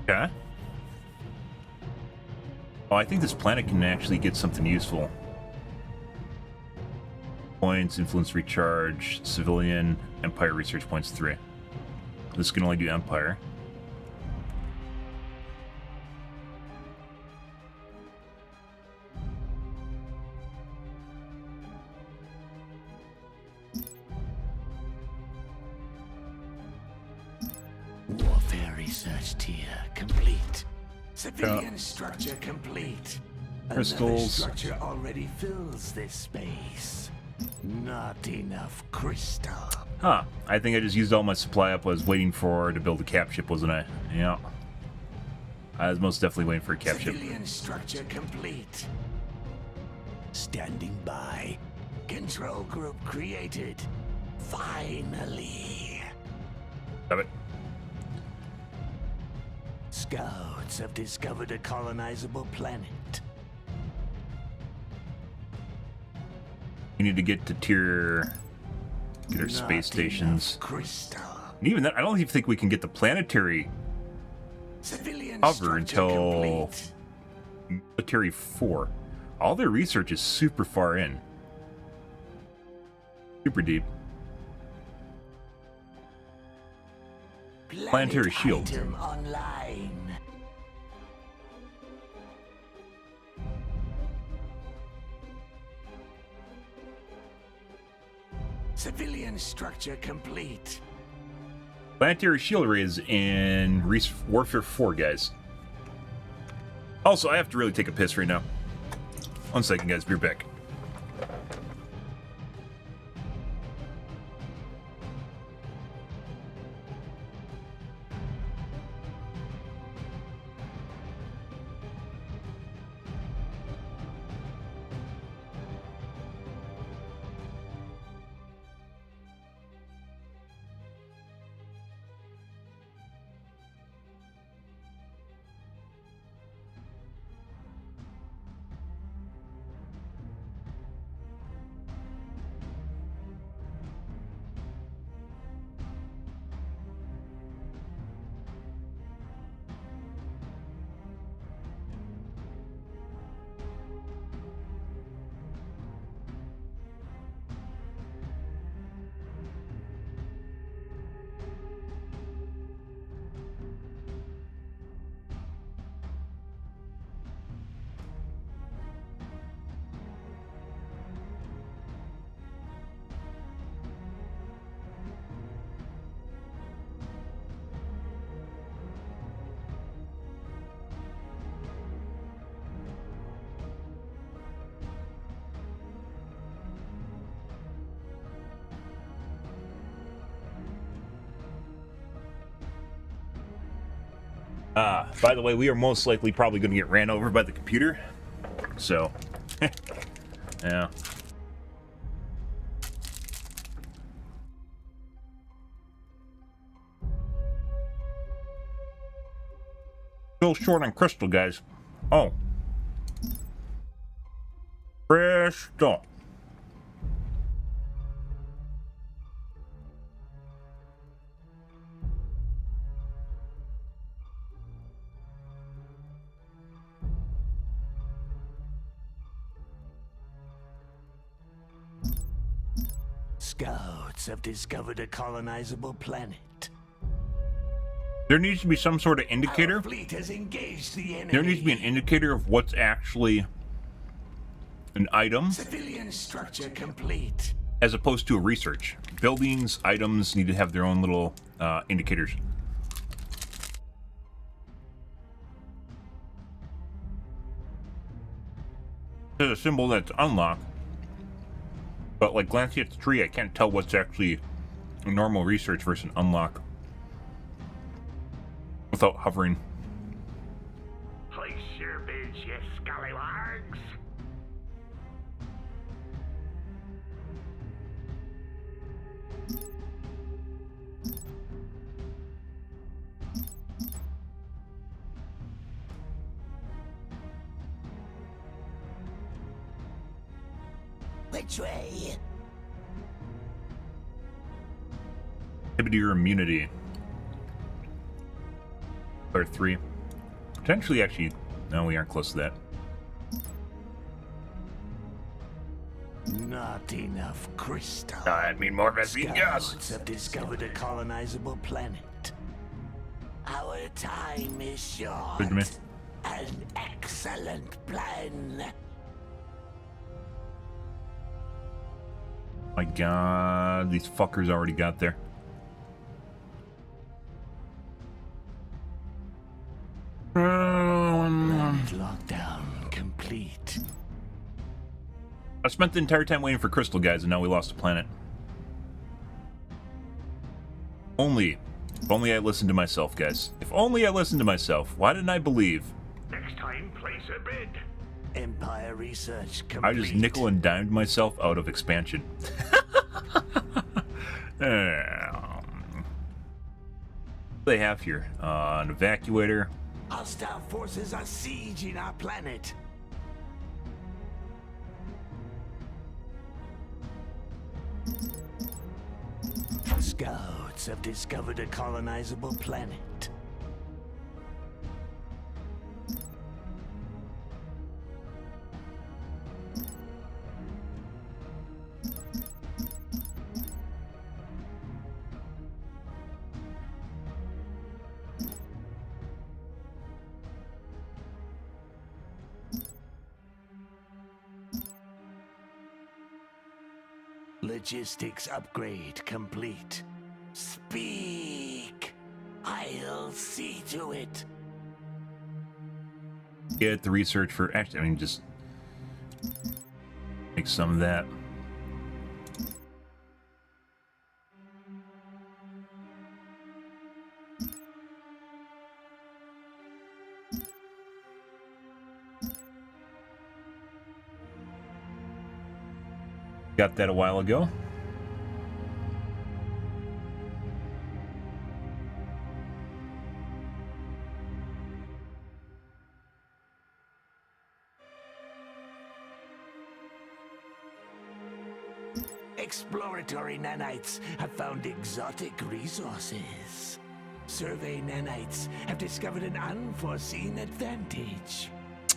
Okay. Oh, I think this planet can actually get something useful. Points, influence recharge, civilian, empire research points 3. This can only do empire. Warfare research tier complete. Civilian structure complete. Another Crystals. structure already fills this space. Not enough crystal. Huh. I think I just used all my supply up. I was waiting for to build a cap ship, wasn't I? Yeah. I was most definitely waiting for a cap ship. Civilian structure complete. Standing by. Control group created. Finally. Have it. Scouts have discovered a colonizable planet. We need to get to tier... Get our Not space stations. enough crystal. And even that, I don't even think we can get the planetary Civilian cover structure until complete. military 4. All their research is super far in. Super deep. Planetary shield. Item online. Civilian structure complete. Planetary shield array is in Warfare 4, guys. Also, I have to really take a piss right now. 1 second, guys. Be right back. By the way, we are most likely probably going to get ran over by the computer. So, yeah. Still short on crystal, guys. Oh. Crystal. Scouts have discovered a colonizable planet. There needs to be some sort of Our indicator. fleet has engaged the enemy. There needs to be an indicator of what's actually an item Civilian structure complete. as opposed to a research. Buildings, items need to have their own little indicators. There's a symbol that's unlocked, but like glancing at the tree, I can't tell what's actually a normal research versus an unlock without hovering. Place your bids, you scallywags. Which way? Inhibit your immunity. Or 3. Potentially, actually, no, we aren't close to that. Not enough crystal. I mean more of Scouts have discovered a colonizable planet. Our time is short. Good to me. An excellent plan. My god, these fuckers already got there. Lockdown complete. I spent the entire time waiting for crystal, guys, and now we lost a planet. If only I listened to myself, guys. If only I listened to myself. Why didn't I believe? Next time, place a bid. Empire research complete. I just nickel and dimed myself out of expansion. They have here an evacuator. Hostile forces are sieging our planet. Scouts have discovered a colonizable planet. Logistics upgrade complete. Speak. I'll see to it. Get the research for actually, I mean, just make some of that. Got that a while ago. Exploratory nanites have found exotic resources. Survey nanites have discovered an unforeseen advantage.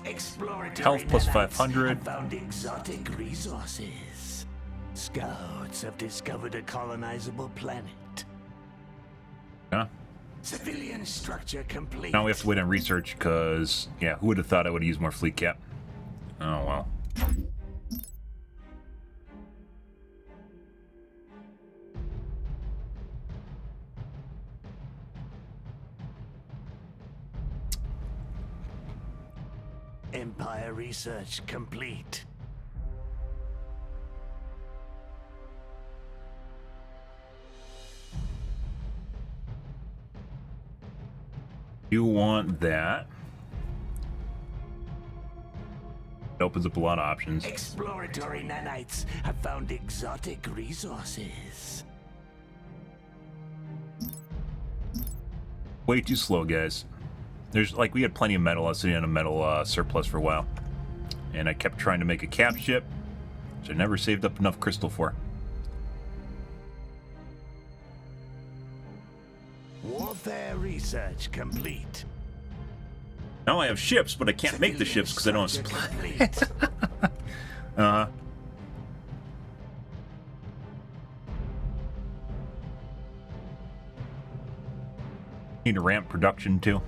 Exploratory Health plus nanites 500. have found exotic resources. Scouts have discovered a colonizable planet. Yeah. Civilian structure complete. Now we have to wait on research because, yeah, who would have thought I would use more fleet cap? Oh, well. Empire research complete. You want that. It opens up a lot of options. Exploratory nanites have found exotic resources. Way too slow, guys. There's like we had plenty of metal. I was sitting on a metal surplus for a while, and I kept trying to make a cap ship, which I never saved up enough crystal for. Warfare research complete. Now I have ships, but I can't make the ships because I don't have supply. Need to ramp production too.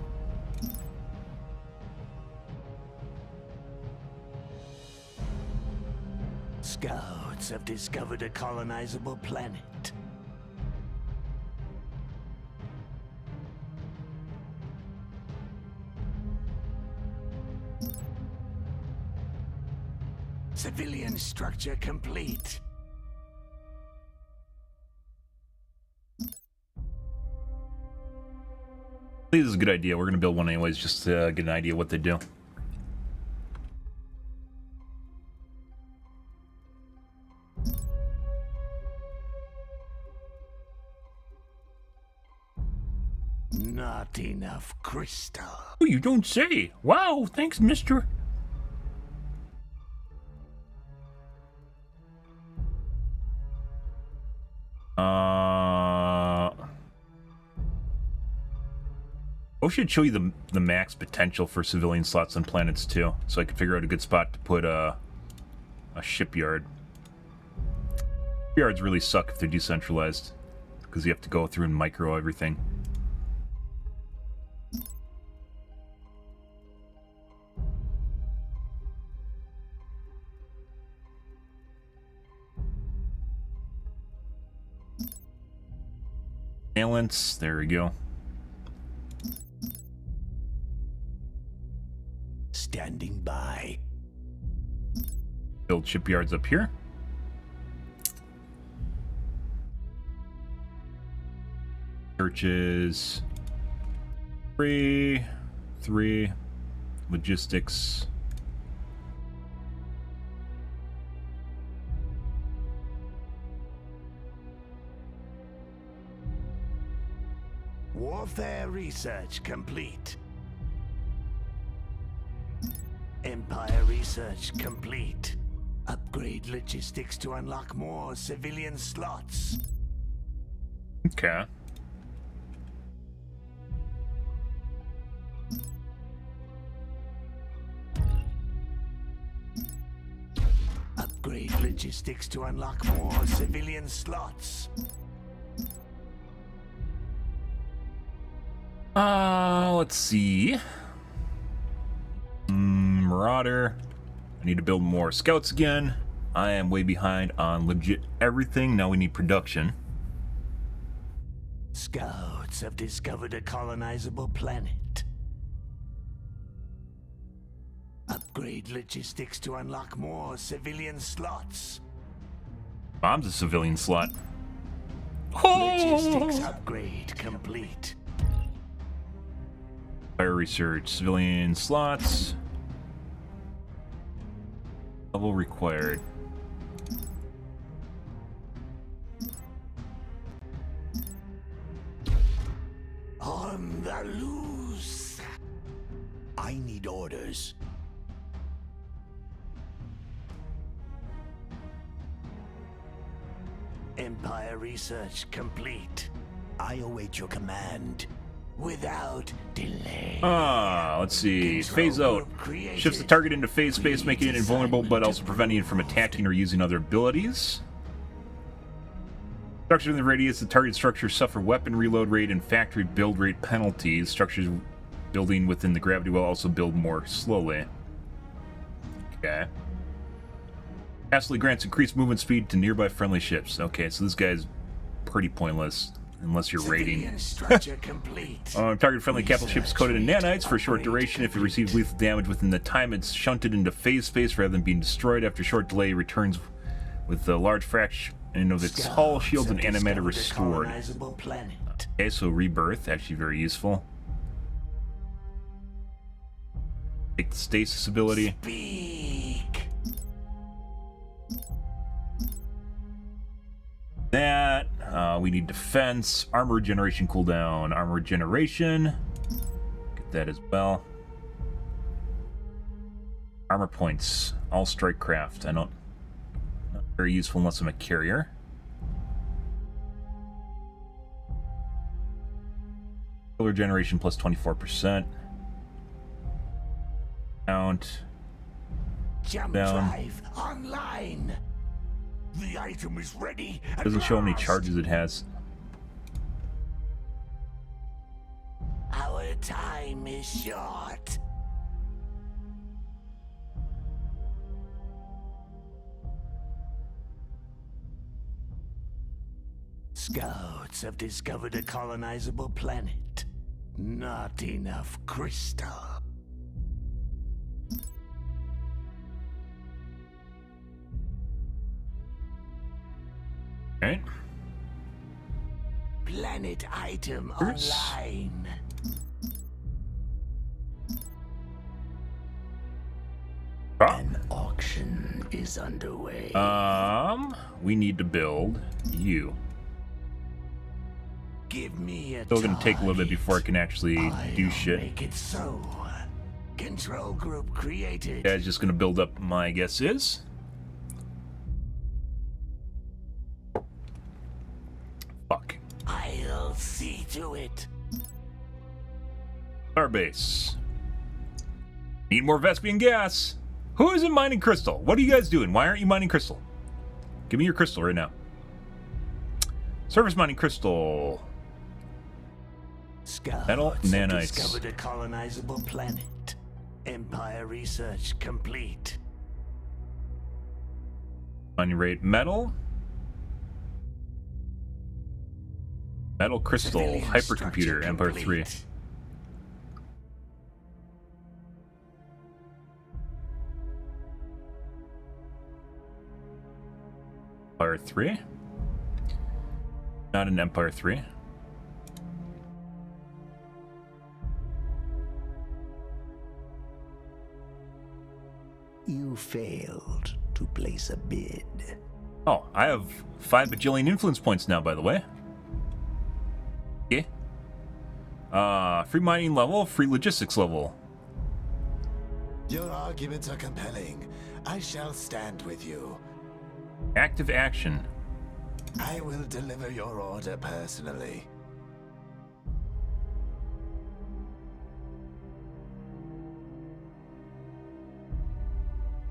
Scouts have discovered a colonizable planet. Civilian structure complete. I think this is a good idea. We're going to build one anyways, just to get an idea what they do. Not enough crystal. Oh, you don't say. Wow, thanks, mister. I should show you the max potential for civilian slots on planets too, so I can figure out a good spot to put a shipyard. Shipyards really suck if they're decentralized, because you have to go through and micro everything. Balance, there we go. Standing by. Build shipyards up here. Churches. 3. Logistics. Warfare research complete. Empire research complete. Upgrade logistics to unlock more civilian slots. Okay. Upgrade logistics to unlock more civilian slots. Let's see. Marauder. I need to build more scouts again. I am way behind on legit everything. Now we need production. Scouts have discovered a colonizable planet. Upgrade logistics to unlock more civilian slots. Bomb's a civilian slot. Logistics upgrade complete. Fire research, civilian slots. Level required. On the loose. I need orders. Empire research complete. I await your command. Without delay. Let's see. Phase out. Shifts the target into phase space, making it invulnerable, but also preventing it from attacking or using other abilities. Structures in the radius, the target structures suffer weapon reload rate and factory build rate penalties. Structures building within the gravity will also build more slowly. Okay. Passively grants increased movement speed to nearby friendly ships. Okay, so this guy's pretty pointless. Unless you're raiding. Target friendly capital ships coated in nanites for a short duration. If it receives lethal damage within the time, it's shunted into phase space rather than being destroyed. After a short delay, returns with a large fraction of its hull, shields, and animator restored. Okay, so rebirth, actually very useful. Take the stasis ability. Speak. That. We need defense. Armor generation cooldown. Armor generation. Get that as well. Armor points. All strike craft. Not very useful unless I'm a carrier. Killer generation plus 24%. Count. Jump Down. drive online. The item is ready. at Doesn't show how many last. charges it has. Our time is short. Scouts have discovered a colonizable planet. Not enough crystal. Alright. Planet item Yes. online. An auction is underway. We need to build you. Give me a Still gonna take a little bit target. before I can actually do I'll shit. Make it so. Control group created. Guy's just gonna build up, my guess is. Fuck. I'll see to it. Starbase. Need more Vespian gas. Who isn't mining crystal? What are you guys doing? Why aren't you mining crystal? Give me your crystal right now. Surface mining crystal. Scouts Metal have nanites. discovered a colonizable planet. Empire research complete. Mining rate metal. Metal crystal. Civilian Hypercomputer. structure Empire 3. complete. Empire 3. Not an Empire 3. You failed to place a bid. Oh, I have 5 bajillion influence points now, by the way. Okay. Free mining level, free logistics level. Your arguments are compelling. I shall stand with you. Active action. I will deliver your order personally.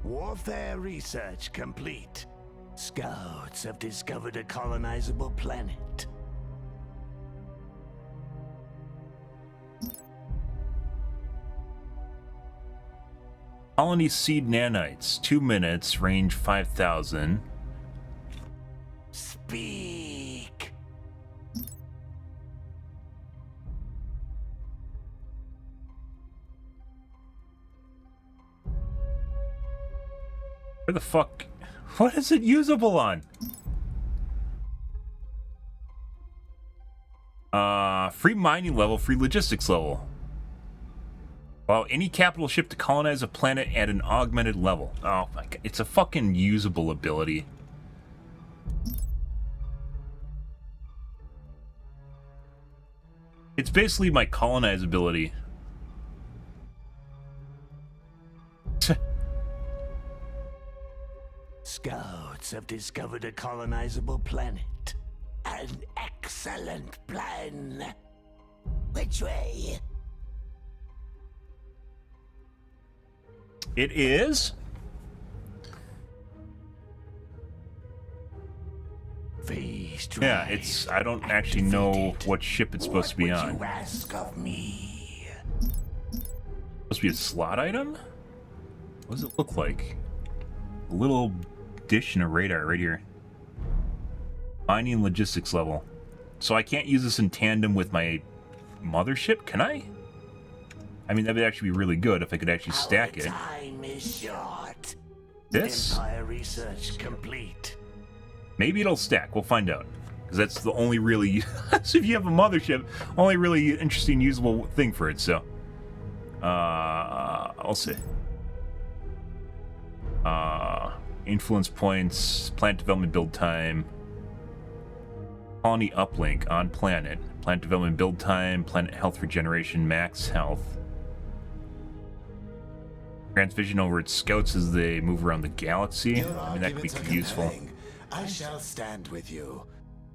Warfare research complete. Scouts have discovered a colonizable planet. Colony seed nanites. 2 minutes, range 5,000. Speak. Where the fuck? What is it usable on? Free mining level, free logistics level. Allow any capital ship to colonize a planet at an augmented level. Oh my god, it's a fucking usable ability. It's basically my colonize ability. Scouts have discovered a colonizable planet. An excellent plan. Which way? It is. Phase Yeah, drive it's. I don't actually know activated. what ship it's supposed to be What on. would you ask of me? Supposed to be a slot item? What does it look like? A little dish and a radar right here. Mining logistics level. So I can't use this in tandem with my mothership, can I? I mean, that would actually be really good if I could actually stack Our it. time is short. This? Empire research complete. Maybe it'll stack. We'll find out. Because that's the only really... so if you have a mothership, only really interesting, usable thing for it, so... I'll see. Influence points, plant development build time, colony uplink on planet, plant development build time, planet health regeneration, max health. Grants vision over its scouts as they move around the galaxy. I mean, that could be useful. I shall stand with you.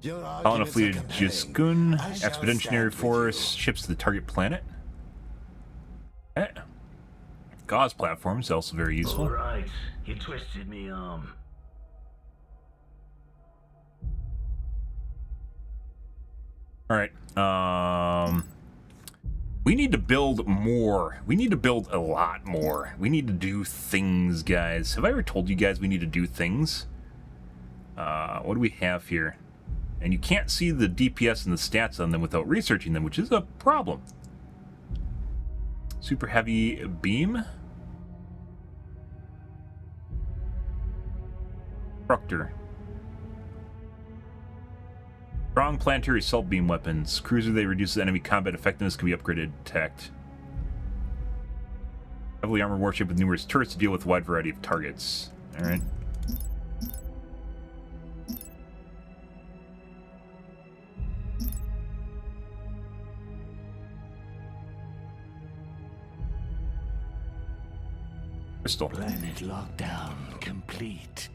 Calling a fleet of Jiskun, expeditionary force, ships to the target planet. Eh. Gauze platforms, also very useful. Alright, you twisted me arm. Alright, we need to build more. We need to build a lot more. We need to do things, guys. Have I ever told you guys we need to do things? What do we have here? And you can't see the DPS and the stats on them without researching them, which is a problem. Super heavy beam. Structor. Strong planetary assault beam weapons. Cruiser, they reduce enemy combat effectiveness, can be upgraded, attacked. Heavily armored warship with numerous turrets to deal with a wide variety of targets. Alright. Crystal. Planet lockdown complete.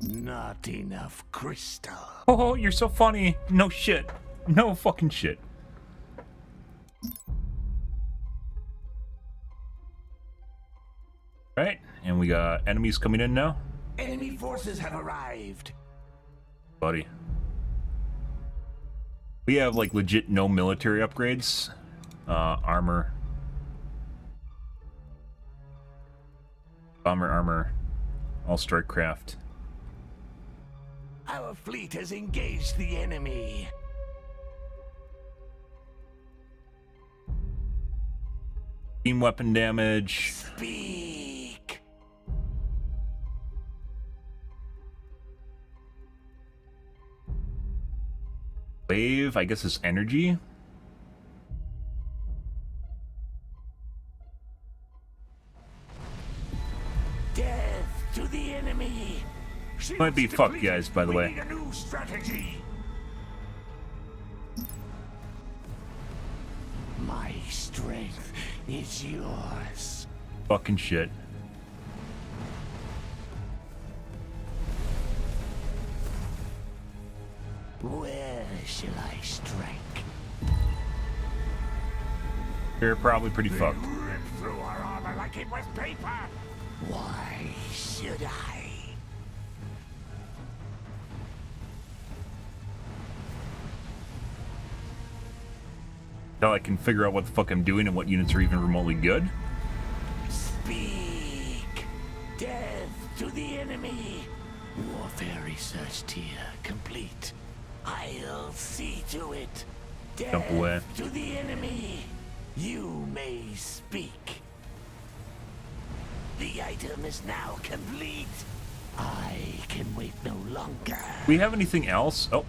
Not enough crystal. Oh, you're so funny. No shit. No fucking shit. Right, and we got enemies coming in now. Enemy forces have arrived. Buddy. We have, like, legit no military upgrades. Armor. Bomber armor. All strike craft. Our fleet has engaged the enemy. Beam weapon damage. Speak. Wave, I guess it's energy. Death to the enemy. Might be fucked, guys, by the way. We need a new strategy. My strength is yours. Fucking shit. Where shall I strike? You're probably pretty fucked. Rip through our armor like it was paper. Why should I? Until I can figure out what the fuck I'm doing and what units are even remotely good. Speak. Death to the enemy. Warfare research tier complete. I'll see to it. Jump away. Death to the enemy. You may speak. The item is now complete. I can wait no longer. Do we have anything else? Oh.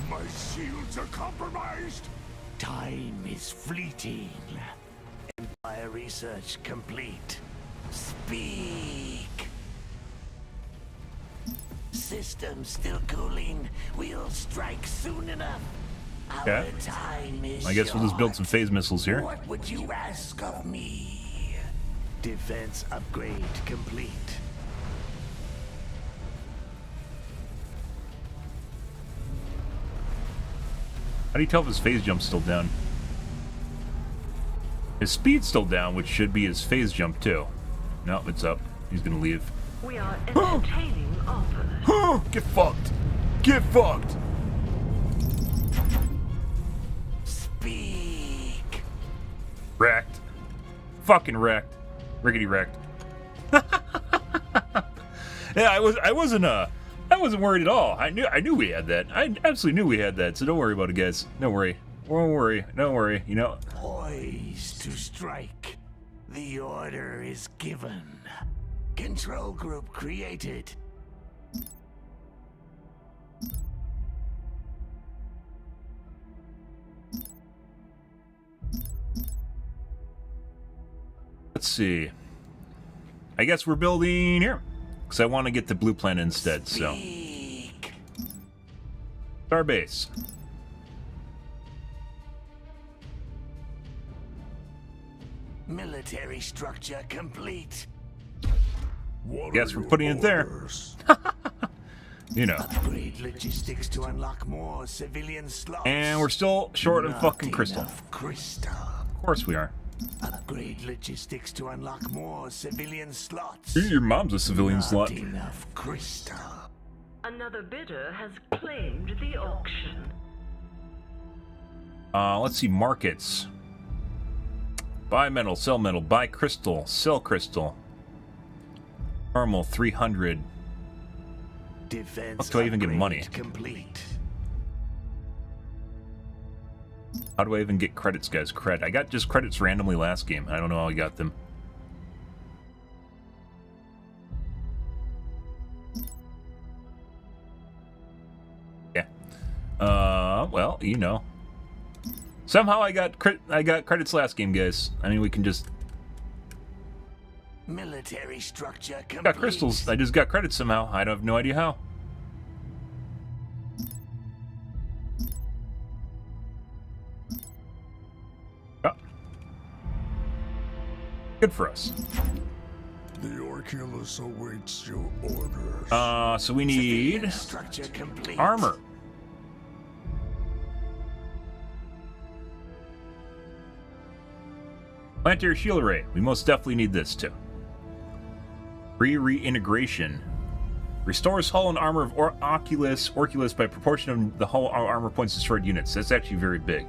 My shields are compromised. Time is fleeting. Empire research complete. Speak. System still cooling. We'll strike soon enough. Our Okay. time is I guess we'll just build some short. phase missiles here. What would you ask of me? Defense upgrade complete. How do you tell if his phase jump's still down? His speed's still down, which should be his phase jump too. No, it's up. He's gonna leave. We are entertaining offers. Get fucked! Get fucked! Speak. Wrecked. Fucking wrecked. Rickety wrecked. Yeah, I wasn't worried at all. I knew we had that. I absolutely knew we had that, so don't worry about it, guys. Don't worry. Don't worry. Don't worry. You know, Poised to strike. The order is given. Control group created. let's see. I guess we're building here. Because I want to get the blue planet instead, so. Speak. Starbase. Military structure complete. What Guess are we're your putting it there. orders? You know. Upgrade logistics to unlock more civilian slots. And we're still short of Not fucking crystal. enough crystal. Of course we are. Upgrade logistics to unlock more civilian slots. Your mom's a civilian Not slut. enough crystal. Another bidder has claimed the auction. Let's see, markets. Buy metal, sell metal, buy crystal, sell crystal. Normal, 300. Defense How do I even get upgrade money? Complete. How do I even get credits, guys? I got just credits randomly last game. I don't know how I got them. Yeah. Well, you know. Somehow I got credits last game, guys. I mean, we can just Military structure complete. got crystals. I just got credits somehow. I have no idea how. Oh. Good for us. The Orculus awaits your orders. So we need Civilian structure complete. armor. Planetary shield array. We most definitely need this too. Reintegration. Restores hull and armor of Oculus by proportion of the hull armor points destroyed units. That's actually very big.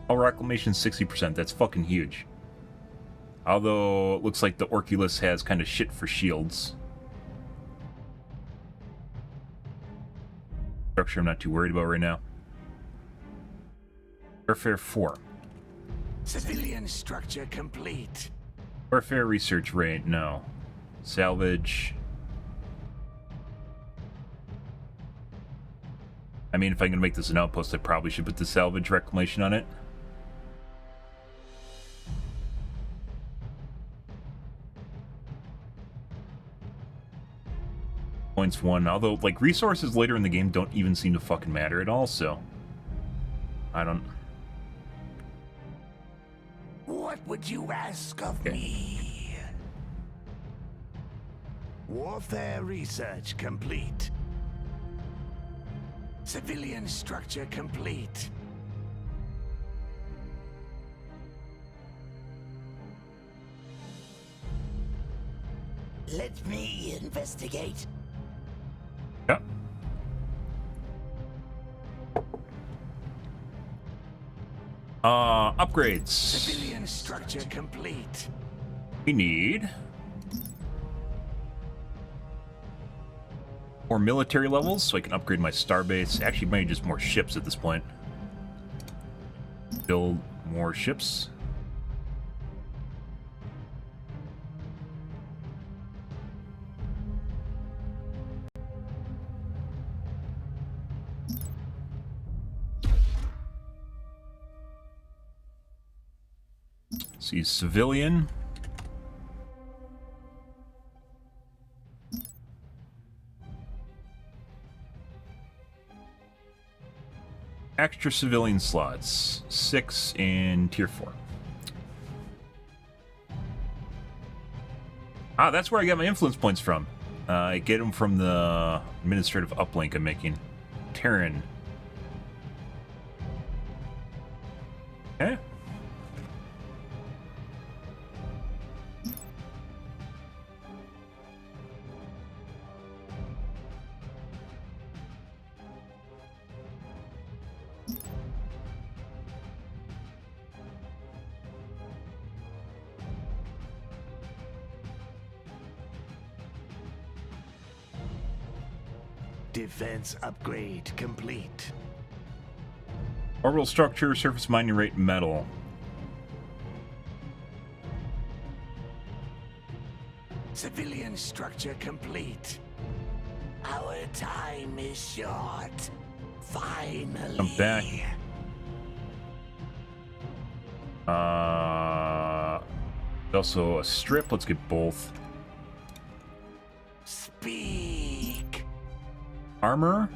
Hull reclamation 60%. That's fucking huge. Although it looks like the Oculus has kind of shit for shields. Structure I'm not too worried about right now. Warfare 4. Civilian structure complete. Warfare research rate, no. Salvage. I mean, if I'm gonna make this an outpost, I probably should put the salvage reclamation on it. Points 1, although, like, resources later in the game don't even seem to fucking matter at all, so. I don't. What would you ask of Okay. me? Warfare research complete. Civilian structure complete. Let me investigate. Yeah. Upgrades. Civilian structure complete. We need more military levels so I can upgrade my starbase. Actually, maybe just more ships at this point. Build more ships. See, civilian. Extra civilian slots. 6 in tier 4. Ah, that's where I get my influence points from. I get them from the administrative uplink I'm making. Terran. Okay. Defense upgrade complete. Orbital structure, surface mining rate, metal. Civilian structure complete. Our time is short. Finally. Come back. Also a strip. Let's get both. Speak. Armor.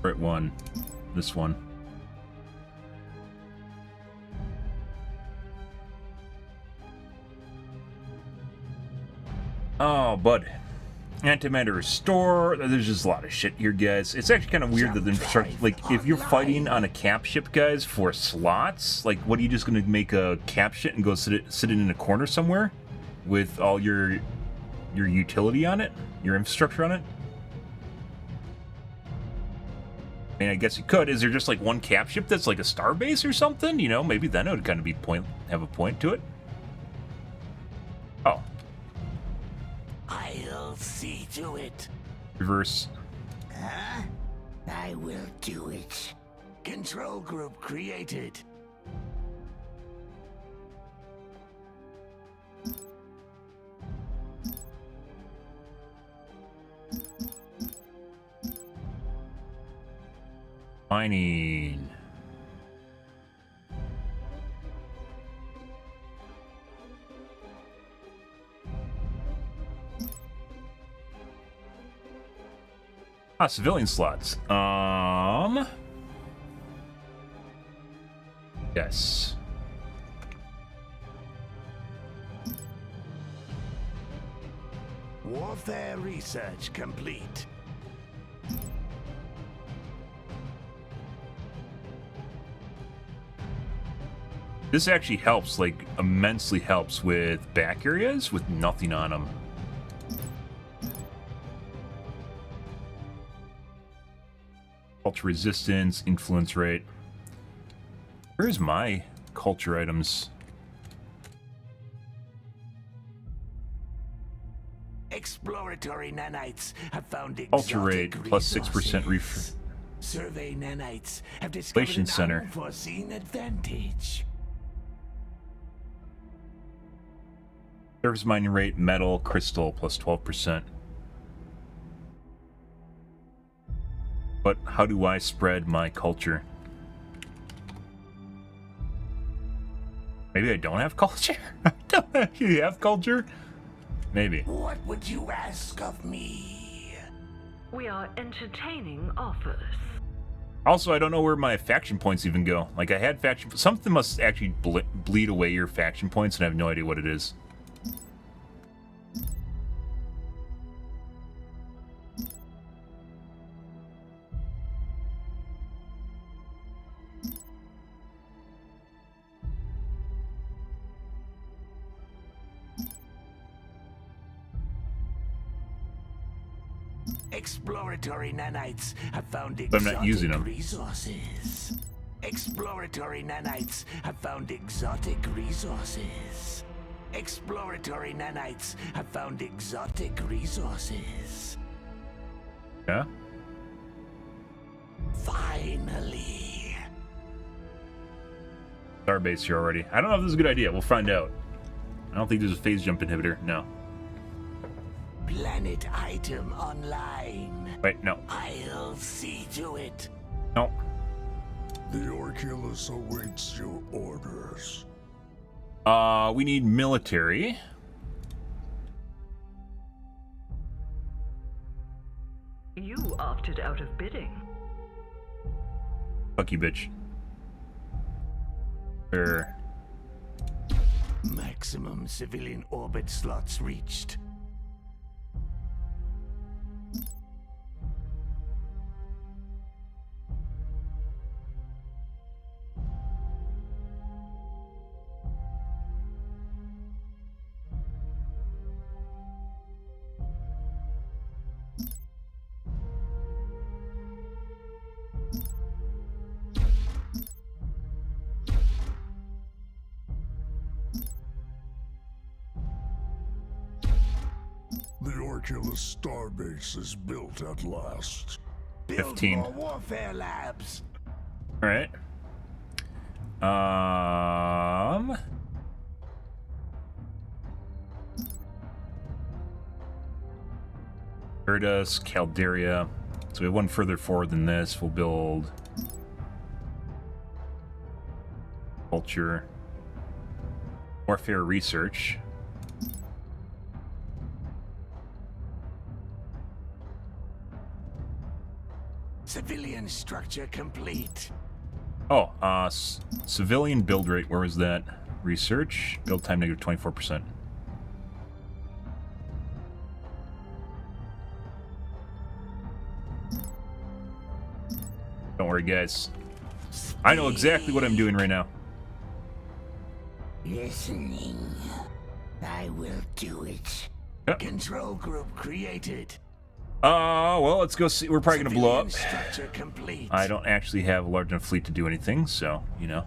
Right one. This one. Oh, bud. Antimatter restore. There's just a lot of shit here, guys. It's actually kind of weird that the infrastructure, like, if you're fighting on a cap ship, guys, for slots, like, what are you just gonna make a cap ship and go sit it in a corner somewhere with all your utility on it, your infrastructure on it? I mean, I guess you could. Is there just like one cap ship that's like a star base or something? You know, maybe then it would kind of be have a point to it. Oh. I'll see to it. Reverse. Huh? I will do it. Control group created. Mining. Civilian slots. Yes. Warfare research complete. This actually helps, like, immensely helps with back areas with nothing on them. Culture resistance, influence rate. Where's my culture items? Exploratory nanites have found Culture rate exotic plus 6% resources. Survey nanites have discovered Relation an center. unforeseen advantage. Surface mining rate, metal, crystal, plus 12%. But how do I spread my culture? Maybe I don't have culture? I don't actually have culture? Maybe. What would you ask of me? We are entertaining offers. Also, I don't know where my faction points even go. Like, I had faction... Something must actually bleed away your faction points, and I have no idea what it is. Exploratory nanites have found But I'm not using them. resources. Exploratory nanites have found exotic resources. Exploratory nanites have found exotic resources. Yeah? Finally. Starbase here already. I don't know if this is a good idea. We'll find out. I don't think there's a phase jump inhibitor. No. Planet item online. Wait, no. I'll see to it. No. The Orculus awaits your orders. We need military. You opted out of bidding. Fuck you, bitch. Sure. Maximum civilian orbit slots reached. The Orculus starbase is built at last. Build 15. more warfare labs. All right. Erdus, Calderia. So we have one further forward than this. We'll build culture, warfare research. Civilian structure complete. Oh, civilian build rate. Where was that? Research. Build time negative 24%. Don't worry, guys. I know exactly what I'm doing right now. Listening. I will do it. Yep. Control group created. Well, let's go see. We're probably going to blow up. Structure complete. I don't actually have a large enough fleet to do anything, so, you know.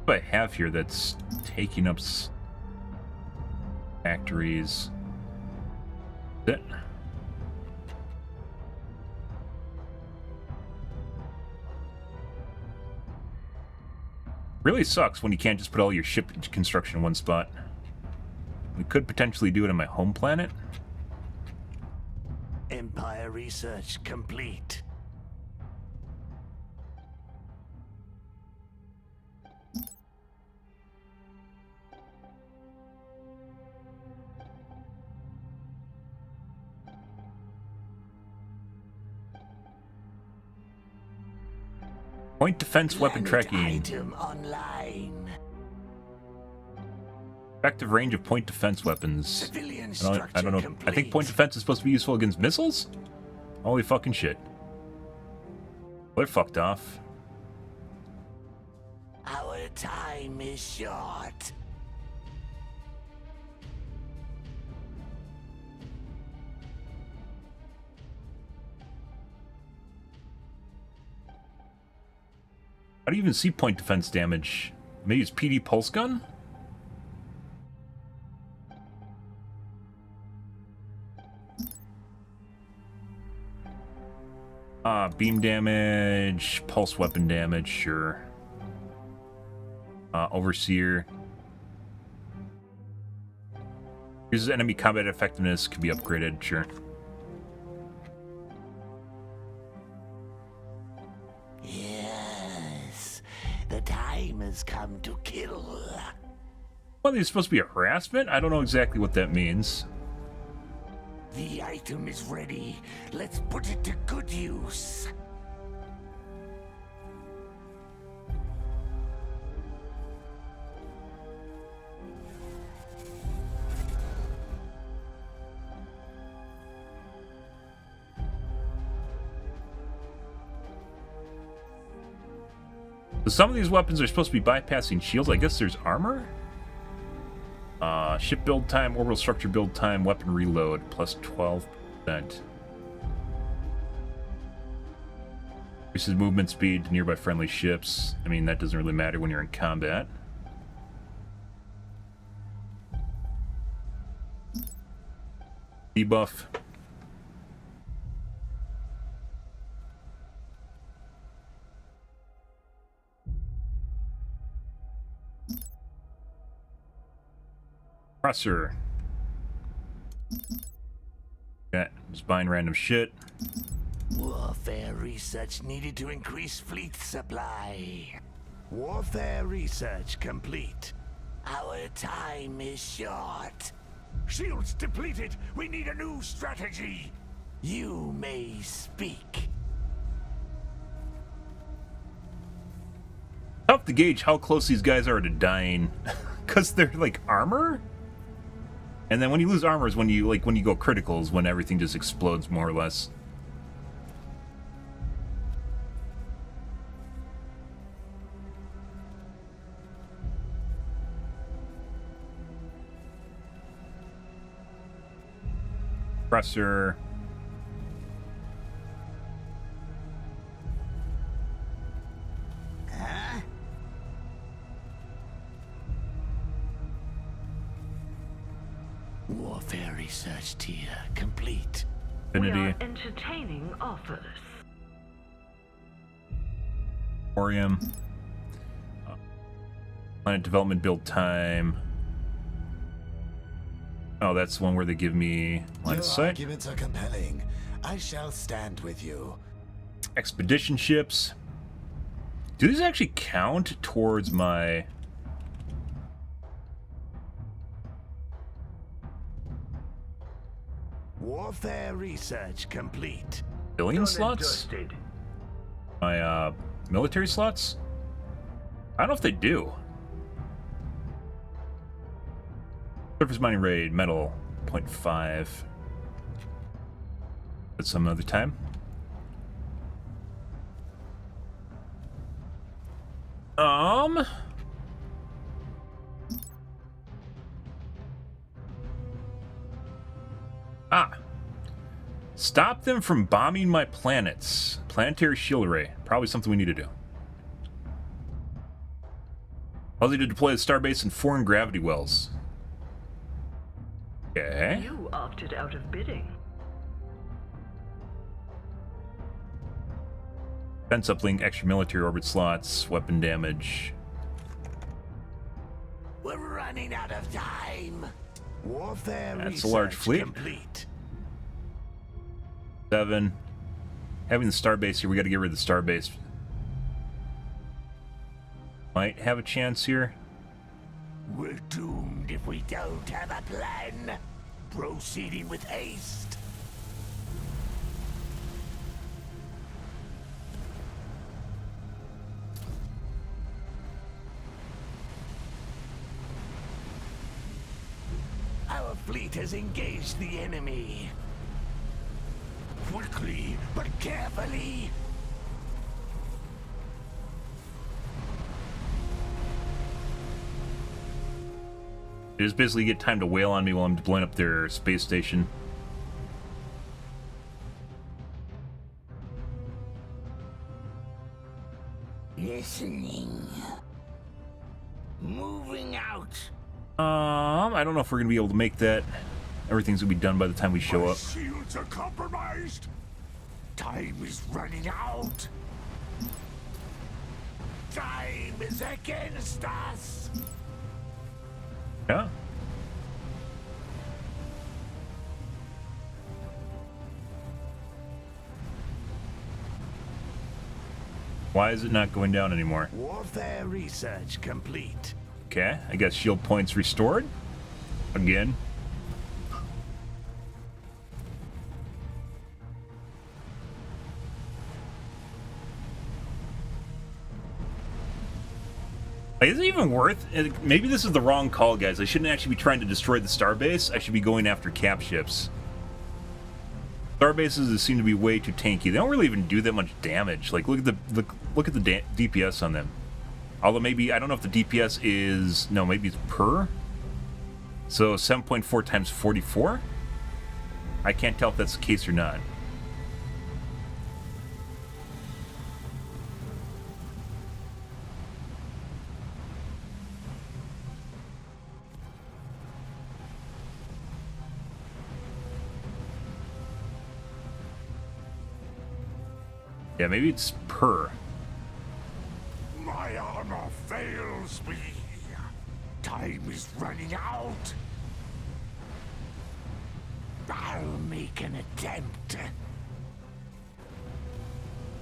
What I have here that's taking up factories. That really sucks when you can't just put all your ship construction in one spot. We could potentially do it on my home planet. Empire research complete. Point defense weapon Planet tracking. Item online. Effective range of point defense weapons. Civilian I structure don't know. complete. I think point defense is supposed to be useful against missiles? Holy fucking shit. They're fucked off. Our time is short. How do you even see point defense damage? Maybe it's PD pulse gun? Beam damage, pulse weapon damage, sure. Overseer. Uses enemy combat effectiveness, could be upgraded, sure. Yes, the time has come to kill. Well, these supposed to be a harassment? I don't know exactly what that means. The item is ready. Let's put it to good use. So some of these weapons are supposed to be bypassing shields. I guess there's armor? Ship build time, orbital structure build time, weapon reload, plus 12%. Increases movement speed to nearby friendly ships. I mean, that doesn't really matter when you're in combat. Debuff. Compressor. Yeah, just buying random shit. Warfare research needed to increase fleet supply. Warfare research complete. Our time is short. Shields depleted. We need a new strategy. You may speak. Tough to gauge how close these guys are to dying. Because they're like armor? And then when you lose armor is when you go criticals, when everything just explodes more or less. Compressor. research tier complete. We Infinity. are entertaining offers. Orium. Planet development build time. Oh, that's the one where they give me line Your of sight. arguments are compelling. I shall stand with you. Expedition ships. Do these actually count towards my... Warfare research complete. billion slots? My, military slots? I don't know if they do. Surface mining raid, metal, 0.5. But some other time. Stop them from bombing my planets. Planetary shield array. Probably something we need to do. Also need to deploy the starbase in foreign gravity wells. Okay. You opted out of bidding. Defense uplink, extra military orbit slots, weapon damage. We're running out of time. Warfare That's a research large fleet. complete. 7. Having the starbase here, we gotta get rid of the starbase. Might have a chance here. We're doomed if we don't have a plan. Proceeding with haste. Our fleet has engaged the enemy. Quickly, but carefully. They just basically get time to wail on me while I'm blowing up their space station. Listening. Moving out. I don't know if we're gonna be able to make that. Everything's gonna be done by the time we show up. Shields are compromised. Time is running out. Time is against us. Yeah. Why is it not going down anymore? Warfare research complete. Okay, I guess shield points restored. Again. Like, is it even worth it? Maybe this is the wrong call, guys. I shouldn't actually be trying to destroy the starbase. I should be going after cap ships. Starbases seem to be way too tanky. They don't really even do that much damage. Like, look at the DPS on them. Although maybe, I don't know if the DPS is... No, maybe it's per? So 7.4 times 44? I can't tell if that's the case or not. Yeah, maybe it's per. My armor fails me. Time is running out. I'll make an attempt.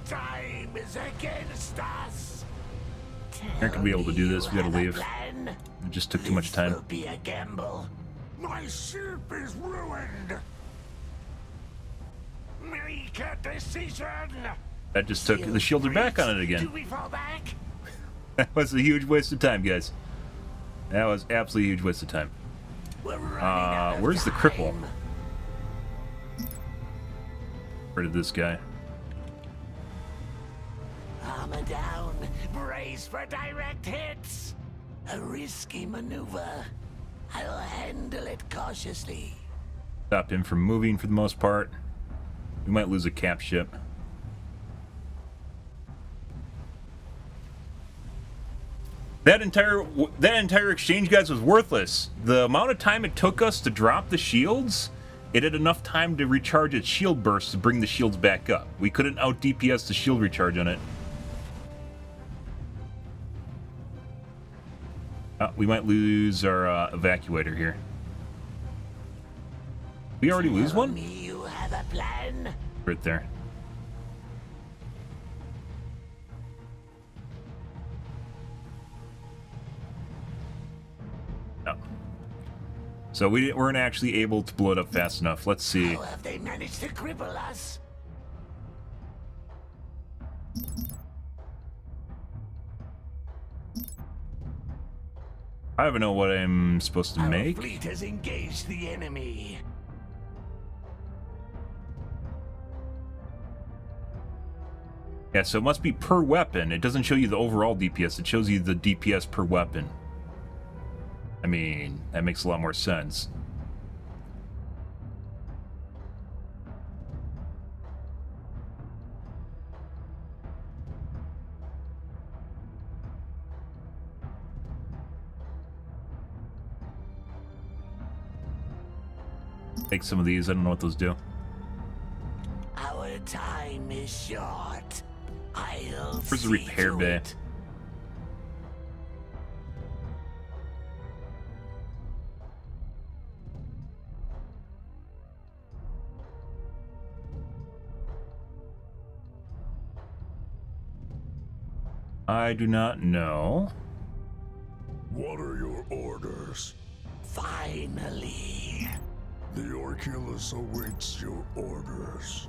Time is against us. You're not gonna be able to do this. We gotta leave. Plan. It just took too much time. Will be a gamble. My ship is ruined. Make a decision. That just took... The shields are back on it Do again. we fall back? That was a huge waste of time, guys. That was absolutely a huge waste of time. We're running out of Where's the cripple? time. Rid of this guy. Armor down. Brace for direct hits. A risky maneuver. I'll handle it cautiously. Stopped him from moving for the most part. We might lose a cap ship. That entire exchange, guys, was worthless. The amount of time it took us to drop the shields, it had enough time to recharge its shield burst to bring the shields back up. We couldn't out DPS the shield recharge on it. We might lose our evacuator here. We already lose one? You have a plan? Right there. No. So we weren't actually able to blow it up fast enough. Let's see. How have they managed to cripple us? I don't know what I'm supposed to make. Our fleet has engaged the enemy. Yeah, so it must be per weapon. It doesn't show you the overall DPS. It shows you the DPS per weapon. I mean, that makes a lot more sense. Take some of these. I don't know what those do. Our time is short. I'll Where's the see repair to bay? it. I do not know. What are your orders? Finally. The Orculus awaits your orders.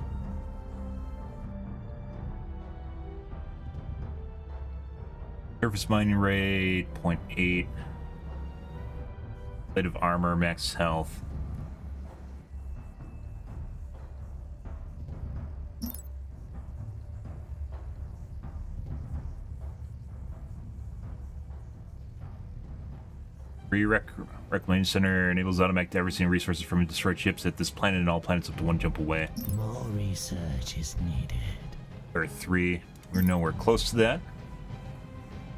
Surface mining rate, 0.8. Plate of armor, max health. Reclamation Center enables automatic diverting resources from destroyed ships at this planet and all planets up to 1 jump away. More research is needed. Or 3. We're nowhere close to that.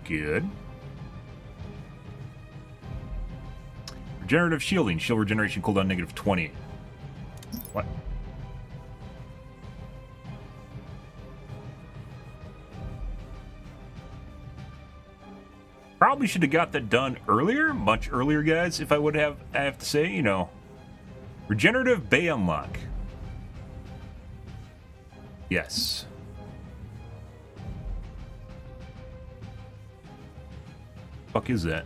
Good. Regenerative shielding. Shield regeneration cooldown negative 20. What? Probably should have got that done earlier, much earlier, guys, if I would have, I have to say, you know. Regenerative Bay unlock. Yes. Fuck is that?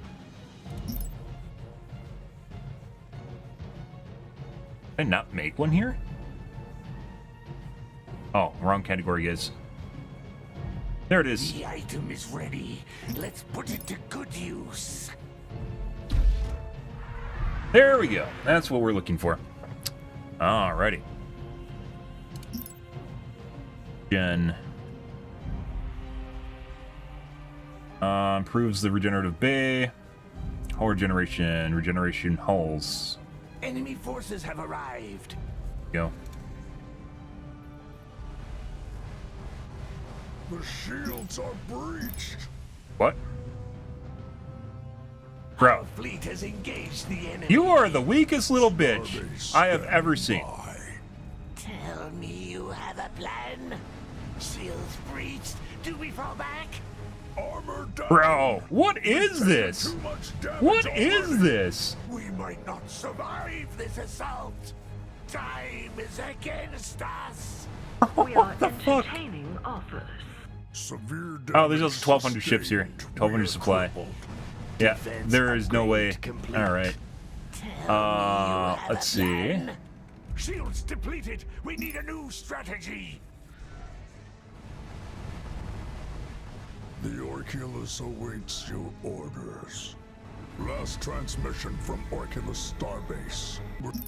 Did I not make one here? Oh, wrong category, guys. There it is. The item is ready. Let's put it to good use. There we go. That's what we're looking for. Alrighty. Gen. Improves the regenerative bay. Hull regeneration. Regeneration hulls. Enemy forces have arrived. Go. The shields are breached. What? Bro, Our fleet has engaged the enemy. you are the weakest little bitch I have ever seen. Tell me you have a plan. Shields breached. Do we fall back? Armor down. Bro, what is this? Too much damage What is already. this? We might not survive this assault. Time is against us. We are What the fuck? entertaining offers. Severe Oh, there's damage also 1,200 ships here. sustained. 1,200 We are supply. crippled. Yeah, Defense there is no way. upgrade complete. Alright. Tell me you have Let's a see. plan. Shields depleted. We need a new strategy. The Orculus awaits your orders. Last transmission from Orculus Starbase. Let's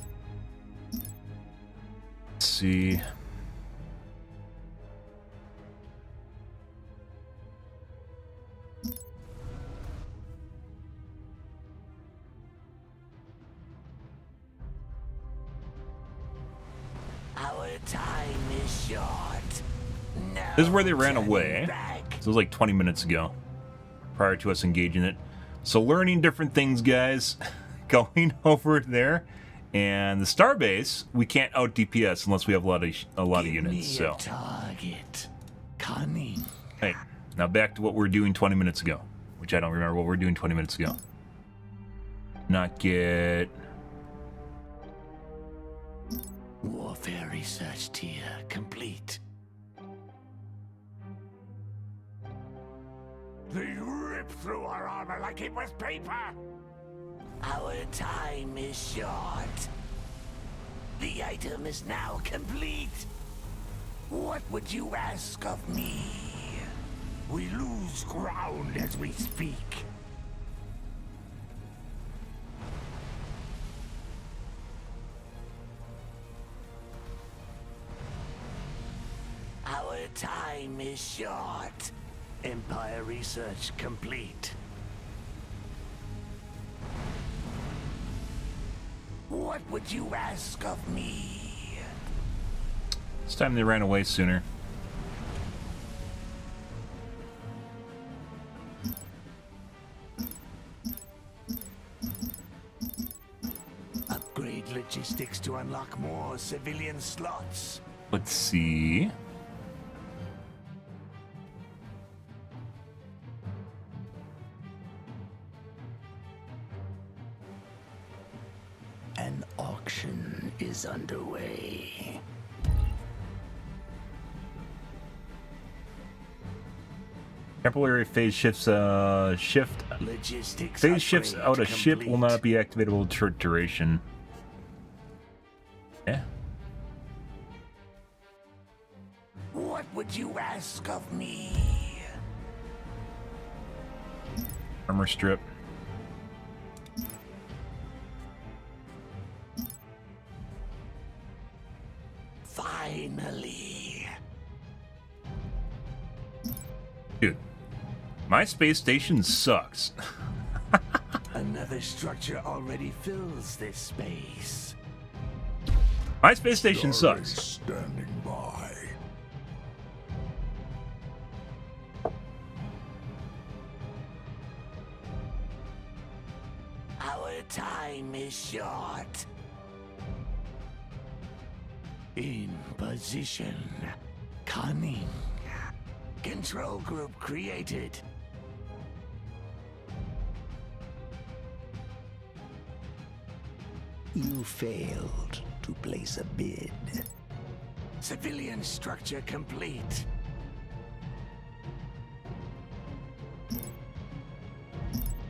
see. Our time is short. No This is where they ran turning away. back. So it was like 20 minutes ago. prior to us engaging it. So learning different things, guys. Going over there. And the starbase, we can't out DPS unless we have a lot of units. So target. Cunning. hey, now back to what we were doing 20 minutes ago, which I don't remember what we were doing 20 minutes ago. Not get Warfare research tier complete. They rip through our armor like it was paper. Our time is short. The item is now complete. What would you ask of me? We lose ground as we speak. Our time is short. Empire research complete. What would you ask of me? It's time they ran away sooner. Upgrade logistics to unlock more civilian slots. Let's see. An auction is underway. Temporary phase shifts Logistics phase shifts upgrade out a ship will complete. not be activatable for short duration. Yeah. What would you ask of me? Armor strip. Finally. Dude, my space station sucks. Another structure already fills this space. My space station Starbase sucks. standing by. Our time is short. In position. Cunning. Control group created. You failed to place a bid. Civilian structure complete.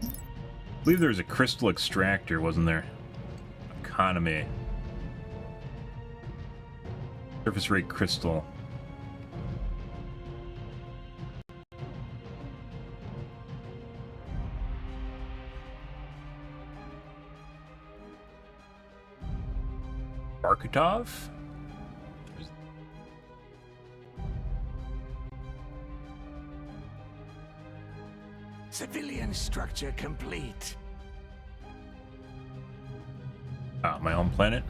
I believe there was a crystal extractor, wasn't there? Economy. Surface rate crystal. Barkatov? Civilian structure complete. Ah, my home planet.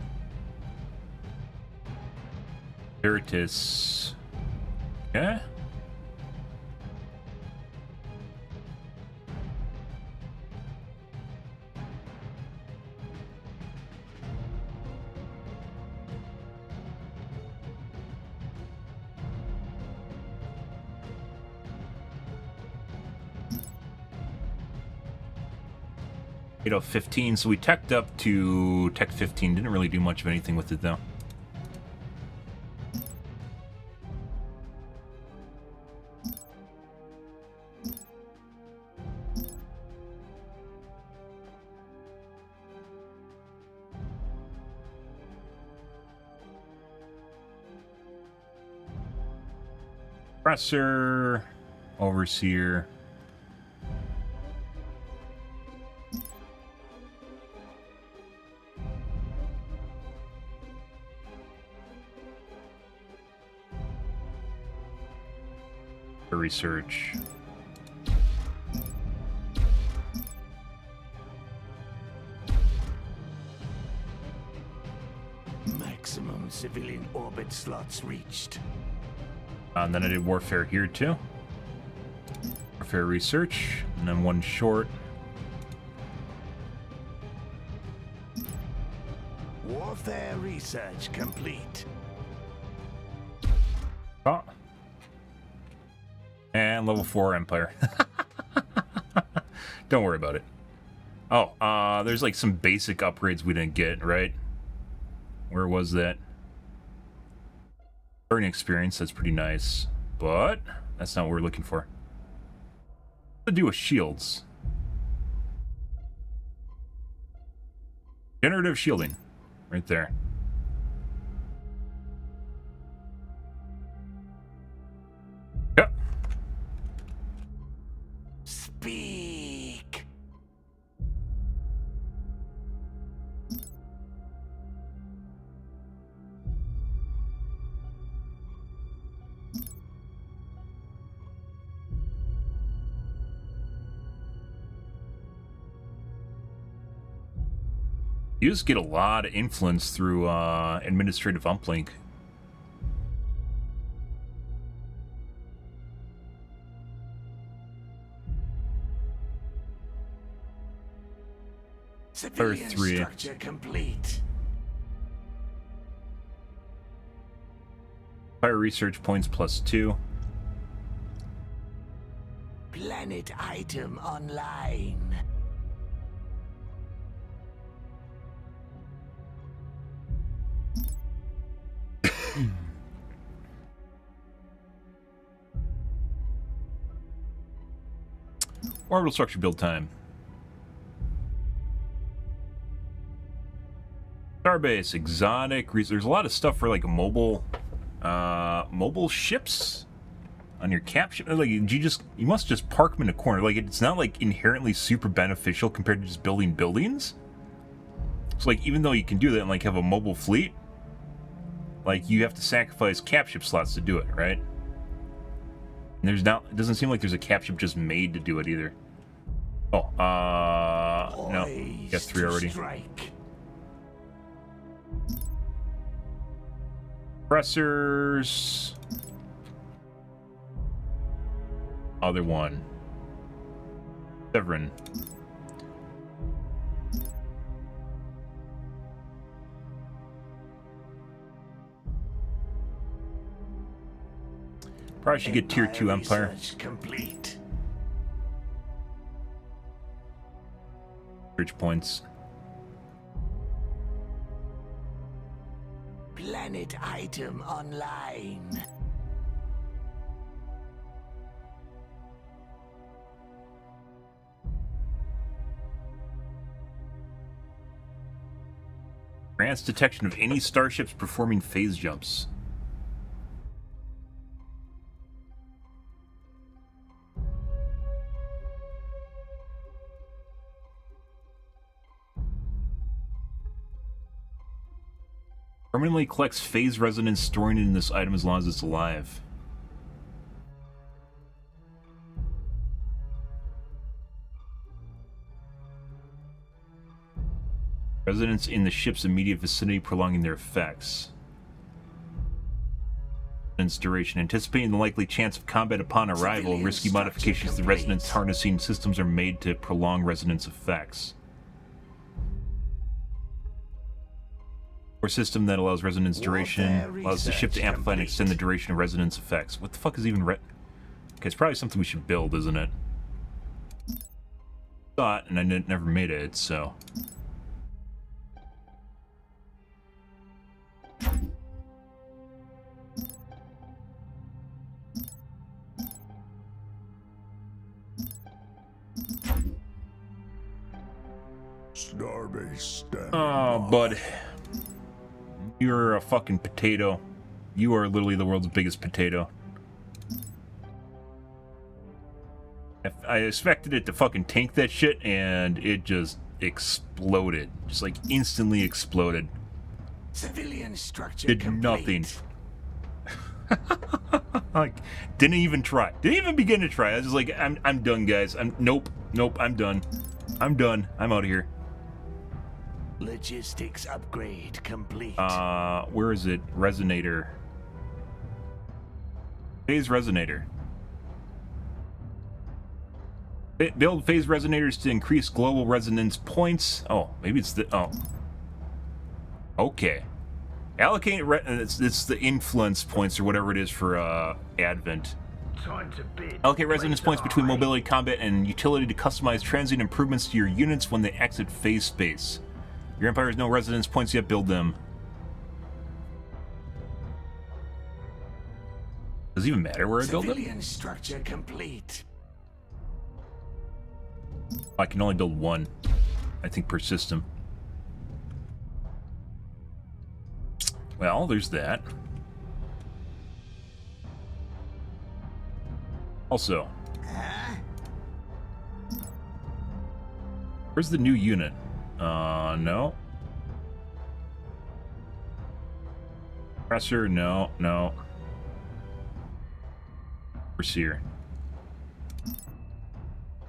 Veritas. Okay. You know, 15, so we teched up to Tech 15. Didn't really do much of anything with it, though. Professor, Overseer. Research. Maximum civilian orbit slots reached. And then I did warfare here too. warfare research, and then one short. Warfare research complete. Oh. And level 4 Empire. Don't worry about it. Oh, there's like some basic upgrades we didn't get, right? Where was that? Learning experience, that's pretty nice. But that's not what we're looking for. What to do with shields? Generative shielding. Right there. Yep. Speak. You just get a lot of influence through administrative uplink. Civilian 3. structure complete. Fire research points +2. Planet item online. Orbital structure build time. Starbase, exotic. There's a lot of stuff for like mobile ships on your cap ship. Like you must just park them in a corner. Like it's not like inherently super beneficial compared to just building buildings. So like even though you can do that and like have a mobile fleet, like you have to sacrifice cap ship slots to do it, right? And it doesn't seem like there's a cap ship just made to do it either. Oh, no, got 3 already. Strike. Compressors. Other one. Severin. Probably should get tier 2 Empire. Complete. Search points. Planet item online. Grants detection of any starships performing phase jumps. Permanently collects phase resonance, storing it in this item as long as it's alive. Resonance in the ship's immediate vicinity, prolonging their effects. Resonance duration. Anticipating the likely chance of combat upon arrival, risky modifications to the resonance harnessing systems are made to prolong resonance effects. Or system that allows resonance duration, allows the ship to amplify and extend the duration of resonance effects. What the fuck is even Okay, it's probably something we should build, isn't it? Thought, and I never made it, so... Starbase stand. Oh, bud. You're a fucking potato. You are literally the world's biggest potato. I expected it to fucking tank that shit, and it just exploded. Just like instantly exploded. Civilian structure Did complete. nothing. Like, didn't even try. Didn't even begin to try. I was just like, I'm done, guys. Nope, I'm done. I'm done. I'm out of here. Logistics upgrade complete. Where is it? Resonator. Phase resonator. Build phase resonators to increase global resonance points. Oh, maybe it's the... Oh. Okay. Allocate... It's the influence points or whatever it is for Advent. Time to bid. Allocate resonance points between mobility, combat, and utility to customize transient improvements to your units when they exit phase space. Your Empire has no resonance points yet. Build them. Does it even matter where I build them? Civilian structure complete. I can only build one, I think, per system. Well, there's that. Also, where's the new unit? No. Pressure, no. Overseer.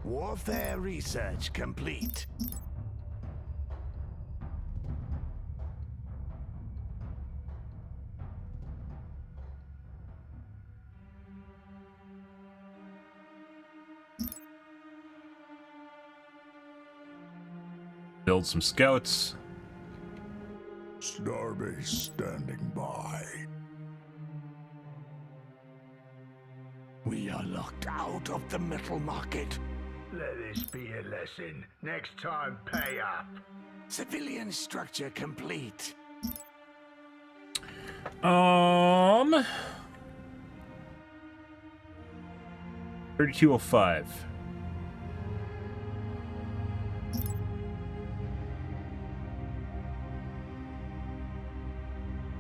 Warfare research complete. Build some scouts. Starbase standing by. We are locked out of the metal market. Let this be a lesson. Next time, pay up. Civilian structure complete. 3205.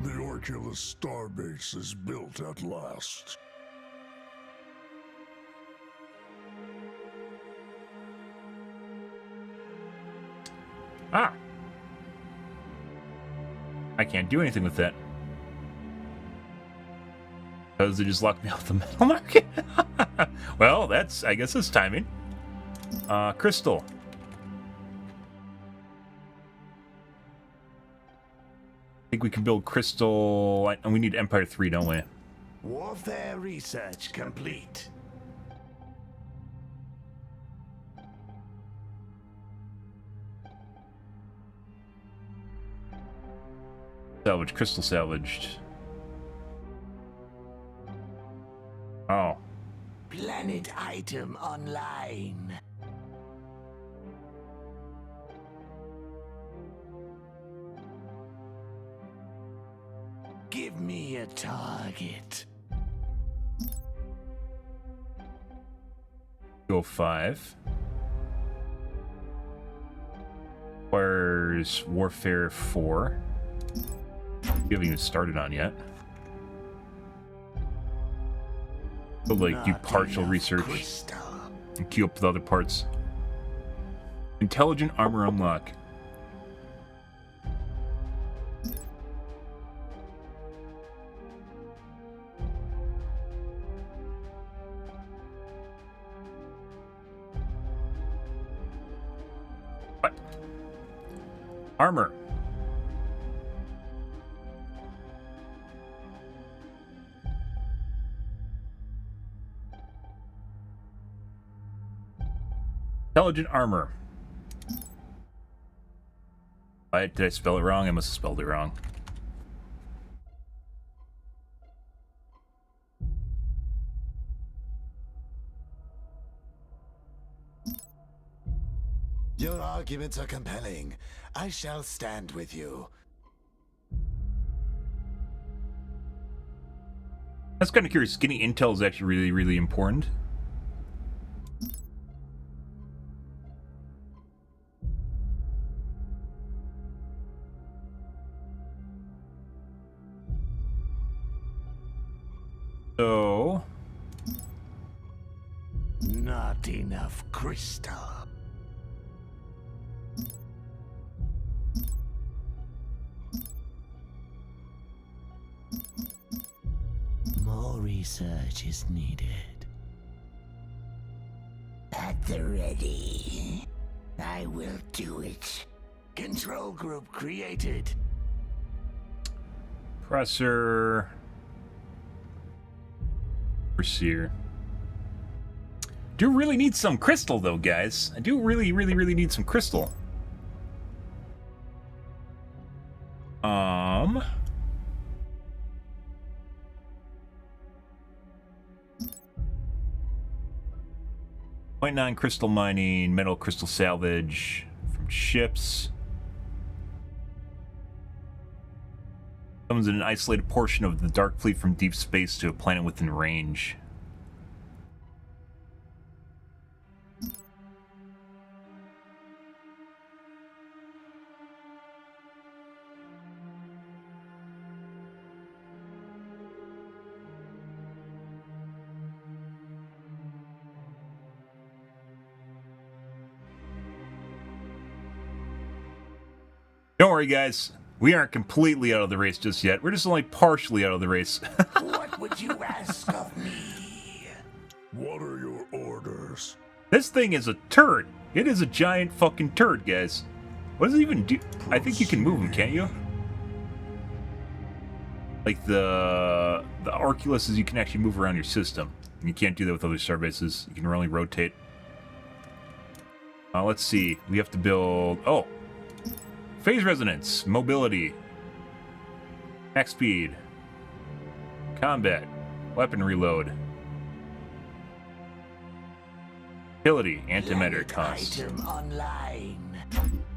The Oculus Starbase is built at last. Ah! I can't do anything with that. Because they just locked me off the metal market. Well, that's, I guess, it's timing. Crystal. I think we can build Crystal, and we need Empire 3, don't we? Warfare research complete. Salvage, Crystal salvaged. Oh. Planet item online. Give me a target. Go 5. Requires Warfare 4. We haven't even started on yet. So, like, do partial research and queue up the other parts. Intelligent armor unlock. What? Armor. Intelligent armor. Did I spell it wrong? I must have spelled it wrong. Your arguments are compelling. I shall stand with you. That's kind of curious. Getting intel is actually really, really important. So, Not enough crystal. More research is needed. At the ready. I will do it. Control group created. Presser. Overseer. Do really need some crystal, though, guys. I do really need some crystal. 0.9 crystal mining, metal crystal salvage from ships. Comes in an isolated portion of the Dark Fleet from deep space to a planet within range. Don't worry, guys. We aren't completely out of the race just yet. We're just only partially out of the race. What would you ask of me? What are your orders? This thing is a turd. It is a giant fucking turd, guys. What does it even do? I think you can move him, can't you? Like the Arculuses, you can actually move around your system. And you can't do that with other starbases. You can only rotate. Let's see. We have to build... Oh! Phase resonance, mobility, max speed, combat, weapon reload, utility, antimatter cost. Item online.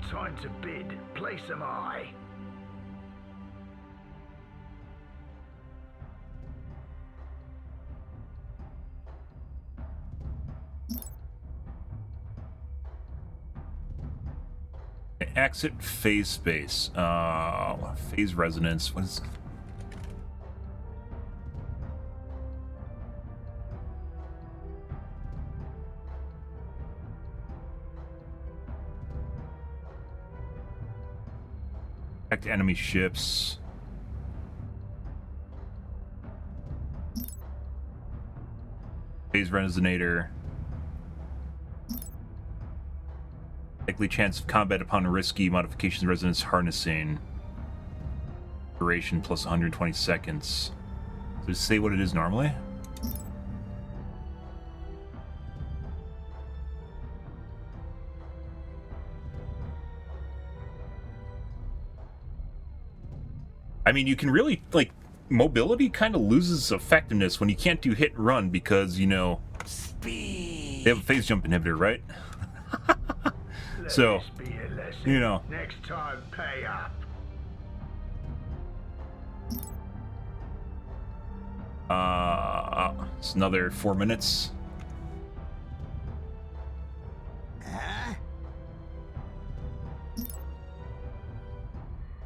Time to bid. Place am I. Exit phase space. Phase resonance. What is... Detect enemy ships. Phase resonator. Likely chance of combat upon risky modifications, resonance harnessing. Duration plus 120 seconds. Does it say what it is normally? I mean, you can really, like, mobility kind of loses effectiveness when you can't do hit and run because, you know, Speed. they have a phase jump inhibitor, right? So, Be a lesson. you know. Next time, pay up. It's another 4 minutes. Huh?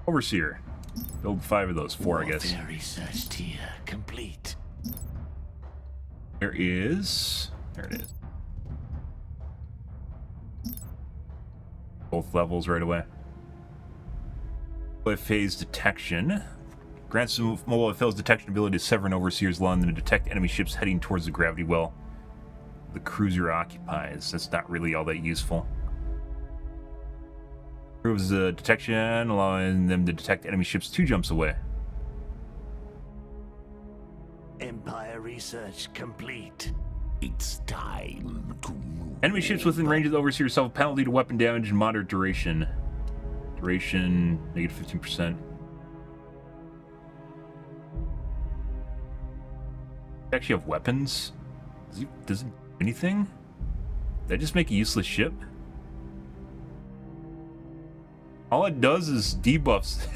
Overseer. Build 5 of those. 4, I guess. Warfare research tier complete. There it is. Both levels right away. Mobile phase detection. Grants the mobile phase detection ability to sever an overseer's lung and to detect enemy ships heading towards the gravity well the cruiser occupies. That's not really all that useful. Improves the detection, allowing them to detect enemy ships 2 jumps away. Empire research complete. It's time to move. Enemy ships within range of the overseer suffer a penalty to weapon damage and moderate duration. Duration, negative 15%. Actually have weapons? Does it do anything? Did I just make a useless ship? All it does is debuffs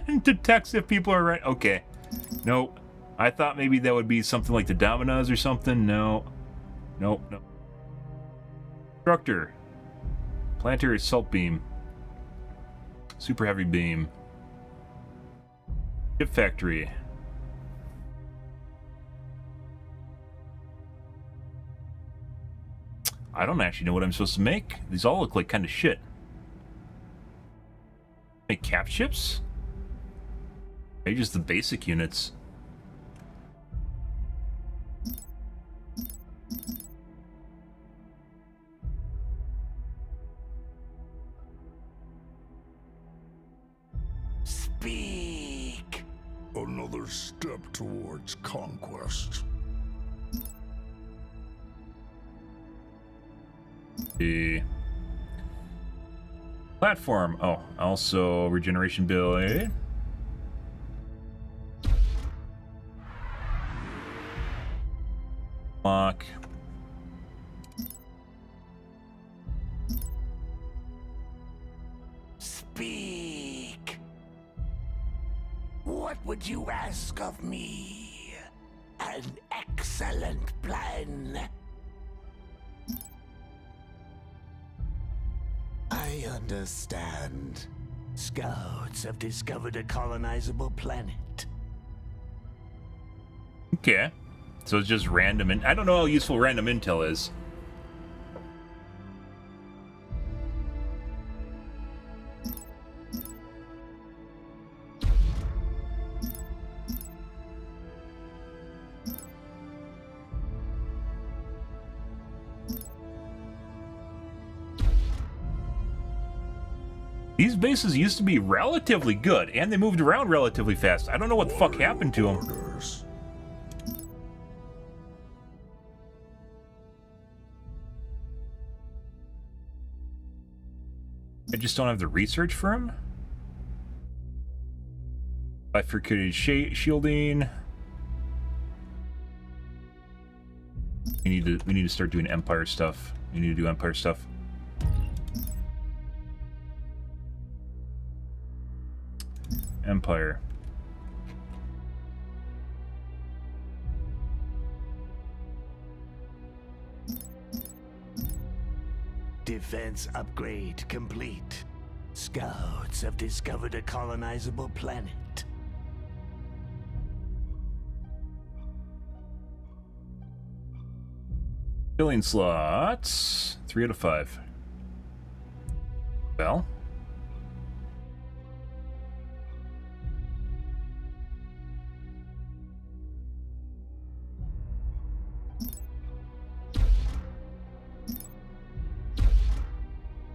and detects if people are right. Okay. Nope. I thought maybe that would be something like the Dominas or something. No. Nope. No. Constructor. Planetary assault beam. Super heavy beam. Ship factory. I don't actually know what I'm supposed to make. These all look like kind of shit. Make cap ships? Maybe just the basic units. Speak. Another step towards conquest. The platform. Oh, also regeneration ability. Lock. Speak. What would you ask of me? An excellent plan. I understand. Scouts have discovered a colonizable planet. Okay. So it's just random, and I don't know how useful random intel is. These bases used to be relatively good, and they moved around relatively fast. I don't know what the fuck happened to them. Orders. I just don't have the research for him. Bifurcated shielding. We need to start doing Empire stuff. We need to do Empire stuff. Empire. Defense upgrade complete. Scouts have discovered a colonizable planet. Filling slots. 3 out of 5. Well.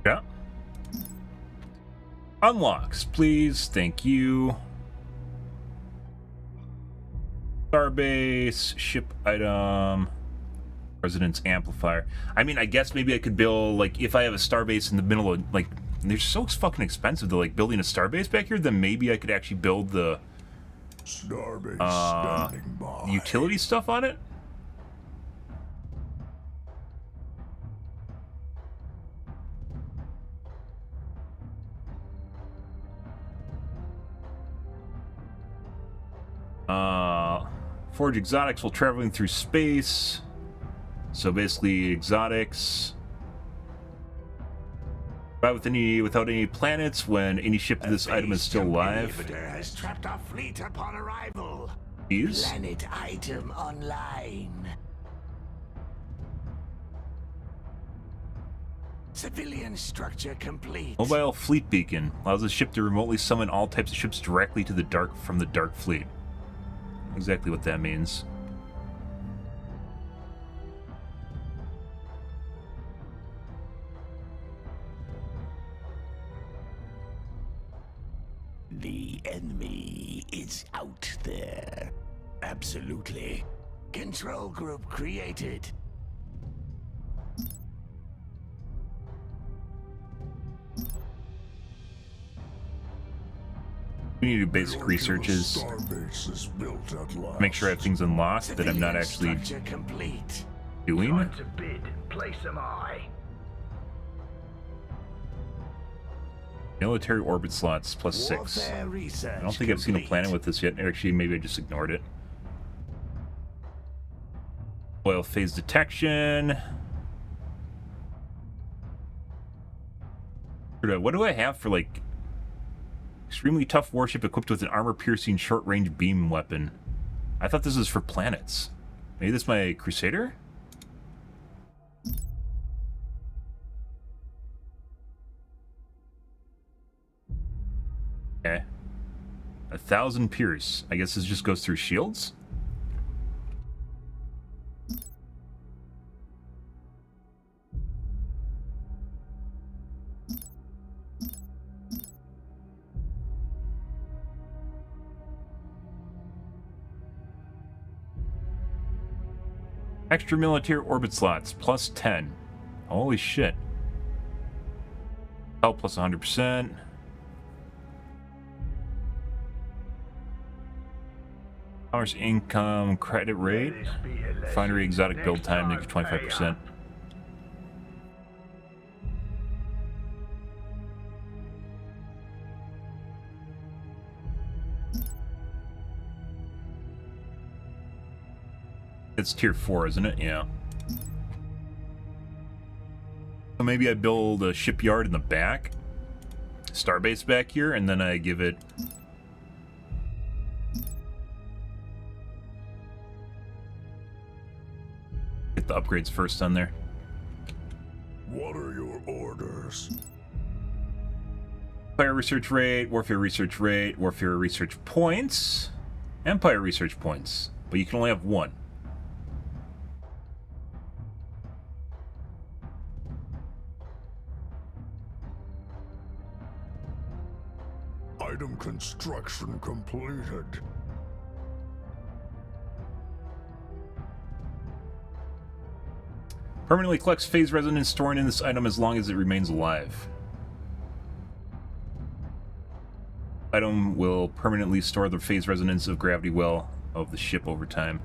Yeah. Unlocks, please. Thank you. Starbase, ship item, residence amplifier. I mean, I guess maybe I could build, like, if I have a starbase in the middle of, like, they're so fucking expensive to, like, building a starbase back here, then maybe I could actually build the Starbase standing by. utility stuff on it. Forge exotics while traveling through space. So basically, exotics. Without any planets when any ship of this item is still alive. Inhibitor has trapped our fleet upon arrival. These? Planet item online. Civilian structure complete. Mobile fleet beacon allows the ship to remotely summon all types of ships directly to the from the dark fleet. Exactly what that means. The enemy is out there. Absolutely. Control group created. We need to do basic researches. Starbase is built at last. Make sure I have things unlocked that I'm not actually Structure complete. doing. Time to bid. Place am I. Military orbit slots plus 6. Warfare research I don't think I've seen a complete. planet with this yet. Actually, maybe I just ignored it. Oil phase detection. What do I have for, like, extremely tough warship equipped with an armor-piercing short-range beam weapon? I thought this was for planets. Maybe this is my Crusader? Okay. 1,000 pierce. I guess this just goes through shields? Extra military orbit slots, plus 10. Holy shit. Health plus 100%. Commerce income credit rate. Refinery exotic build time negative 25%. It's tier 4, isn't it? Yeah. So maybe I build a shipyard in the back, starbase back here, and then I give it get the upgrades first on there. What are your orders? Fire research rate, warfare research points, empire research points, but you can only have one. Item construction completed. Permanently collects phase resonance, storing in this item as long as it remains alive. Item will permanently store the phase resonance of gravity well of the ship over time.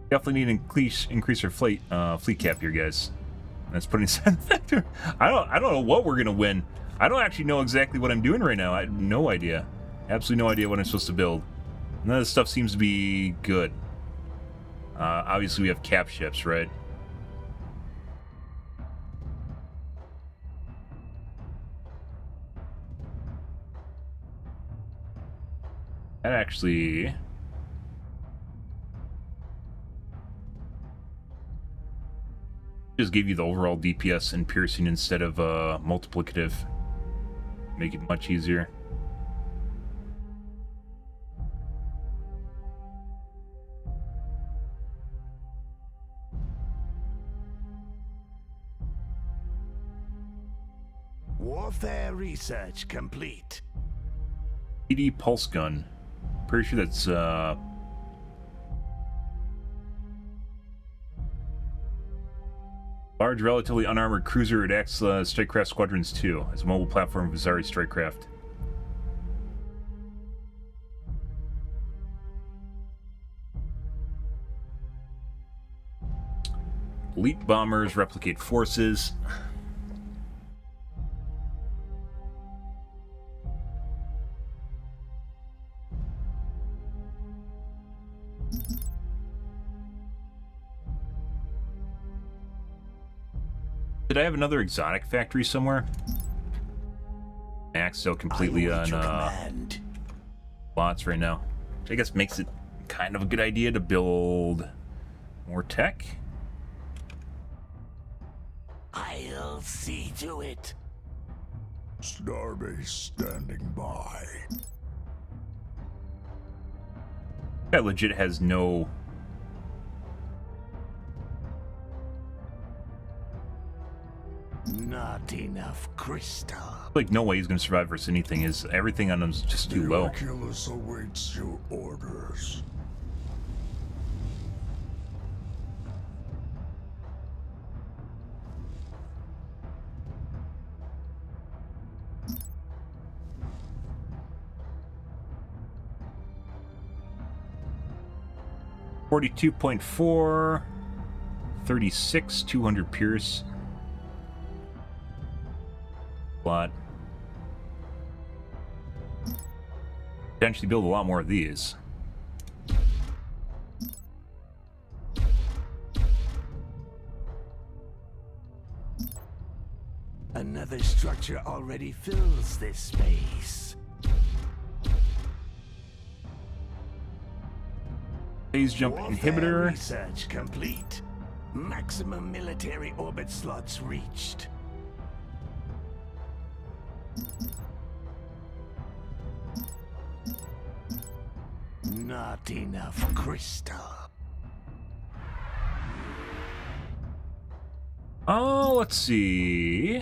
Definitely need to increase our fleet cap here, guys. That's putting aside the factor. I don't know what we're gonna win. I don't actually know exactly what I'm doing right now. I have no idea. Absolutely no idea what I'm supposed to build. None of this stuff seems to be good. Obviously we have cap ships, right? That actually just give you the overall DPS and piercing instead of multiplicative. Make it much easier. Warfare research complete. PD pulse gun. Pretty sure that's large, relatively unarmored cruiser. It acts Strikecraft Squadrons 2 as a mobile platform of Azari Strikecraft. Elite bombers replicate forces. Did I have another exotic factory somewhere? Maxed out completely on lots right now. Which I guess makes it kind of a good idea to build more tech. I'll see to it. Starbase standing by. That legit has no... Not enough crystal. like no way he's gonna survive versus anything. Is everything on him is just too low. Oculus awaits your orders. .4, 36, 200 Pierce. Lot. Potentially build a lot more of these. Another structure already fills this space. Phase jump Warfare inhibitor. research complete. Maximum military orbit slots reached. Not enough crystal. Oh, let's see.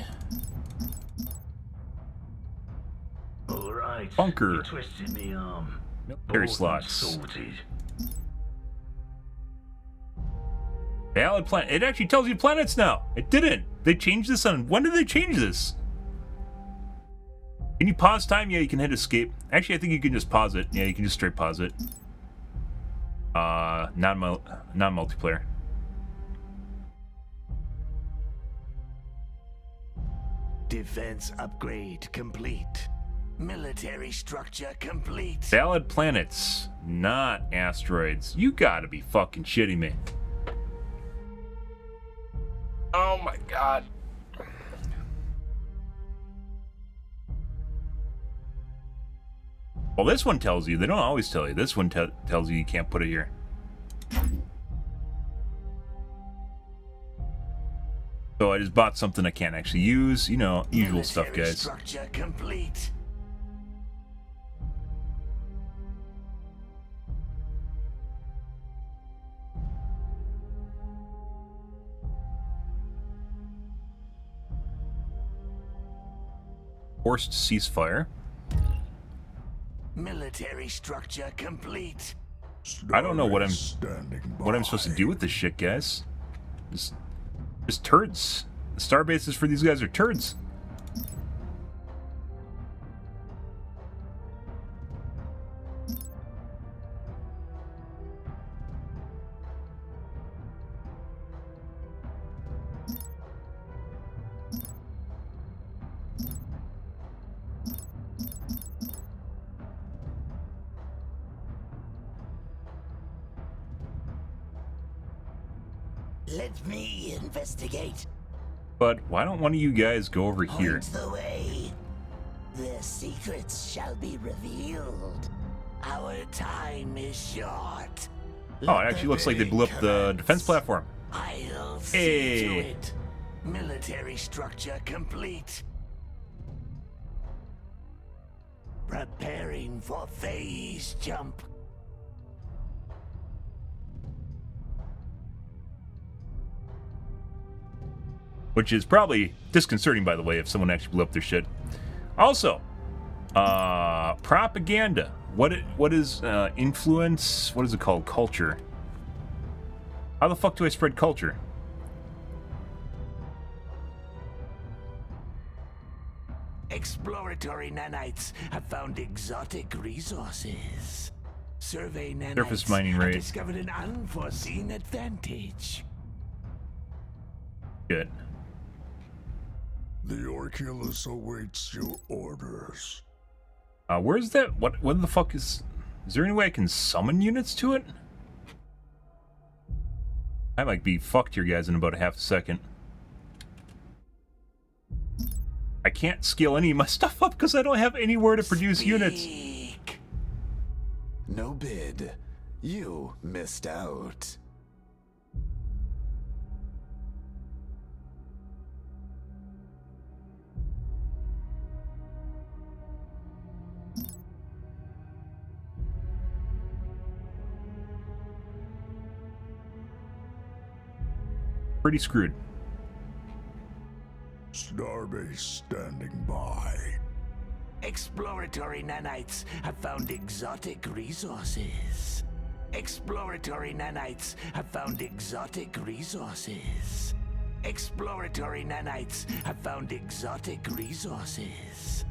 All right. Bunker. You twisted me arm. Military Both slots. sorted. Valid planet. It actually tells you planets now. It didn't. They changed this on. When did they change this? Can you pause time? Yeah, you can hit escape. Actually, I think you can just pause it. Yeah, you can just straight pause it. Non-multiplayer. Defense upgrade complete. Military structure complete. Valid planets, not asteroids. You gotta be fucking shitting me. Oh my god. Well, this one tells you. They don't always tell you. This one tells you can't put it here. So I just bought something I can't actually use. You know, usual stuff, Military guys. Structure complete. Forced ceasefire. Military structure complete. I don't know what I'm Standing supposed to do with this shit, guys. Just turds. The star bases for these guys are turds. Let me investigate. But why don't one of you guys go over here? Point the way. Their secrets shall be revealed. Our time is short. Oh, it actually looks like they blew up the defense platform. I'll see Hey. to it. Military structure complete. Preparing for phase jump. Which is probably disconcerting, by the way, if someone actually blew up their shit. Also, propaganda. What is influence? What is it called? Culture. How the fuck do I spread culture? Exploratory nanites have found exotic resources. Survey nanites Surface mining have rate. discovered an unforeseen advantage. Good. The Orculus awaits your orders. Where's that? What the fuck is? Is there any way I can summon units to it? I might be fucked here, guys, in about a half a second. I can't scale any of my stuff up because I don't have anywhere to produce units. Speak. No bid. You missed out. Pretty screwed. Starbase standing by. Exploratory nanites have found exotic resources. Exploratory nanites have found exotic resources. Exploratory nanites have found exotic resources.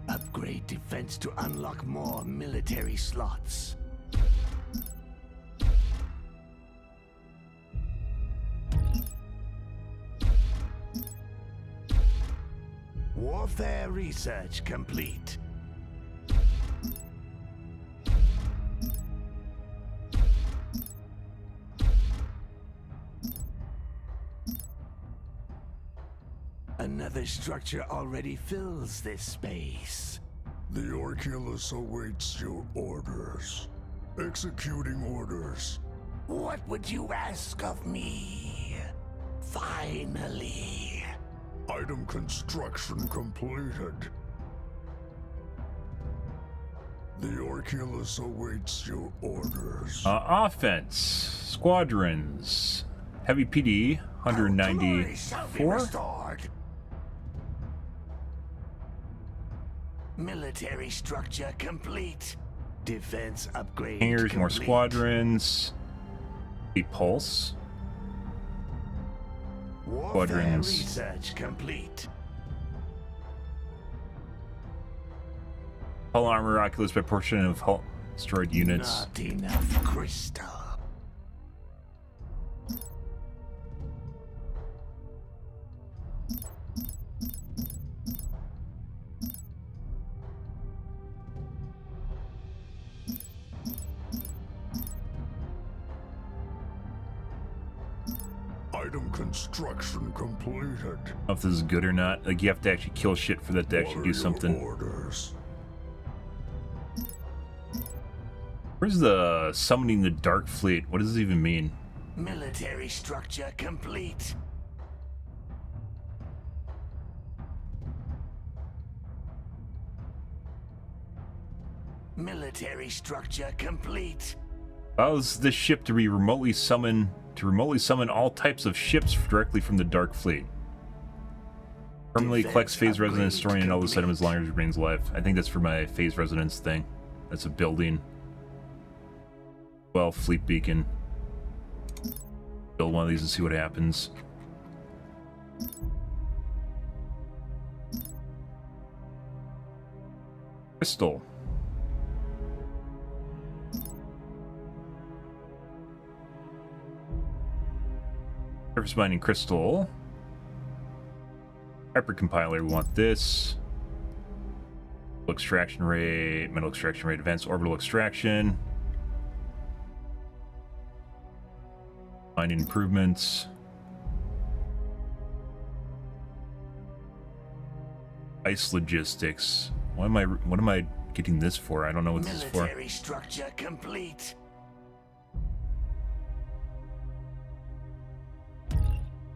Upgrade defense to unlock more military slots. Warfare research complete. Another structure already fills this space. The Orculus awaits your orders. Executing orders. What would you ask of me? Finally. Item construction completed. The Orculus awaits your orders. Offense. Squadrons. Heavy PD, Our glory shall be 194. restored. Military structure complete. Defense upgrade Hangars, more complete. squadrons. The pulse. Warfare Squadrons. research complete. Hull armor, Oculus by portion of hull destroyed units. Not enough crystal. Item construction completed. I don't know if this is good or not. Like, you have to actually kill shit for that to actually What are do your something. orders? Where's the summoning the Dark Fleet? What does this even mean? Military structure complete. Military structure complete. Allows this ship to be remotely summon all types of ships directly from the Dark Fleet. Permanently Defense collects phase upgrade resonance, storing all this item as long as it remains alive. I think that's for my phase resonance thing. That's a building. Well, fleet beacon. Build one of these and see what happens. Crystal. Surface mining crystal. Hypercompiler, we want this. Extraction rate, metal extraction rate, advanced orbital extraction. Mining improvements. Ice logistics. What am I getting this for? I don't know what this is for. Military structure complete.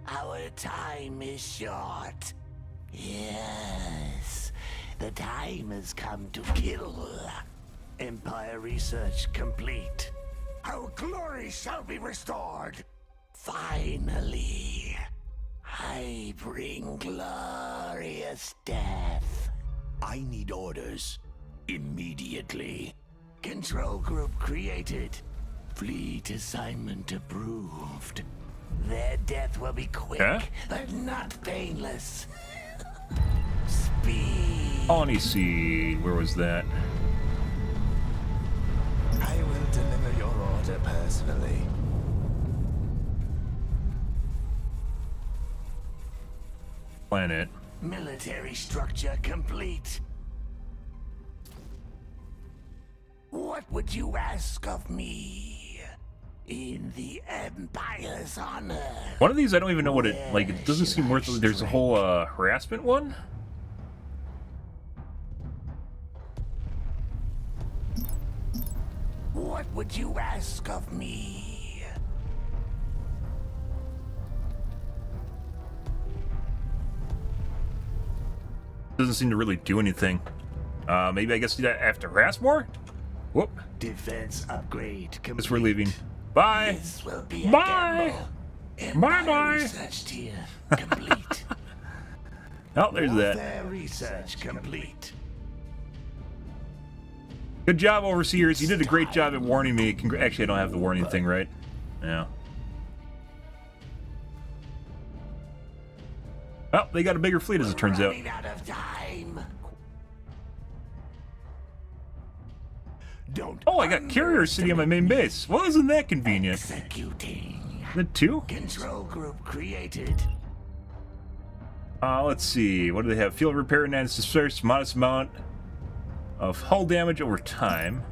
Our time is short. Yes, the time has come to kill. Empire research complete. Our glory shall be restored. Finally, I bring glorious death. I need orders. Immediately. Control group created. Fleet assignment approved. Their death will be quick, Huh? but not painless. Speed. Colony seed. Where was that? I will deliver your order personally. Planet. Military structure complete. What would you ask of me? In the Empire's honor. One of these, I don't even know what it, like, it doesn't seem worth it. There's a whole, harassment one? What would you ask of me? Doesn't seem to really do anything. Maybe I guess I have to harass more? Whoop. Defense upgrade complete. Guess we're leaving. Bye. This will be a Bye. gamble. Bye-bye. Empire research tier complete. Oh, there's that. Warfare research complete. Good job, overseers. You did a great job at warning me. Actually, I don't have the warning thing, right? Yeah. Well, they got a bigger fleet, as it turns out. Running out of time. Don't Oh, I got carrier city on my main base. Well, isn't that convenient? executing. The two? Control group created. Let's see. What do they have? Field repair and disperse modest amount of hull damage over time.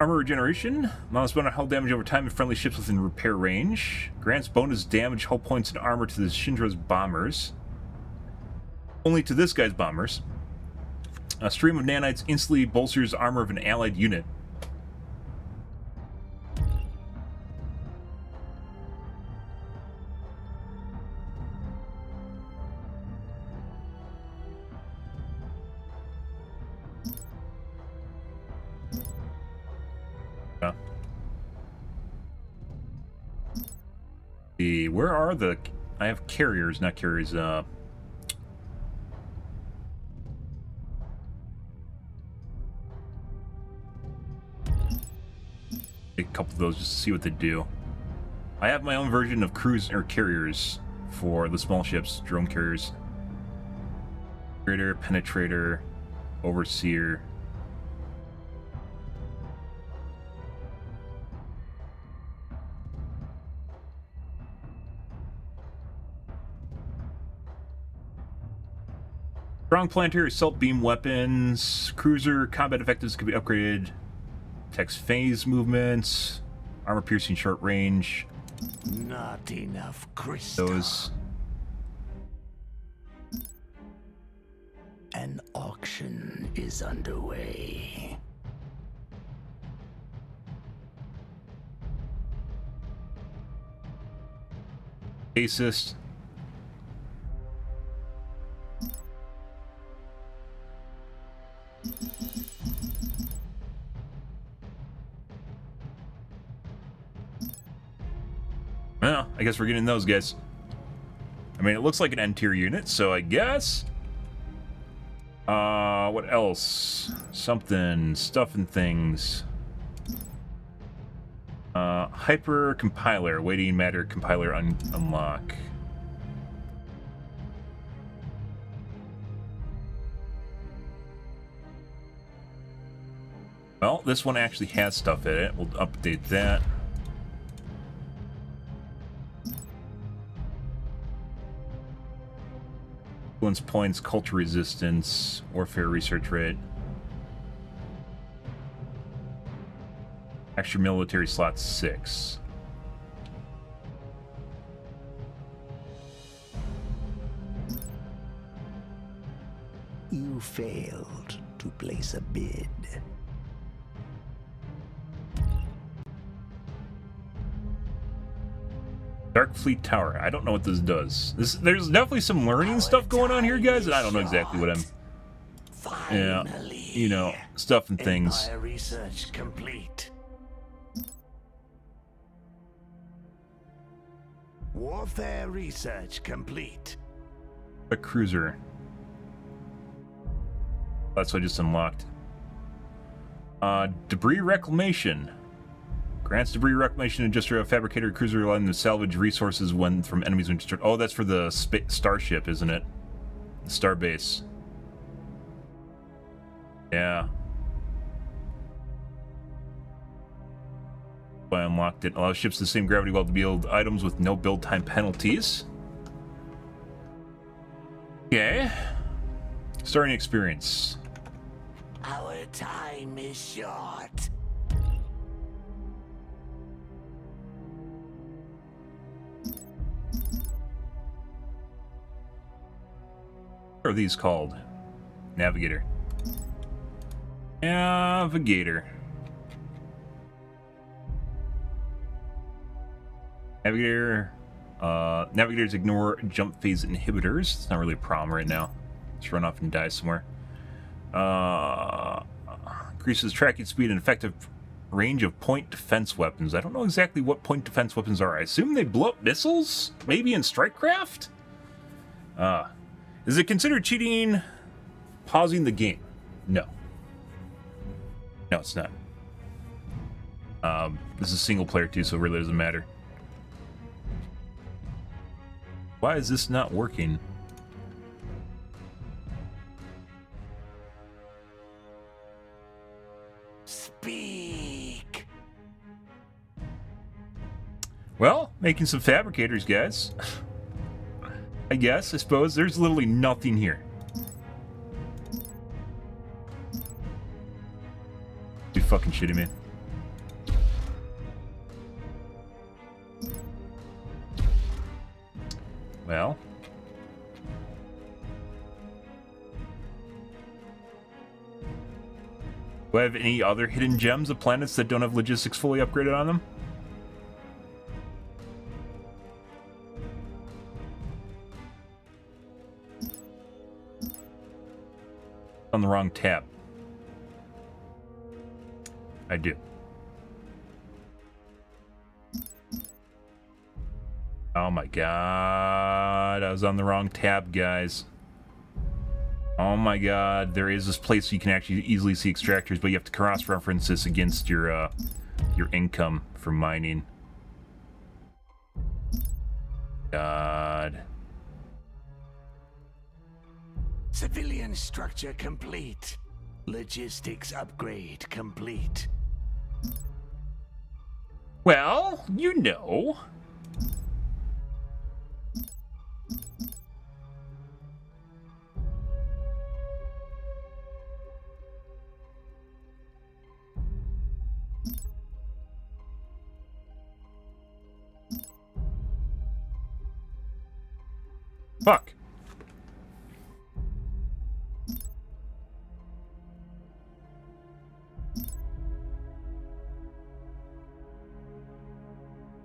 Armor regeneration. Minus 1 hull damage over time and friendly ships within repair range. Grants bonus damage, hull points, and armor to the Shindra's bombers. Only to this guy's bombers. A stream of nanites instantly bolsters armor of an allied unit. Where are the... I have carriers, not carriers, a couple of those just to see what they do. I have my own version of cruise or carriers for the small ships, drone carriers. Penetrator, Overseer. Strong planetary assault beam weapons. Cruiser combat effectiveness can be upgraded. Text phase movements. Armor piercing short range. Not enough crystal. Those. An auction is underway. Assist. Well, I guess we're getting those guys. I mean, it looks like an N-tier unit, so I guess. What else? Something, stuff and things. Hyper compiler, waiting matter compiler unlock. Well, this one actually has stuff in it. We'll update that. Influence points, culture resistance, warfare research rate. Extra military slots 6. You failed to place a bid. Dark Fleet Tower. I don't know what this does. There's definitely some learning stuff going on here, guys, and I don't know exactly what I'm... Yeah, you know, stuff and things. Empire research complete. Warfare research complete. A cruiser. That's what I just unlocked. Debris reclamation. Grants debris reclamation and just a fabricator cruiser allowing them to salvage resources when from enemies when destroyed. Oh, that's for the starship, isn't it? The starbase. Yeah. I unlocked it. Allows ships the same gravity well to build items with no build time penalties. Okay. Starting experience. Our time is short. What are these called? Navigator. Navigator. Navigator. Navigators ignore jump phase inhibitors. It's not really a problem right now. Just run off and die somewhere. Increases tracking speed and effective range of point defense weapons. I don't know exactly what point defense weapons are. I assume they blow up missiles? Maybe in Strikecraft? Is it considered cheating pausing the game? No. No, it's not. This is single player too, so it really doesn't matter. Why is this not working? Speak. Well, making some fabricators, guys. I guess, I suppose. There's literally nothing here. You fucking shitting me. Well. Do I have any other hidden gems of planets that don't have logistics fully upgraded on them? On the wrong tab. I do. Oh my god, I was on the wrong tab, guys. Oh my god, there is this place you can actually easily see extractors, but you have to cross-reference this against your income from mining. God. Civilian structure complete. Logistics upgrade complete. Well, you know. Fuck.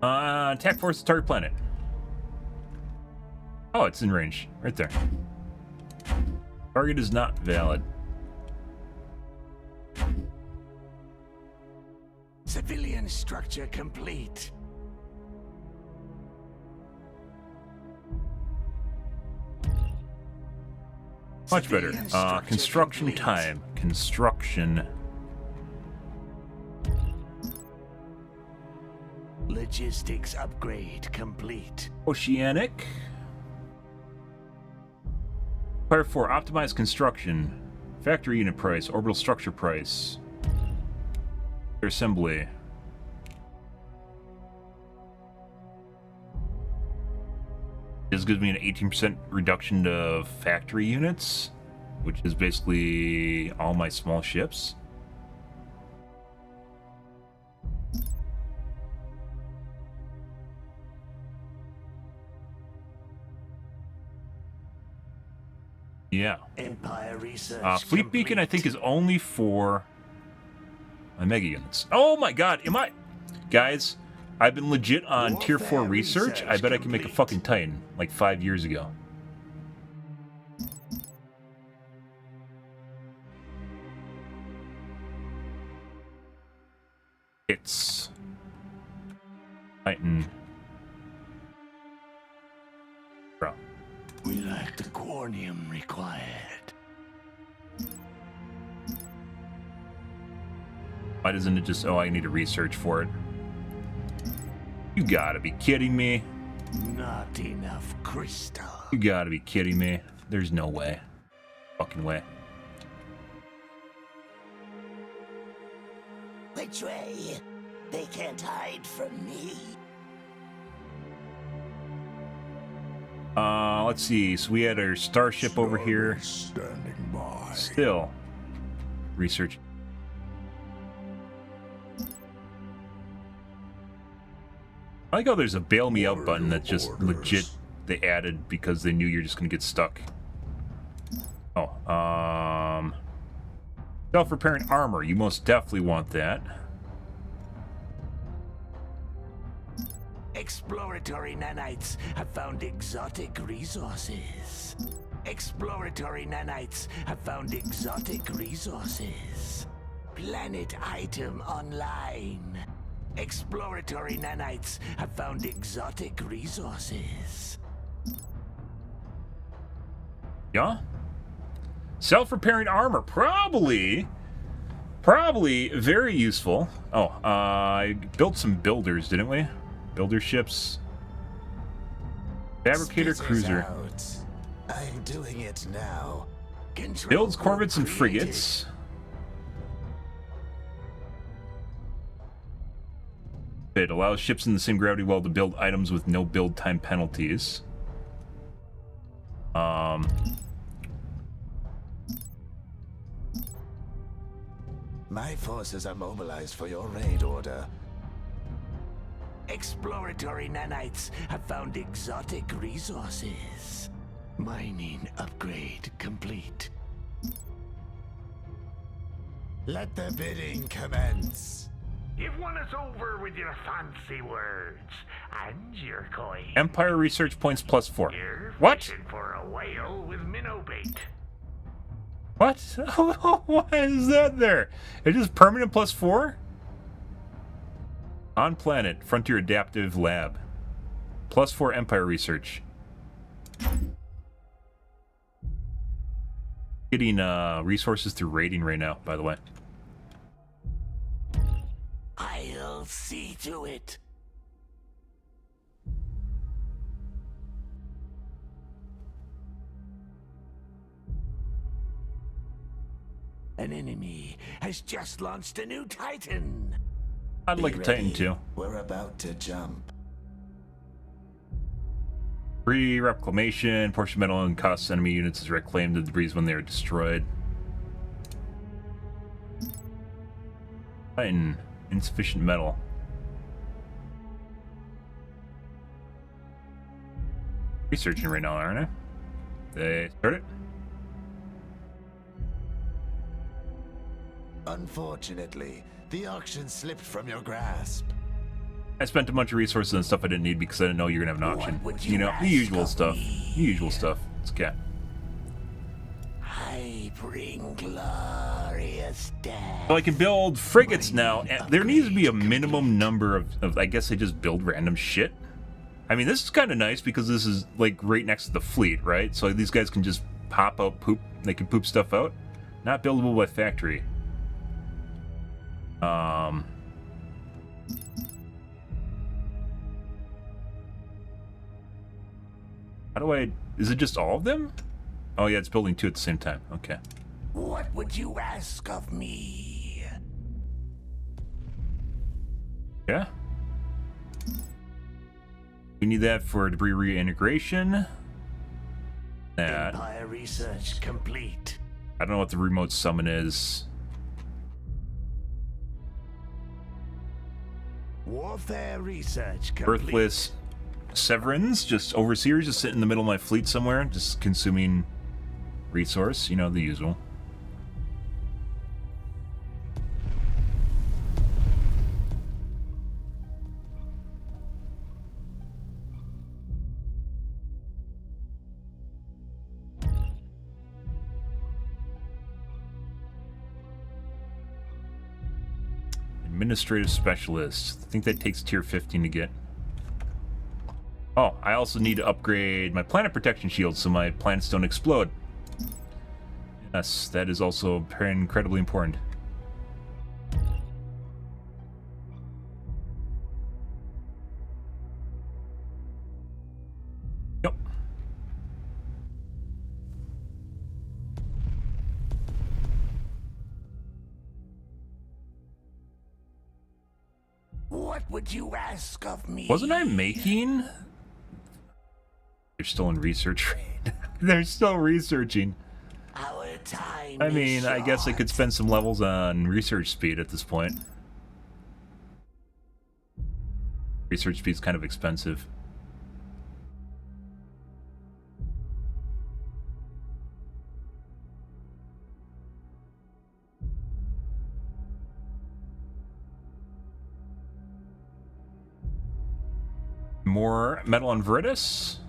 Attack force target planet. Oh, it's in range. Right there. Target is not valid. Civilian structure complete. Much better. Civilian structure Construction complete. time. Construction. Logistics upgrade complete. Oceanic. Part 4. Optimized construction. Factory unit price. Orbital structure price. Assembly. This gives me an 18% reduction to factory units, which is basically all my small ships. Yeah. Empire research. Fleet Beacon, I think, is only for my mega units. Oh my god, am I... Guys, I've been legit on Tier 4 Warfare research. I bet I can make a complete. fucking Titan, like 5 years ago. It's... Titan. Bro. We lack the cornium required. Why doesn't it just... Oh, I need to research for it. You gotta be kidding me. Not enough crystal. You gotta be kidding me. There's no way. Fucking way. Which way? They can't hide from me. Let's see. So we had our starship over here. Standing by. Still. Research. I like how there's a bail me out button that's just legit they added because they knew you're just gonna get stuck. Oh, self-repairing armor. You most definitely want that. Exploratory nanites have found exotic resources. Exploratory nanites have found exotic resources. Planet item online. Exploratory nanites have found exotic resources. Yeah? Self-repairing armor. Probably very useful. Oh, I built some builders, didn't we? Builder ships. Fabricator Spit it cruiser. out. I'm doing it now. Control Builds group corvettes and created. frigates. It allows ships in the same gravity well to build items with no build time penalties. My forces are mobilized for your raid order. Exploratory nanites have found exotic resources. Mining upgrade complete. Let the bidding commence. You've won us over with your fancy words and your coin. Empire research points +4. You're What? fishing for a whale with minnow bait. What? Why is that there? It is permanent +4? On planet, Frontier Adaptive Lab. +4 Empire research. Getting resources through raiding right now, by the way. I'll see to it. An enemy has just launched a new Titan. I'd like a Titan too. We're about to jump. Free reclamation, portion metal and costs enemy units is reclaimed the debris when they are destroyed. Titan, insufficient metal. Researching right now, aren't I? They start it? Unfortunately, the auction slipped from your grasp. I spent a bunch of resources on stuff I didn't need because I didn't know you were gonna have an auction. would You you know, the ask usual of stuff. me? The usual stuff. It's okay. I bring glorious death. So I can build frigates now. And there needs to be a minimum number of I guess they just build random shit. I mean, this is kind of nice because this is like right next to the fleet, right? So these guys can just pop out poop. They can poop stuff out. Not buildable by factory. How do I... Is it just all of them? Oh yeah, it's building two at the same time. Okay. What would you ask of me? Yeah. We need that for debris reintegration. That. Empire research complete. I don't know what the remote summon is. Warfare research complete. Birthless Severins, just overseers, just sitting in the middle of my fleet somewhere, just consuming resource, you know, the usual. Administrative specialist. I think that takes tier 15 to get. Oh, I also need to upgrade my planet protection shield so my planets don't explode. Yes, that is also incredibly important. Yep. What would you ask of me? Wasn't I making... They're still in research. They're still researching. Our time I is mean, I guess I short. could spend some levels on research speed at this point. Research speed's kind of expensive. More metal on Veritas.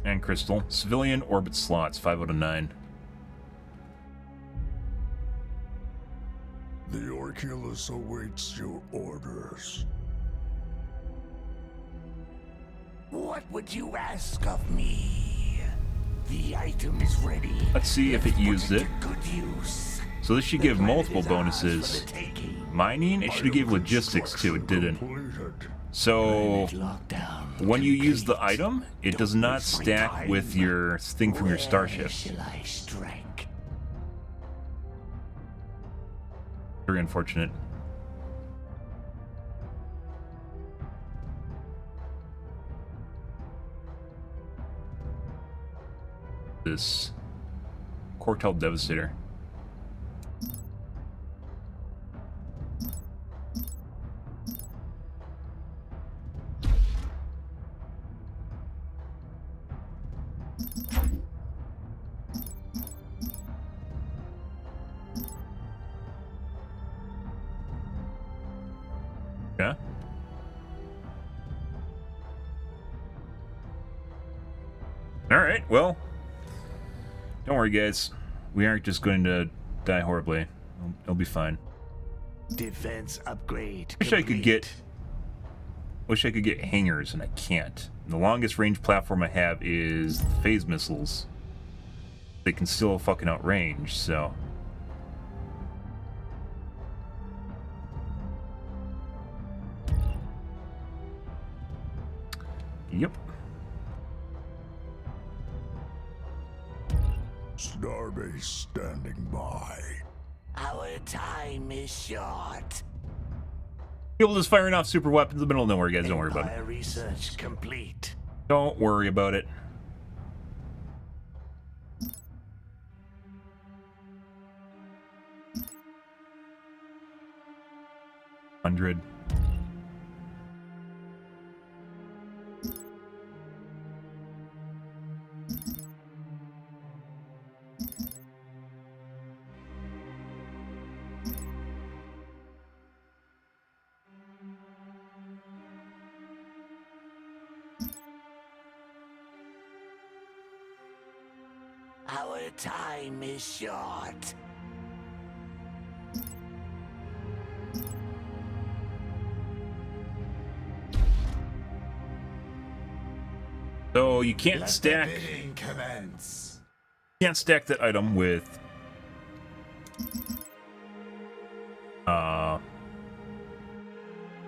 And crystal. Civilian orbit slots, 5 out of 9. The Orculus awaits your orders. What would you ask of me? The item is ready. Let's see if it used it. Put it to good use. So this should The give planet multiple is ours bonuses. for the taking. Mining, it should have gave logistics too, it didn't. So Lockdown when you use the complete. item, it does Don't not waste my stack time. with your thing from your Where starship. shall I strike? Very unfortunate. This Quartel Devastator. Yeah. All right. Well, don't worry, guys. We aren't just going to die horribly. It'll be fine. Defense upgrade. Wish I could get hangers, and I can't. And the longest range platform I have is phase missiles. They can still fucking outrange, so. Yep. Starbase standing by. Our time is short. People just firing off super weapons in the middle of nowhere, guys. Don't worry about it. Empire research complete. Don't worry about it. $100. Our time is short. So you can't Let the stack. bidding commence. Can't stack that item with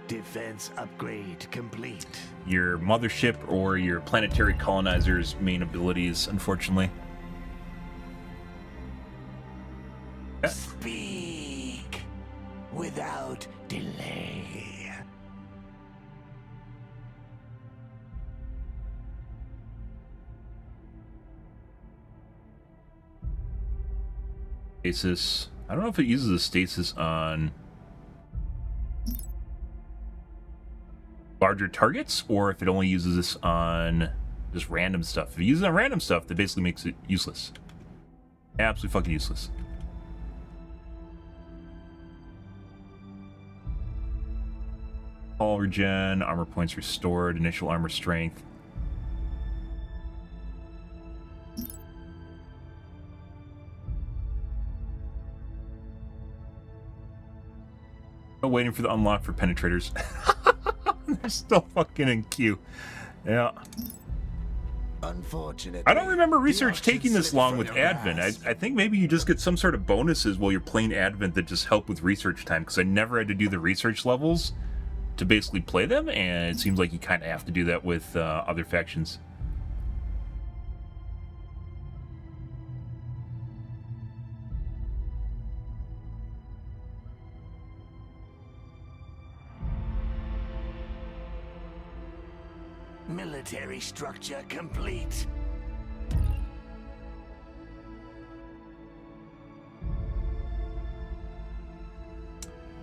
Defense upgrade complete. your mothership or your planetary colonizer's main abilities, unfortunately. Speak without delay. Stasis. I don't know if it uses the stasis on larger targets or if it only uses this on just random stuff. If it uses it on random stuff, that basically makes it useless. Absolutely fucking useless. All regen, armor points restored, initial armor strength. Still waiting for the unlock for penetrators. They're still fucking in queue. Yeah. Unfortunately, I don't remember the research auction taking this slipped long from with your Advent. grasp. I think maybe you just get some sort of bonuses while you're playing Advent that just help with research time, because I never had to do the research levels to basically play them, and it seems like you kind of have to do that with other factions. Military structure complete.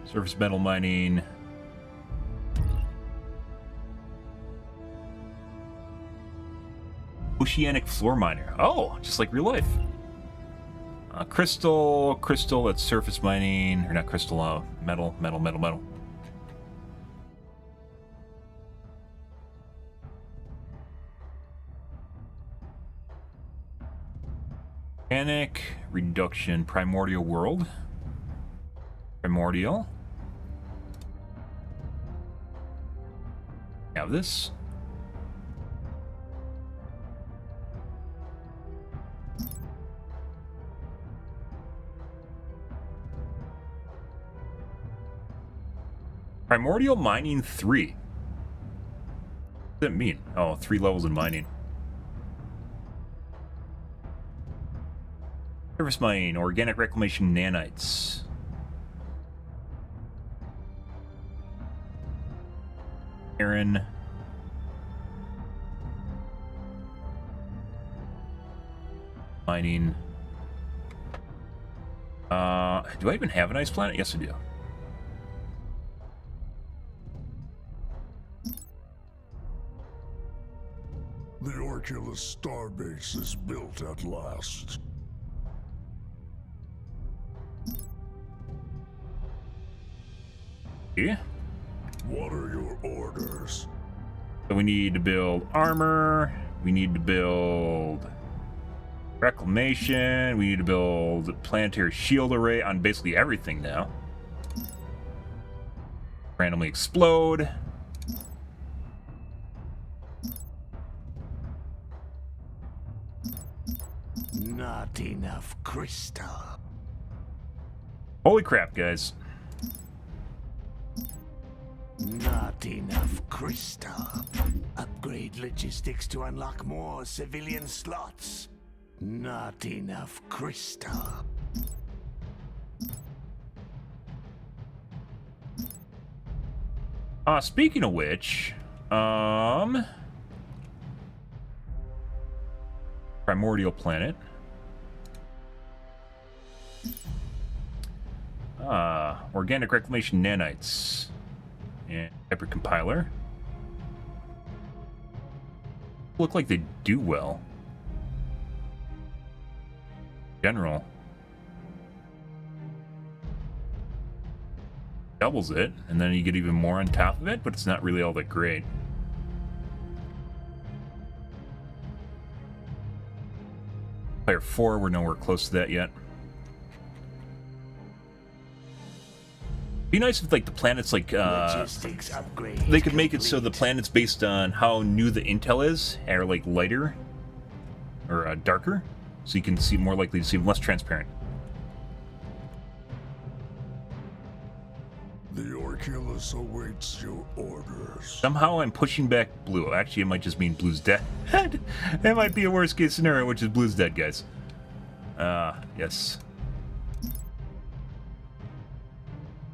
Surface metal mining. Oceanic floor miner. Oh, just like real life. Crystal, that's surface mining. Or not crystal, metal. Organic, reduction, primordial world. Primordial. Have this. Primordial mining 3. What does that mean? Oh, 3 levels in mining. Surface mine, organic reclamation nanites. Aaron. Mining. Do I even have an ice planet? Yes, I do. The Orculus starbase is built at last. Yeah. What are your orders? So we need to build armor. We need to build reclamation. We need to build planetary shield array on basically everything now. Randomly explode. Not enough crystal. Holy crap, guys. Not enough crystal. Upgrade logistics to unlock more civilian slots. Not enough crystal. Speaking of which, primordial planet. Organic reclamation nanites. And hypercompiler. Look like they do well. General. Doubles it, and then you get even more on top of it, but it's not really all that great. Player 4, we're nowhere close to that yet. Be nice if, like, the planets, like, they could make it so the planet's based on how new the intel is, or, like, lighter, or darker, so you can see more likely to see less transparent. The Orculus awaits your orders. Somehow I'm pushing back blue. Actually, it might just mean blue's dead. That might be a worst case scenario, which is blue's dead, guys. Yes.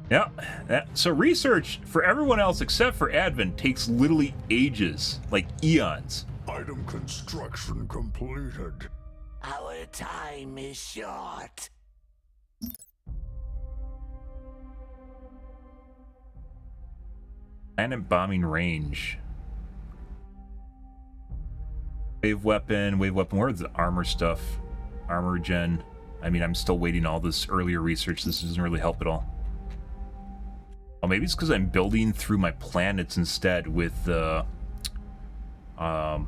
Yeah, so research for everyone else except for Advent takes literally ages, like eons. Item construction completed. Our time is short. Planet bombing range. Wave weapon, where's the armor stuff? Armor gen. I mean, I'm still waiting all this earlier research. This doesn't really help at all. Oh, maybe it's because I'm building through my planets instead with the... I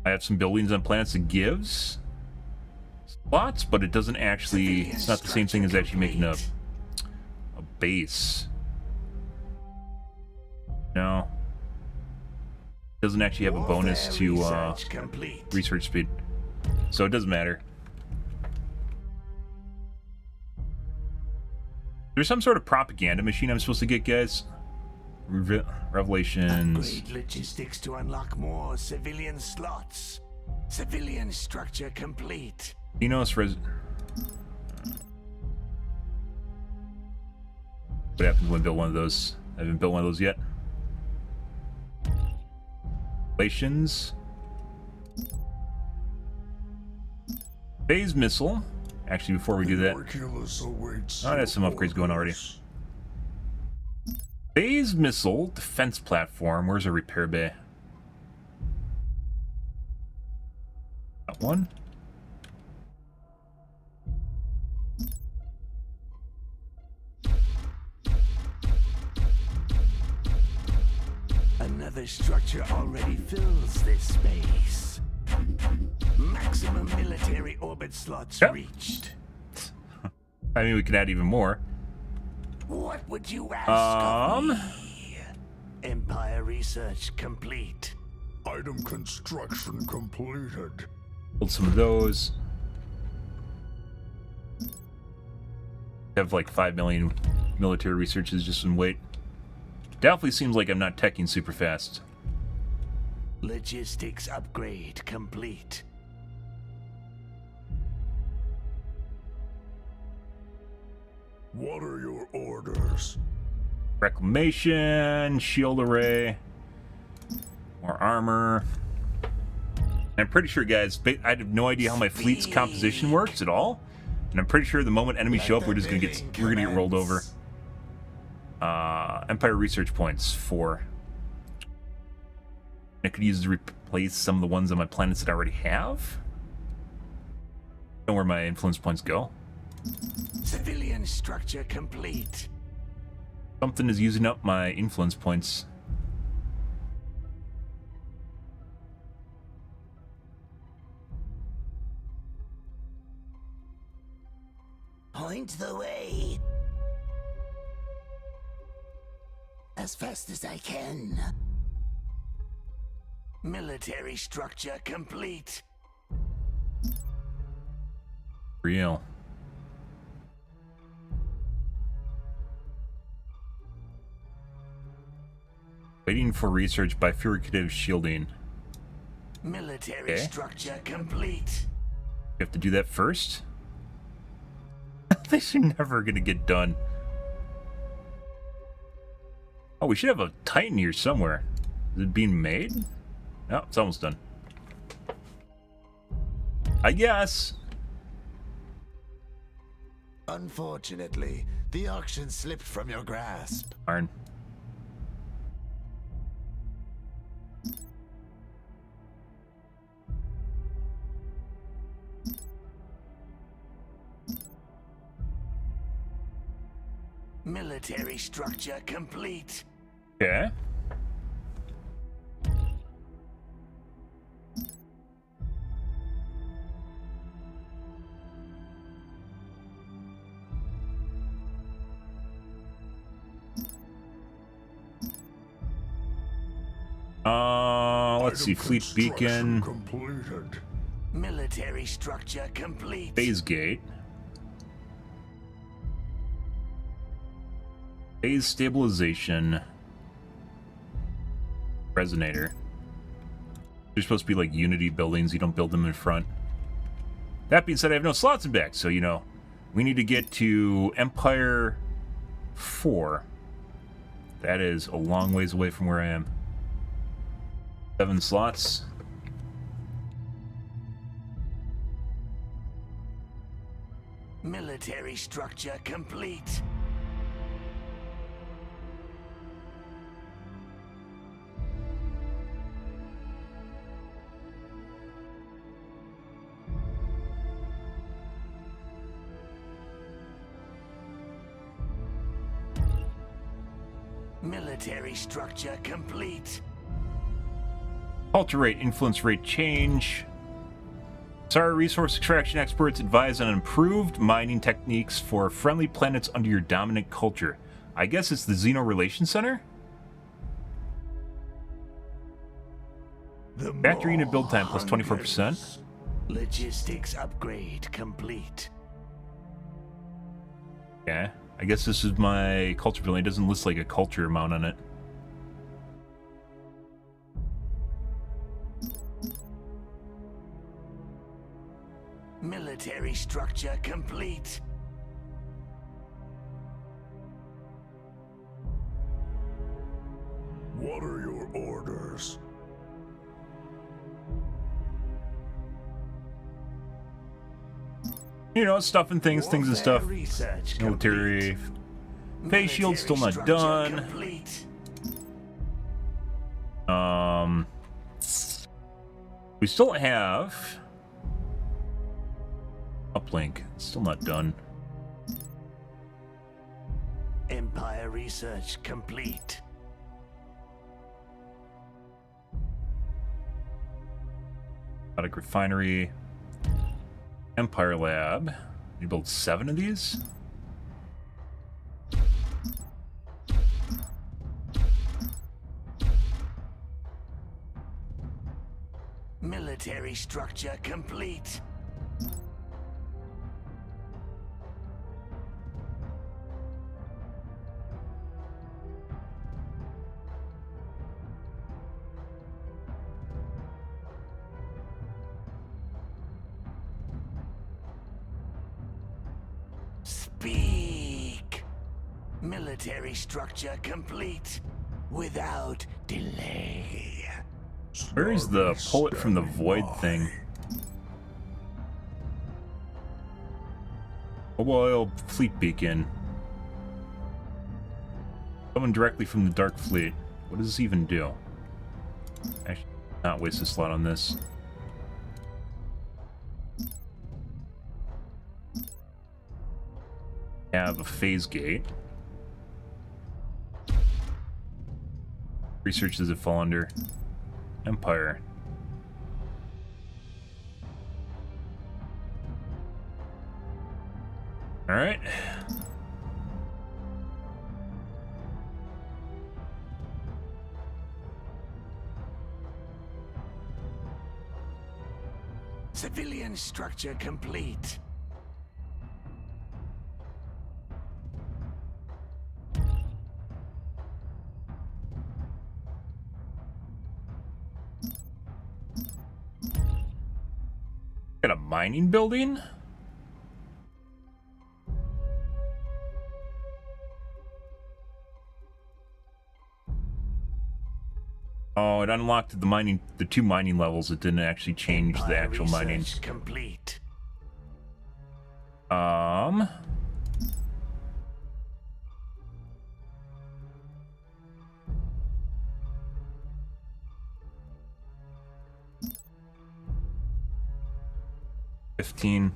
have some buildings on planets that gives slots, but it doesn't actually... It's not the same thing as actually making a base. No. It doesn't actually have a bonus to research speed. So it doesn't matter. There's some sort of propaganda machine I'm supposed to get, guys. Revelations. Upgrade logistics to unlock more civilian slots. Civilian structure complete. What happens when I build one of those? I haven't built one of those yet. Revelations. Phase missile. Actually, before we do that, I have some upgrades going already. Phase missile defense platform. Where's our repair bay? That one. Another structure already fills this space. Maximum military orbit slots reached. I mean, we can add even more. What would you ask of me? Empire research complete. Item construction completed. Build some of those. Have like 5 million military researches just in wait. Definitely seems like I'm not teching super fast. Logistics upgrade complete. What are your orders? Reclamation, shield array, more armor. I'm pretty sure, guys, I have no idea how my fleet's composition works at all, and I'm pretty sure the moment enemies show up, we're gonna get rolled over. Empire research points 4. I could use to replace some of the ones on my planets that I already have. I don't know where my influence points go. Civilian Defense structure complete. Something is using up my influence points. Point the way. As fast as I can. Military structure complete. Real. Waiting for research by figurative shielding. Military Okay. structure complete. You have to do that first? This is never gonna get done. Oh, we should have a Titan here somewhere. Is it being made? No, it's almost done. I guess. Unfortunately, the auction slipped from your grasp. Darn. Military structure complete. Okay. Let's see, Item Fleet construction Beacon, completed. Military structure complete. Phase Gate, Phase Stabilization, Resonator. They're supposed to be like Unity buildings, you don't build them in front. That being said, I have no slots in back, so you know, we need to get to Empire 4. That is a long ways away from where I am. 7 slots. Military structure complete. Military structure complete. Culture rate, influence rate change. Sorry, resource extraction experts advise on improved mining techniques for friendly planets under your dominant culture. I guess it's the Xeno Relations Center? The Factory unit build time more plus 24%. hunters. Logistics upgrade complete. Okay. I guess this is my culture building. It doesn't list like a culture amount on it. Military structure complete. What are your orders? You know, stuff and things and Warfare stuff. Research Military. complete. Face shield still not Military structure done. Complete. We still have uplink. Still not done. Empire research complete. Product refinery. Empire lab. You build 7 of these? Military structure complete. Speak. Military structure complete. Without delay. Where is the poet from the void thing? Mobile fleet beacon. Someone directly from the Dark Fleet. What does this even do? Actually, not waste a slot on this. have a phase gate. Research, does it fall under Empire? All right. Civilian structure complete. Got a mining building? Oh, it unlocked the 2 mining levels. It didn't actually change the actual mining. Complete. $15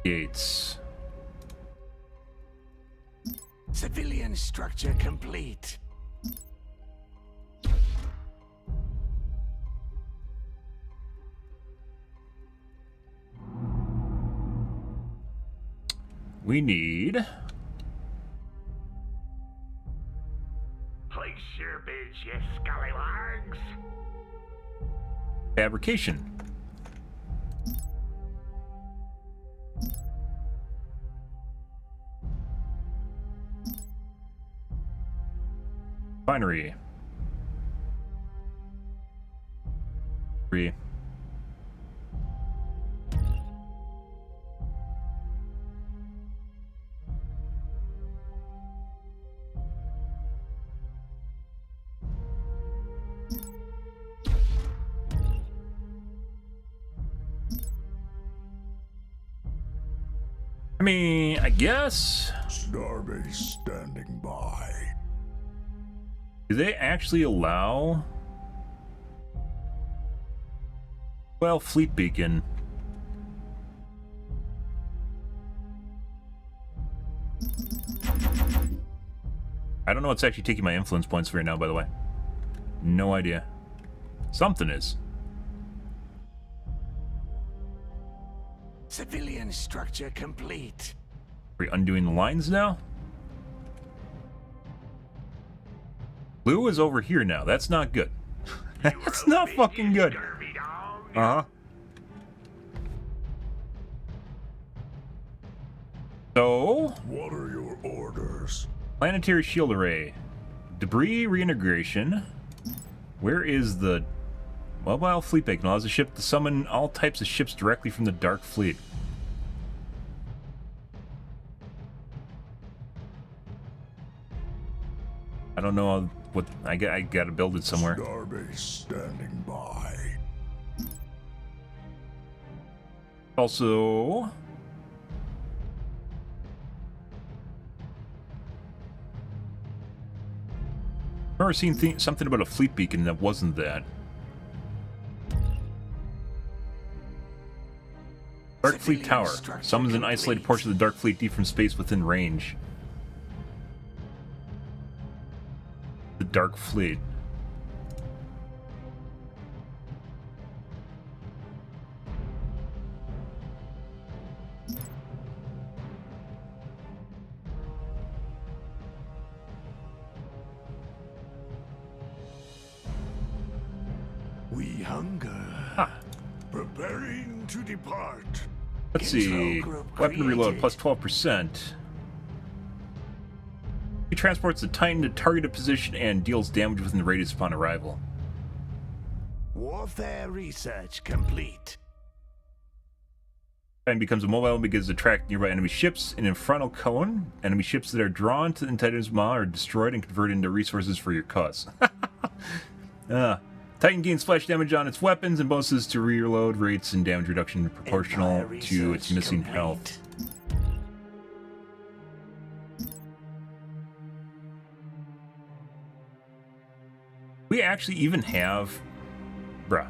gates. Civilian structure complete. We need Place your bids, you scallywags. fabrication. Binary. 3. I mean, I guess. Starbase standing by. Do they actually allow? Well, fleet beacon. I don't know what's actually taking my influence points right now, by the way. No idea. Something is. Civilian structure complete. Are we undoing the lines now? Blue is over here now. That's not good. That's not fucking good. Uh-huh. So, What are your orders? planetary shield array. Debris reintegration. Where is the mobile fleet beacon? Allows the ship to summon all types of ships directly from the Dark Fleet. I don't know what I gotta build it somewhere. Starbase standing by. Also, I remember seeing something about a fleet beacon that wasn't that. Dark Fleet Tower summons an isolated portion of the Dark Fleet deep from space within range. The Dark Fleet. We hunger. Preparing to depart. Let's see. Weapon reload plus 12%. He transports the Titan to targeted position and deals damage within the radius upon arrival. Warfare research complete. Titan becomes a mobile and begins to track nearby enemy ships. In a frontal cone, enemy ships that are drawn to the Titan's maw are destroyed and converted into resources for your cause. Titan gains splash damage on its weapons and bonuses to reload rates and damage reduction proportional to its missing health. We actually even have... Bruh.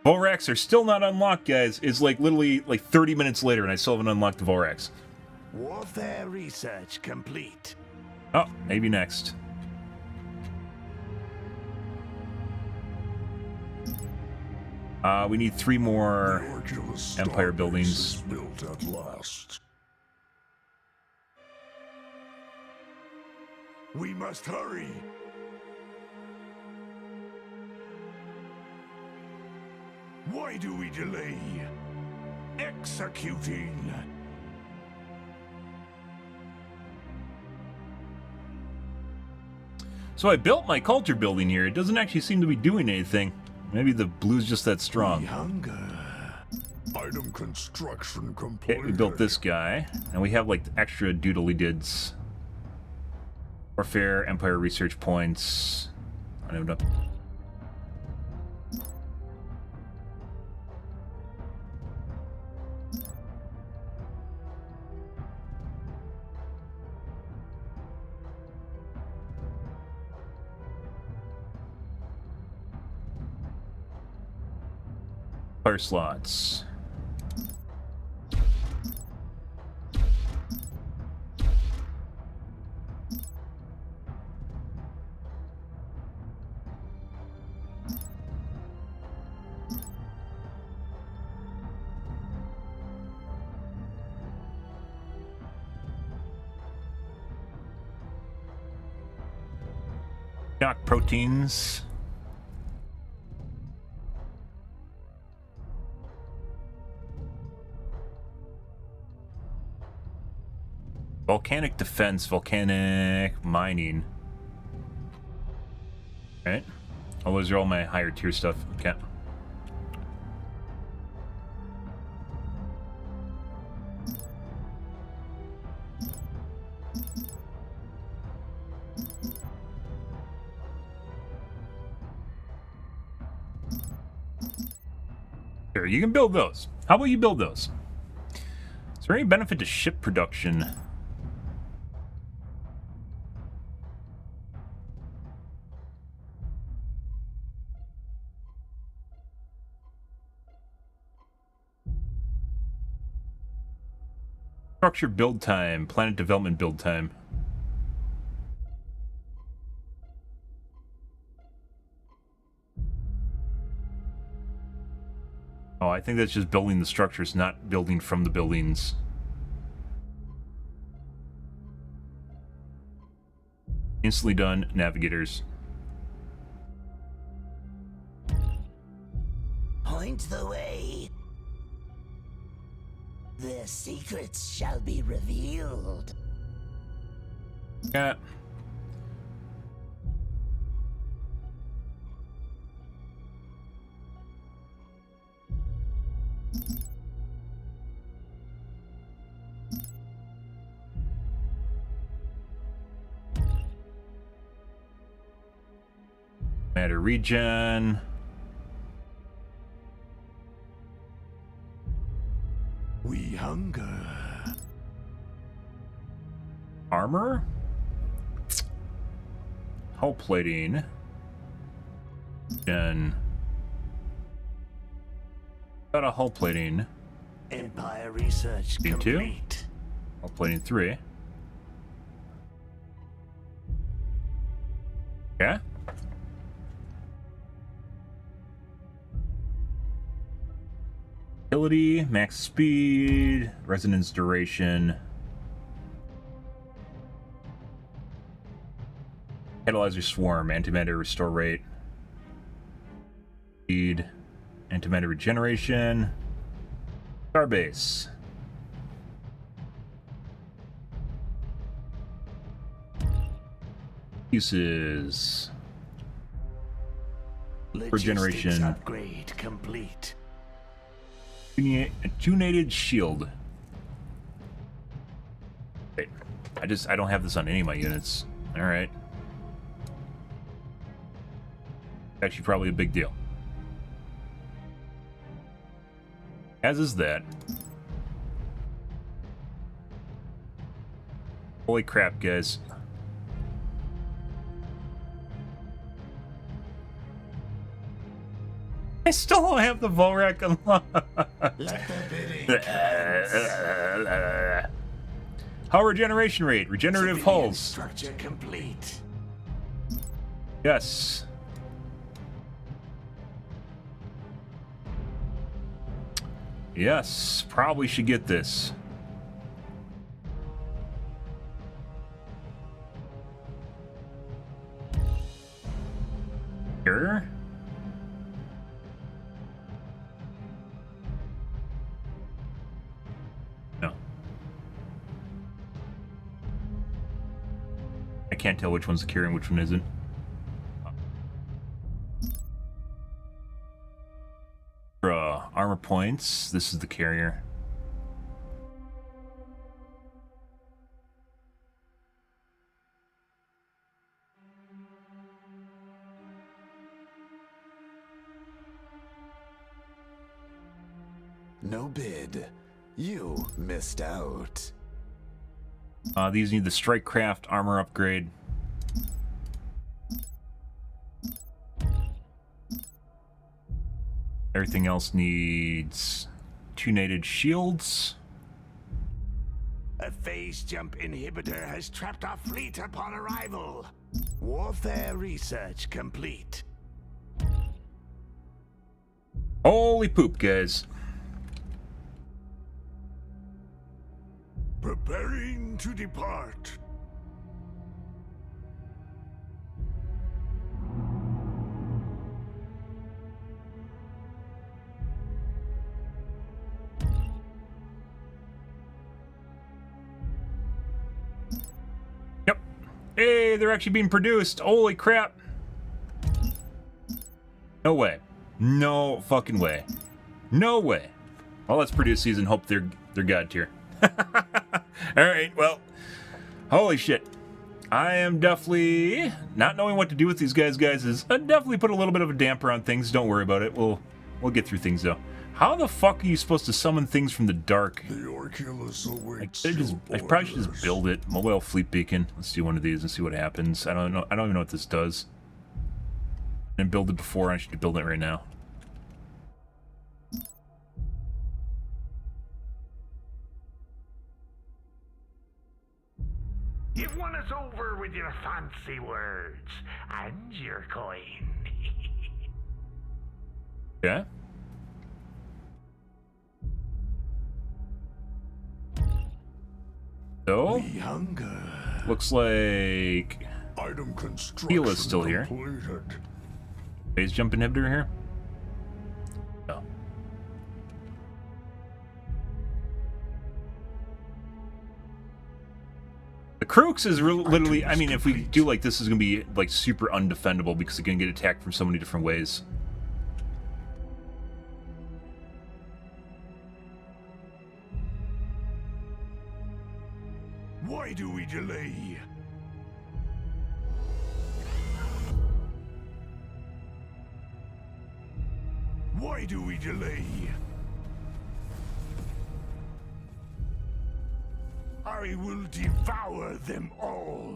Vorax are still not unlocked, guys. It's like literally like 30 minutes later and I still haven't unlocked the Vorax. Warfare research complete. Oh, maybe next. We need 3 more Orculus Empire Starbase buildings. is built at last. We must hurry. Why do we delay? Executing. So I built my culture building here. It doesn't actually seem to be doing anything. Maybe the blue's just that strong. Hunger. Item construction Okay, completed. we built this guy. And we have like extra doodly dids. Warfare, Empire research points. I don't know. Fire slots. Shock proteins. Volcanic defense, volcanic mining. Right? Oh, those are all my higher tier stuff. Okay. Sure, you can build those. How about you build those? Is there any benefit to ship production? Structure build time, planet development build time. Oh, I think that's just building the structures, not building from the buildings. Instantly done, navigators. Point the way. The secrets shall be revealed. Yeah. Matter regen. We hunger. Armor? Hull plating. Gen. Got a hull plating. Empire research You too? complete. Hull plating 3. Okay. Ability, max speed, resonance duration. Catalyzer swarm, antimatter restore rate. Speed, antimatter regeneration. Starbase. Uses. Regeneration. Logistics upgrade complete. Attunated shield. Wait, I don't have this on any of my units. Alright. Actually probably a big deal. As is that. Holy crap, guys. still don't have the Volrak unlocked. Let the bidding commence. Hull regeneration rate. Regenerative Civilian hulls. Structure complete. Yes. Yes, probably should get this. Here. No. I can't tell which one's the carrier and which one isn't. Armor points. This is the carrier. No bid. You missed out. These need the Strikecraft armor upgrade. Everything else needs tunated shields. A phase jump inhibitor has trapped our fleet upon arrival. Warfare research complete. Holy poop, guys. Preparing to depart. Yep. Hey, they're actually being produced. Holy crap. No way. No fucking way. No way. Well, let's produce these and hope they're god tier. Alright, well. Holy shit. I am definitely not knowing what to do with these guys is definitely put a little bit of a damper on things. Don't worry about it. We'll get through things though. How the fuck are you supposed to summon things from the dark? The Orculus awaits I probably should just build it. Mobile fleet beacon. Let's do one of these and see what happens. I don't know. I don't even know what this does. I didn't build it before. I should build it right now. You've won us over with your fancy words and your coin. Yeah. So, We hunger. looks like item construction Heal is still here. completed. phase jump inhibitor here. Oh. The Crooks is literally, I mean, if we do like this, is going to be like super undefendable because it's going to get attacked from so many different ways. Why do we delay? Why do we delay? I will devour them all.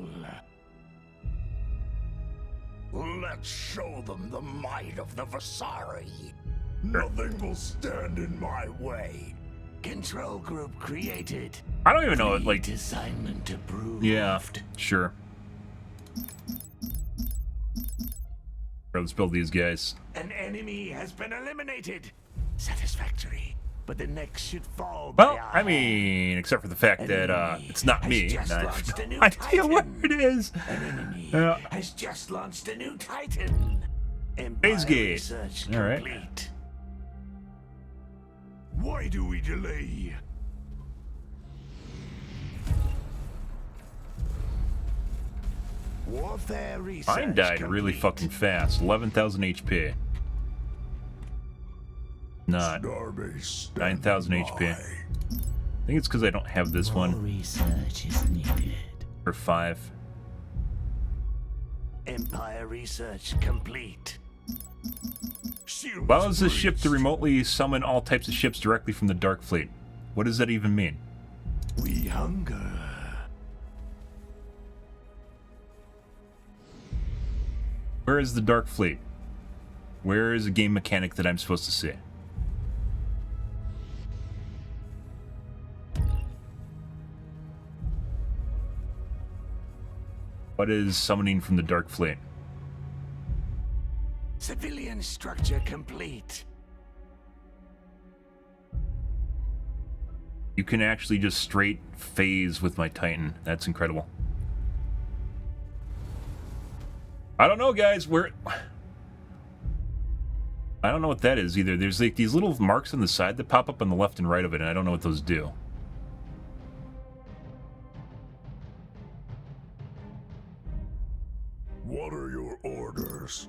Let's show them the might of the Vasari. Nothing will stand in my way. Control group created. I don't even know it, like, Assignment approved. yeah, sure. Let's build these guys. An enemy has been eliminated. Satisfactory. But the next should fall Well, by our I mean, except for the fact An that enemy it's not has me. just And I launched a have new no idea where Titan. it is. An enemy Yeah. has just launched a new Titan. Empire Phase gate. research All right. complete. Why do we delay? Warfare research Mine died really complete. fucking fast. 11,000 HP. Not. Starbase 9,000 HP. I think it's because I don't have this one. Research is needed. Or 5. Empire research complete. Shields Allows this ship to breached. remotely summon all types of ships directly from the Dark Fleet. What does that even mean? We hunger. Where is the Dark Fleet? Where is a game mechanic that I'm supposed to see? What is summoning from the Dark Fleet? Civilian structure complete. You can actually just straight phase with my Titan. That's incredible. I don't know, guys. I don't know what that is either. There's like these little marks on the side that pop up on the left and right of it, and I don't know what those do. What are your orders?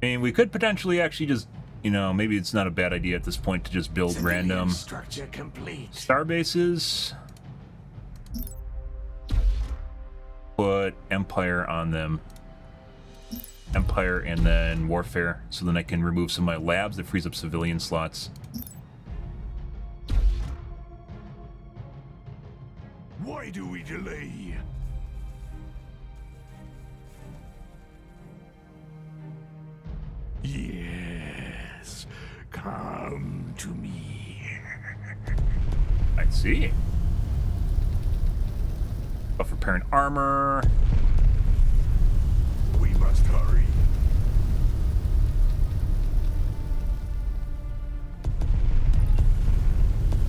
I mean, we could potentially actually just, you know, maybe it's not a bad idea at this point to just build Civilian random structure complete. star bases. Put Empire on them. Empire and then Warfare, so then I can remove some of my labs that frees up civilian slots. Why do we delay? Yes, come to me. I see. Buff repair and armor. We must hurry.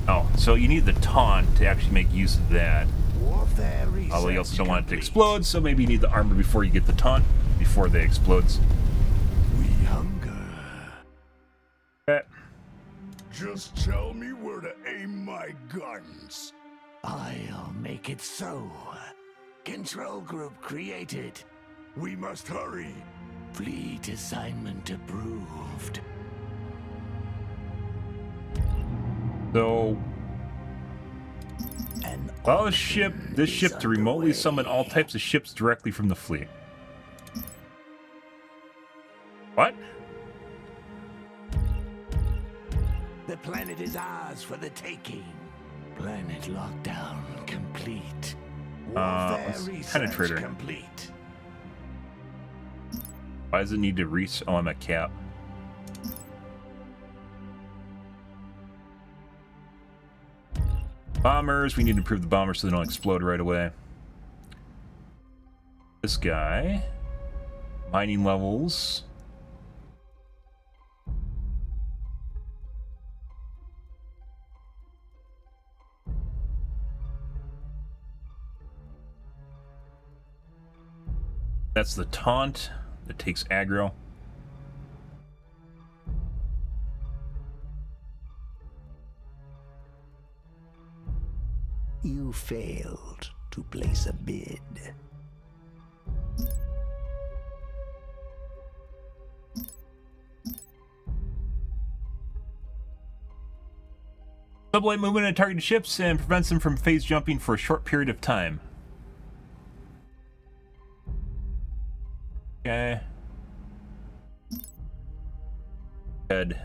Oh, so you need the taunt to actually make use of that. Warfare Although you also research don't want it to complete. explode, so maybe you need the armor before you get the taunt, before they explodes. We hunger. Okay. Just tell me where to aim my guns. I'll make it so. Control group created. We must hurry. Fleet assignment approved. So, An allow this ship to remotely underway. summon all types of ships directly from the fleet. What? The planet is ours for the taking. Planet lockdown complete. Warfare let's research penetrate her. complete. Why does it need to oh, I'm at cap. Bombers, we need to improve the bombers so they don't explode right away. This guy. Mining levels. That's the taunt that takes aggro. You failed to place a bid. Sublight movement at targeted ships and prevents them from phase jumping for a short period of time. Okay. Good.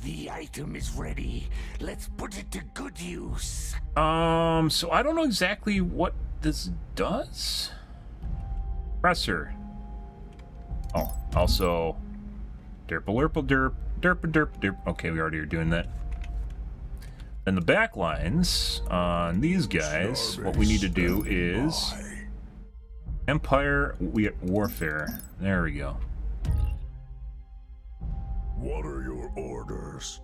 The item is ready. Let's put it to good use. So I don't know exactly what this does. Pressor. Oh, also derp. Okay, we already are doing that. And the back lines on these guys, what we need to do is Empire Warfare. There we go. What are your orders?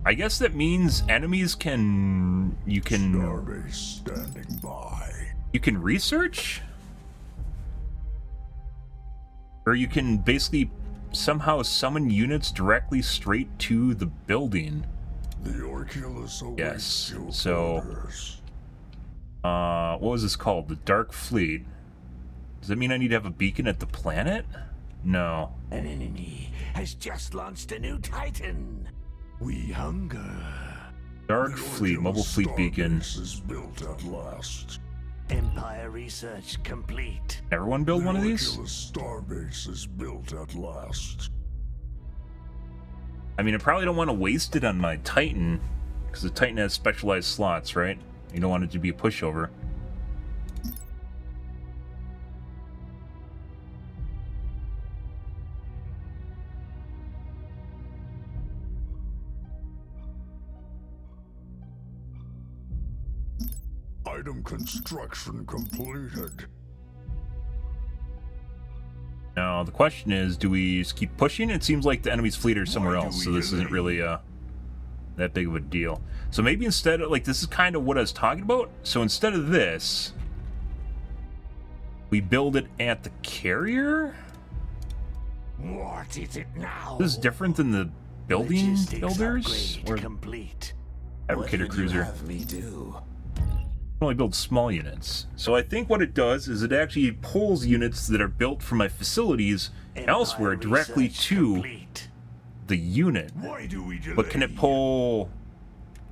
I guess that means enemies can Starbase standing by. you can research, or you can basically somehow summon units directly straight to the building. The Orculus awaits Yes, your so- orders. What was this called? The Dark Fleet. Does that mean I need to have a beacon at the planet? No. An enemy has just launched a new Titan. We hunger. Dark The Fleet, mobile Oculus fleet beacon. Starbase is built at last. Empire research complete. Everyone build one of these? Oculus Starbase is built at last. I mean, I probably don't want to waste it on my Titan, because the Titan has specialized slots, right? You don't want it to be a pushover. Item construction completed. Now, the question is, do we just keep pushing? It seems like the enemy's fleet are somewhere Why do else, so we this isn't delay? really that big of a deal. So maybe instead of, like, this is kind of what I was talking about. So instead of this, we build it at the carrier? What is it now? This is different than the building Logistics builders? upgrade Or complete. fabricator What would you cruiser? have me do? Only build small units. So I think what it does is it actually pulls units that are built from my facilities elsewhere Empire directly research to complete. the unit. Why do we delay? But can it pull...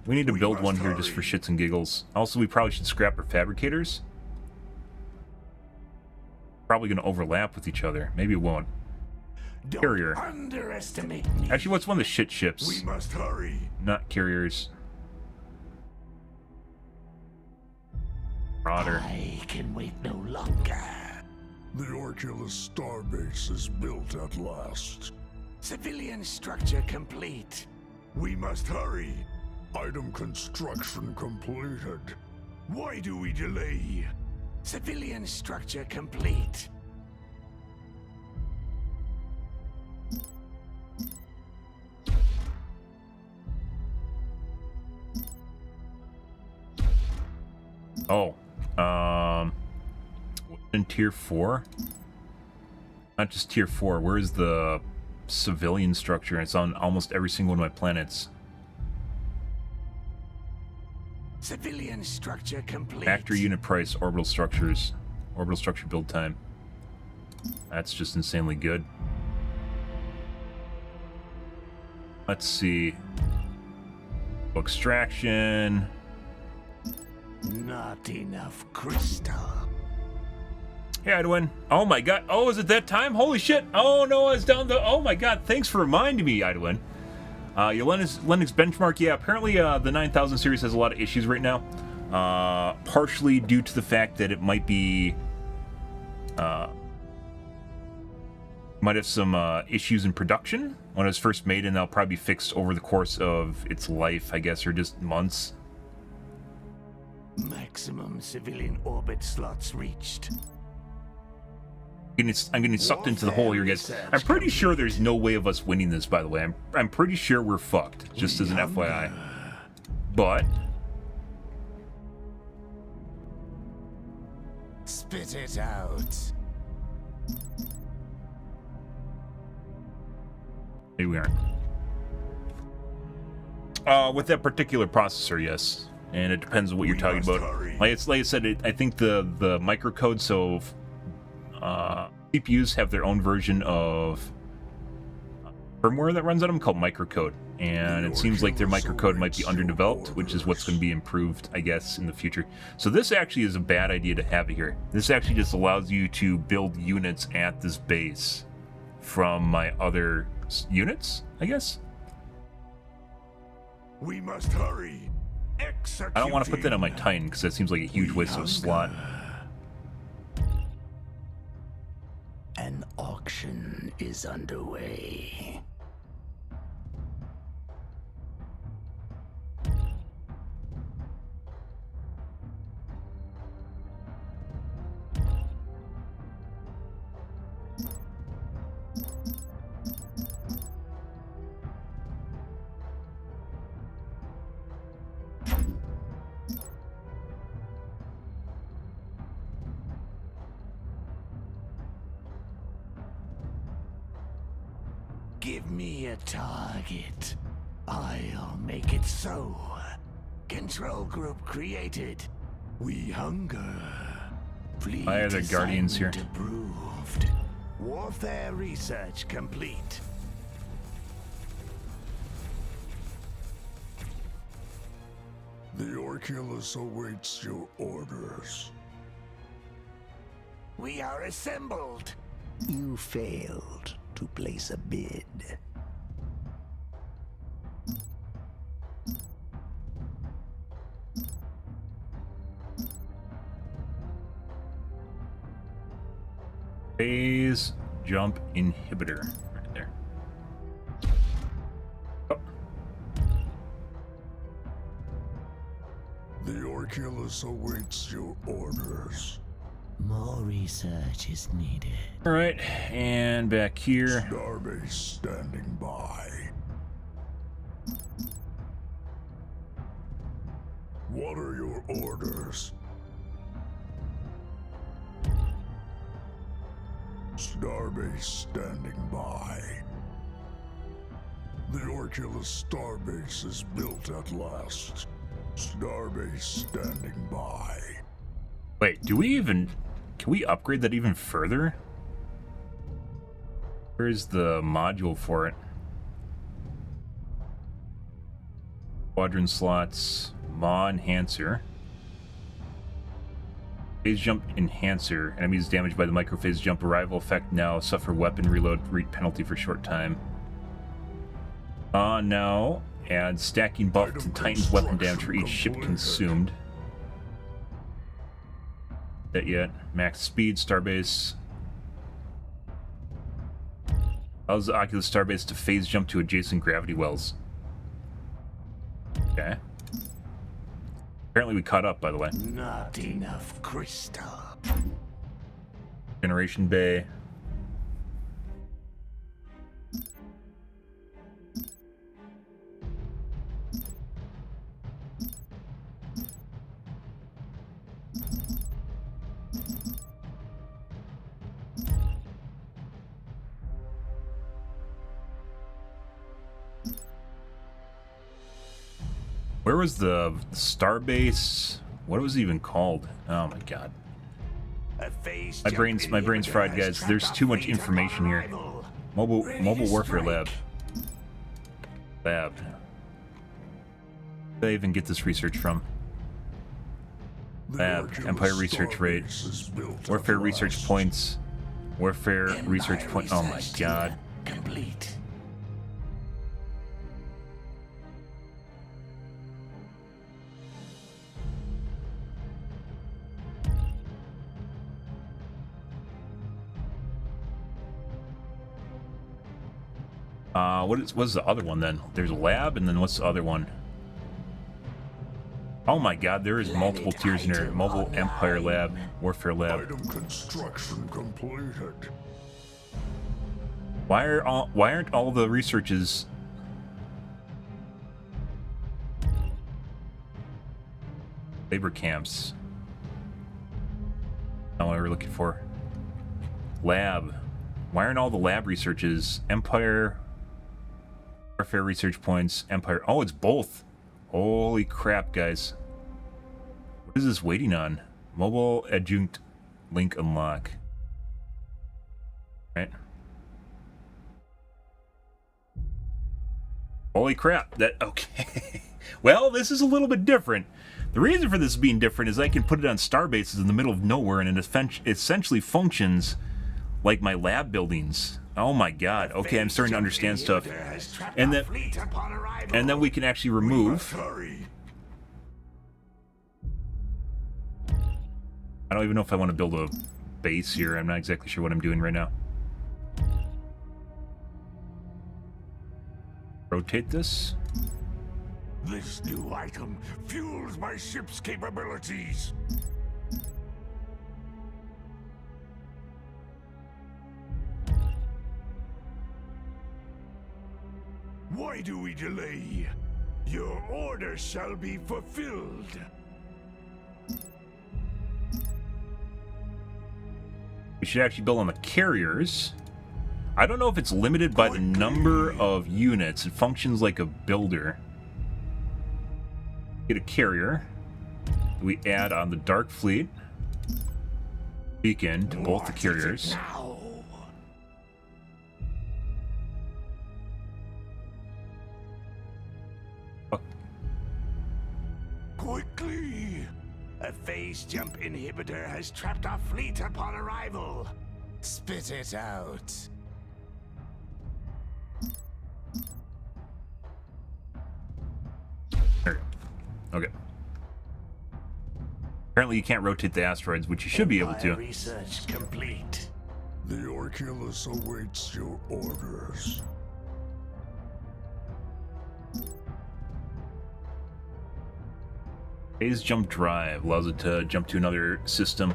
We need to We build must one here just for hurry. shits and giggles. Also, we probably should scrap our fabricators. Probably going to overlap with each other. Maybe it won't. Don't Carrier. underestimate me. Actually, what's one of the shit We ships? must hurry. Not carriers. Marauder. I can wait no longer. The Oculus Starbase is built at last. Civilian structure complete. We must hurry. Item construction completed. Why do we delay? Civilian structure complete. Oh. In tier 4? Not just tier 4. Where's the civilian structure? It's on almost every single one of my planets. Civilian structure complete. Factory unit price, orbital structures. Orbital structure build time. That's just insanely good. Let's see. Extraction. Not enough crystal. Hey, Idwin. Oh my god. Oh, is it that time? Holy shit. Oh no, it's down the... Oh my god. Thanks for reminding me, Idwin. Your Linux benchmark. Yeah, apparently the 9000 series has a lot of issues right now. Partially due to the fact that it might be... might have some issues in production when it was first made, and they'll probably be fixed over the course of its life, I guess, or just months. Maximum civilian orbit slots reached. I'm getting sucked into the hole here, guys. I'm pretty sure there's no way of us winning this, by the way. I'm pretty sure we're fucked, just as an FYI. But Spit it out. maybe we aren't. With that particular processor, yes. And it depends on what you're talking must about. hurry. Like I said, I think the microcode, so CPUs have their own version of firmware that runs on them called microcode. And it seems like their microcode might be underdeveloped, which is what's going to be improved, I guess, in the future. So this actually is a bad idea to have it here. This actually just allows you to build units at this base from my other units, I guess. We must hurry. I don't want to put that on my Titan because that seems like a huge waste of a slot. An auction is underway. Give me a target. I'll make it so. Control group created. We hunger. Fleet Why are there guardians here? assignment approved. Warfare research complete. The Orculus awaits your orders. We are assembled. You failed to place a bid. Phase jump inhibitor. Right there. Oh. The Orculus awaits your orders. More research is needed. Alright, and back here. Starbase standing by. What are your orders? Starbase standing by. The Orculus Starbase is built at last. Starbase standing by. Wait, do we even... Can we upgrade that even further? Where's the module for it? Quadrant slots, Maw Enhancer. Phase Jump Enhancer. Enemies damaged by the microphase jump arrival effect now suffer weapon reload penalty for short time. Now add stacking buff to Titan's weapon damage for each ship consumed. That yet. Max speed, Starbase. Allows the Oculus Starbase to phase jump to adjacent gravity wells. Okay. Apparently we caught up, by the way. Not enough crystal. Generation Bay. Where was the Starbase? What was it even called? Oh my god. My brain's fried, guys. There's too much information here. Mobile Warfare Lab. Where did I even get this research from? Lab. Empire Research Rate. Warfare Research Points. Warfare Research Point. Oh my god. Complete. What's the other one then? There's a lab, and then what's the other one? Oh my god, there is multiple tiers in here. Mobile Empire Lab, Warfare Lab. Item construction completed. Why aren't all the researches... Labor camps. Not what we're looking for. Lab. Why aren't all the lab researches? Empire... Warfare research points, Empire... Oh, it's both! Holy crap, guys. What is this waiting on? Mobile adjunct link unlock. Right. Holy crap, that... Okay. Well, this is a little bit different. The reason for this being different is I can put it on starbases in the middle of nowhere, and it essentially functions like my lab buildings. Oh my god. Okay, I'm starting to understand stuff. And then we can actually remove... I don't even know if I want to build a base here. I'm not exactly sure what I'm doing right now. Rotate this. This new item fuels my ship's capabilities. Why do we delay? Your order shall be fulfilled. We should actually build on the carriers. I don't know if it's limited by the number of units. It functions like a builder. Get a carrier. We add on the Dark Fleet beacon to both the carriers. phase jump inhibitor has trapped our fleet upon arrival. Spit it out. There. Okay. Apparently you can't rotate the asteroids, which you should be able to. Research complete. The Orculus awaits your orders. Phase jump drive allows it to jump to another system.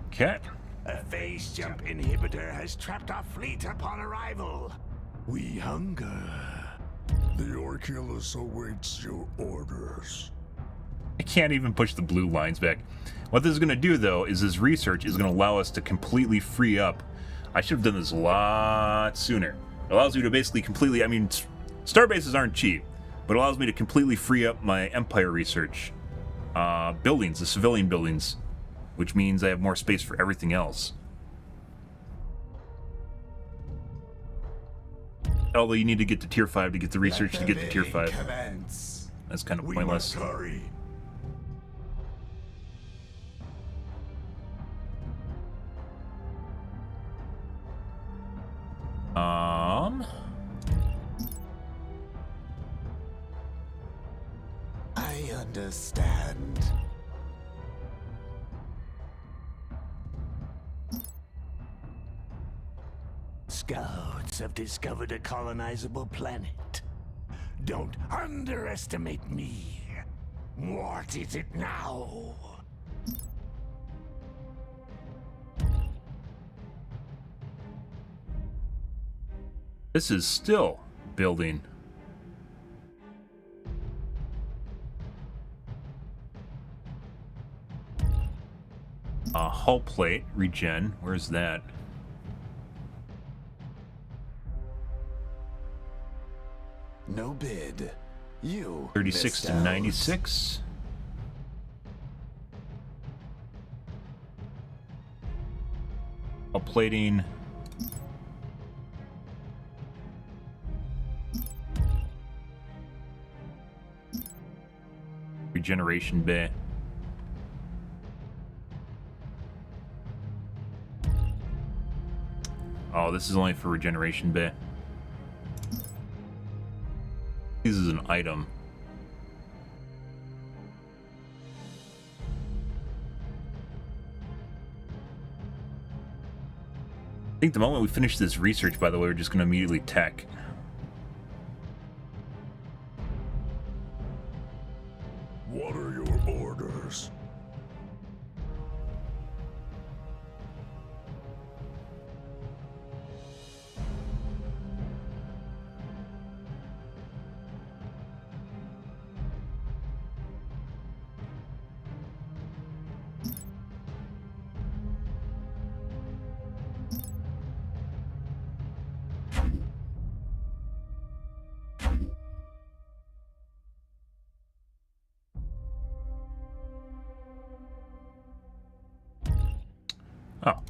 Okay. A phase jump inhibitor has trapped our fleet upon arrival. We hunger. The Orculus awaits your orders. I can't even push the blue lines back. What this is going to do, though, is this research is going to allow us to completely free up. I should have done this a lot sooner. It allows you to basically completely, I mean, starbases aren't cheap, but it allows me to completely free up my Empire research. Buildings, the civilian buildings, which means I have more space for everything else. Although you need to get to tier 5 to get the research to get to tier 5. Commence. That's kind of We pointless. must hurry. I understand. Scouts have discovered a colonizable planet. Don't underestimate me. What is it now? This is still building. Hull plate, regen. Where's that? No bid. You 36 missed to out. 96. Hull plating. Regeneration bay. Oh, this is only for regeneration bay. This is an item. I think the moment we finish this research, by the way, we're just going to immediately tech. What are your orders? Oh.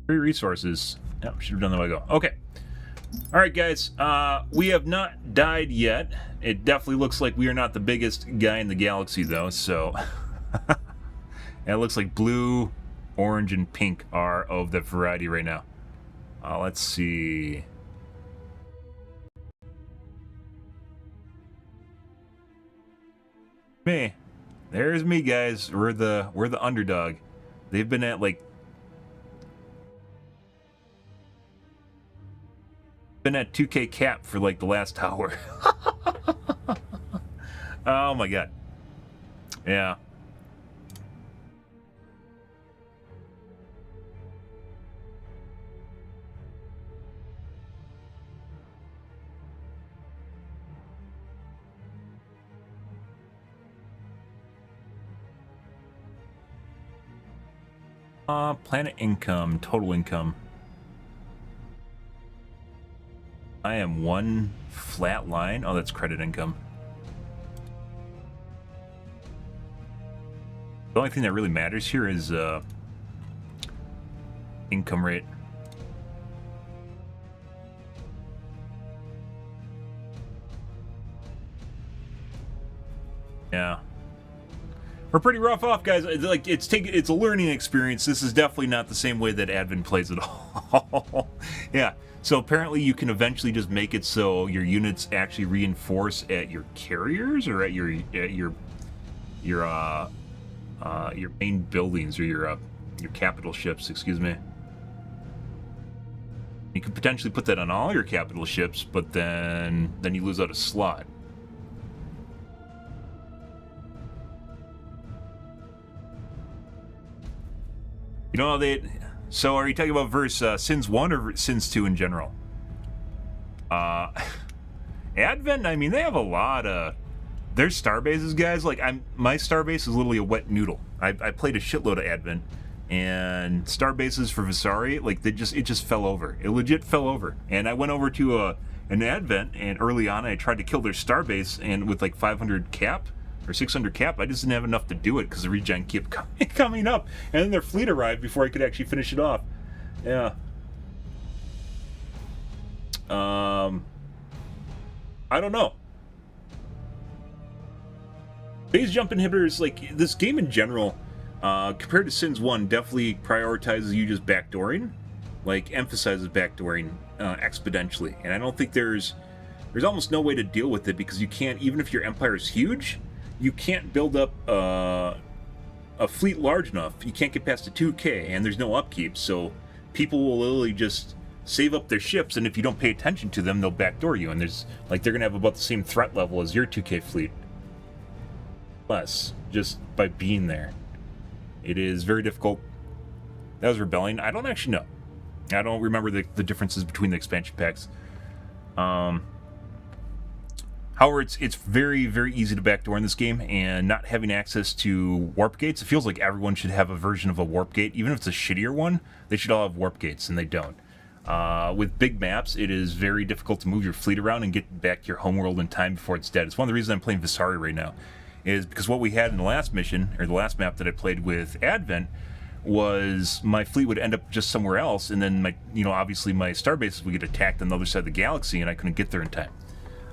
3 resources. Yep, should have done that a while ago. Okay. Alright, guys. We have not died yet. It definitely looks like we are not the biggest guy in the galaxy, though, so... And it looks like blue, orange, and pink are of the variety right now. Let's see... Me. There's me, guys. We're the underdog. They've been at like 2K cap for like the last hour. Oh my god. Yeah. Planet income, total income. I am 1 flat line. Oh, that's credit income. The only thing that really matters here is income rate. Yeah. We're pretty rough off, guys. Like, it's a learning experience. This is definitely not the same way that Advent plays at all. Yeah. So apparently you can eventually just make it so your units actually reinforce at your carriers or at your main buildings or your capital ships, excuse me. You could potentially put that on all your capital ships, but then you lose out a slot. You know, so are you talking about Sins 1 or Sins 2 in general? Advent, I mean, they have a lot of... Their star bases, guys, like, my star base is literally a wet noodle. I played a shitload of Advent, and star bases for Visari, like, it just fell over. It legit fell over. And I went over to an Advent, and early on I tried to kill their star base, and with like 500 cap, or 600 cap, I just didn't have enough to do it because the regen kept coming up, and then their fleet arrived before I could actually finish it off. Yeah. I don't know. Phase jump inhibitors, like, this game in general, compared to Sins 1, definitely prioritizes you just backdooring, like, emphasizes backdooring exponentially, and I don't think there's almost no way to deal with it because you can't, even if your empire is huge, you can't build up a fleet large enough. You can't get past the 2K, and there's no upkeep, so people will literally just save up their ships, and if you don't pay attention to them, they'll backdoor you, and there's, like, they're gonna have about the same threat level as your 2K fleet. Less, just by being there. It is very difficult. That was Rebellion. I don't actually know. I don't remember the differences between the expansion packs. However, it's very, very easy to backdoor in this game, and not having access to warp gates, it feels like everyone should have a version of a warp gate. Even if it's a shittier one, they should all have warp gates, and they don't. With big maps, it is very difficult to move your fleet around and get back to your homeworld in time before it's dead. It's one of the reasons I'm playing Visari right now, is because what we had in the last mission, or the last map that I played with Advent, was my fleet would end up just somewhere else, and then obviously my star bases would get attacked on the other side of the galaxy, and I couldn't get there in time.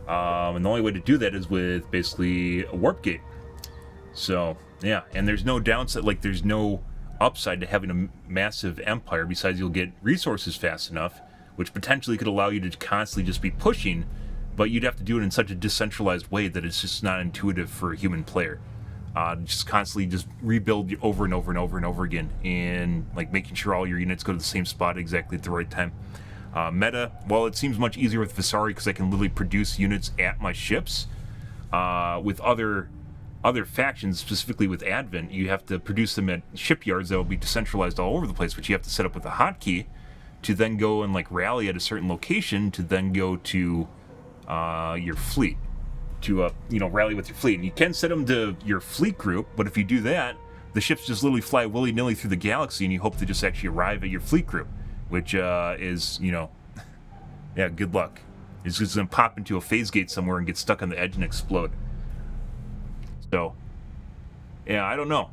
And the only way to do that is with basically a warp gate. So, yeah, and there's no downside, like there's no upside to having a massive empire besides you'll get resources fast enough, which potentially could allow you to constantly just be pushing, but you'd have to do it in such a decentralized way that it's just not intuitive for a human player. Just constantly just rebuild over and over and over and over again, and like making sure all your units go to the same spot exactly at the right time. Meta, well, it seems much easier with Visari because I can literally produce units at my ships. With other factions, specifically with Advent, you have to produce them at shipyards that will be decentralized all over the place, which you have to set up with a hotkey to then go and like rally at a certain location to then go to your fleet, to rally with your fleet. And you can set them to your fleet group, but if you do that, the ships just literally fly willy-nilly through the galaxy, and you hope to just actually arrive at your fleet group, which is, yeah, good luck. It's just going to pop into a phase gate somewhere and get stuck on the edge and explode. So, yeah, I don't know.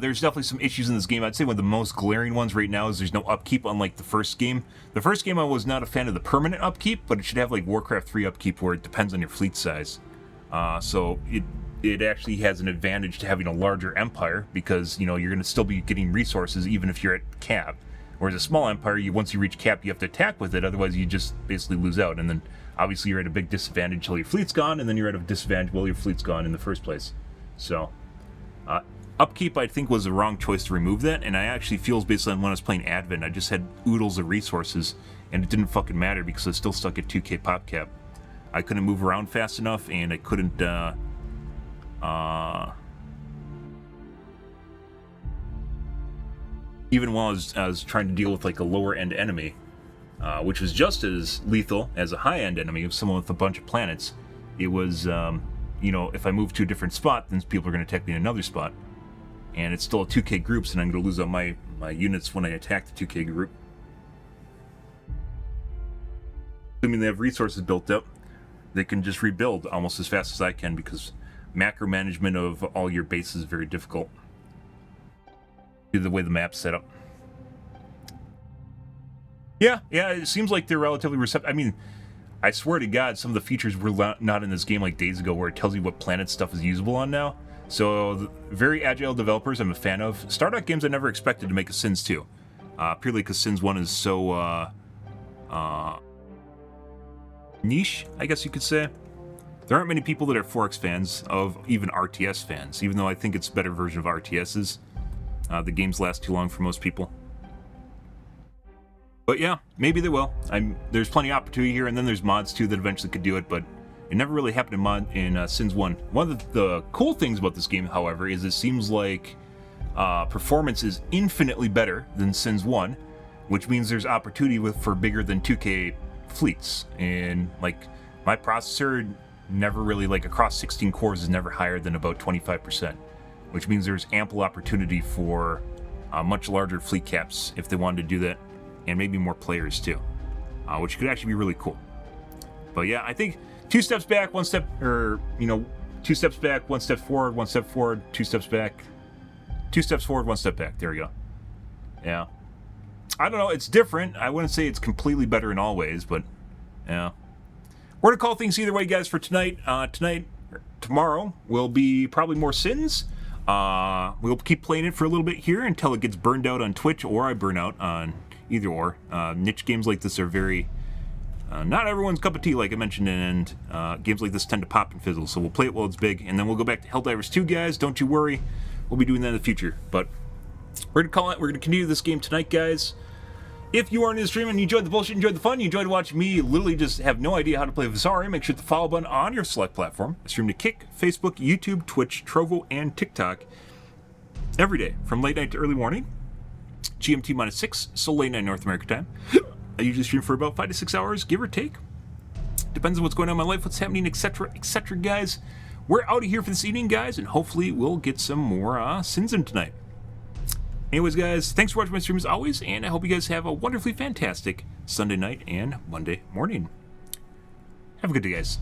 There's definitely some issues in this game. I'd say one of the most glaring ones right now is there's no upkeep, unlike the first game. The first game I was not a fan of the permanent upkeep, but it should have like Warcraft 3 upkeep where it depends on your fleet size. So it actually has an advantage to having a larger empire because, you're going to still be getting resources even if you're at cap. Whereas a small empire, once you reach cap, you have to attack with it, otherwise you just basically lose out. And then obviously you're at a big disadvantage till your fleet's gone, and then you're at a disadvantage while your fleet's gone in the first place. So, upkeep, I think, was the wrong choice to remove that, and I actually feels based on when I was playing Advent, I just had oodles of resources, and it didn't fucking matter because I was still stuck at 2k pop cap. I couldn't move around fast enough, and I couldn't, even while I was trying to deal with like a lower end enemy, which was just as lethal as a high end enemy of someone with a bunch of planets. It was, if I move to a different spot, then people are going to attack me in another spot. And it's still a 2k group, so I'm going to lose out my units when I attack the 2k group. Assuming they have resources built up, they can just rebuild almost as fast as I can because macro management of all your bases is very difficult. The way the map's set up. Yeah, it seems like they're relatively receptive. I mean, I swear to God, some of the features were not in this game like days ago, where it tells you what planet stuff is usable on now. So, very agile developers I'm a fan of. Start out games I never expected to make a Sins 2. Purely because Sins 1 is so, niche, I guess you could say. There aren't many people that are 4X fans of even RTS fans, even though I think it's a better version of RTS's. The games last too long for most people. But yeah, maybe they will. There's plenty of opportunity here, and then there's mods too that eventually could do it, but it never really happened in Sins 1. One of the cool things about this game, however, is it seems like performance is infinitely better than Sins 1, which means there's opportunity for bigger than 2K fleets. And like my processor never really, like across 16 cores, is never higher than about 25%, which means there's ample opportunity for much larger fleet caps if they wanted to do that, and maybe more players too, which could actually be really cool. But yeah, I think 2 steps back, 1 step, or 2 steps back, 1 step forward, 1 step forward, 2 steps back, 2 steps forward, 1 step back. There we go. Yeah. I don't know, it's different. I wouldn't say it's completely better in all ways, but yeah. We're gonna call things either way, guys, for tonight. Tomorrow will be probably more Sins. We'll keep playing it for a little bit here until it gets burned out on Twitch, or I burn out on either or. Niche games like this are very, not everyone's cup of tea, like I mentioned, and games like this tend to pop and fizzle, so we'll play it while it's big, and then we'll go back to Helldivers 2, guys. Don't you worry. We'll be doing that in the future, but we're gonna call it. We're gonna continue this game tonight, guys. If you are in the stream and you enjoyed the bullshit, enjoyed the fun, you enjoyed watching me literally just have no idea how to play Visari, make sure to hit the follow button on your select platform. I stream to Kick, Facebook, YouTube, Twitch, Trovo, and TikTok every day from late night to early morning, GMT -6, so late night North America time. I usually stream for about 5 to 6 hours, give or take. Depends on what's going on in my life, what's happening, etc., etc., guys. We're out of here for this evening, guys, and hopefully we'll get some more Sins in tonight. Anyways, guys, thanks for watching my stream as always, and I hope you guys have a wonderfully fantastic Sunday night and Monday morning. Have a good day, guys.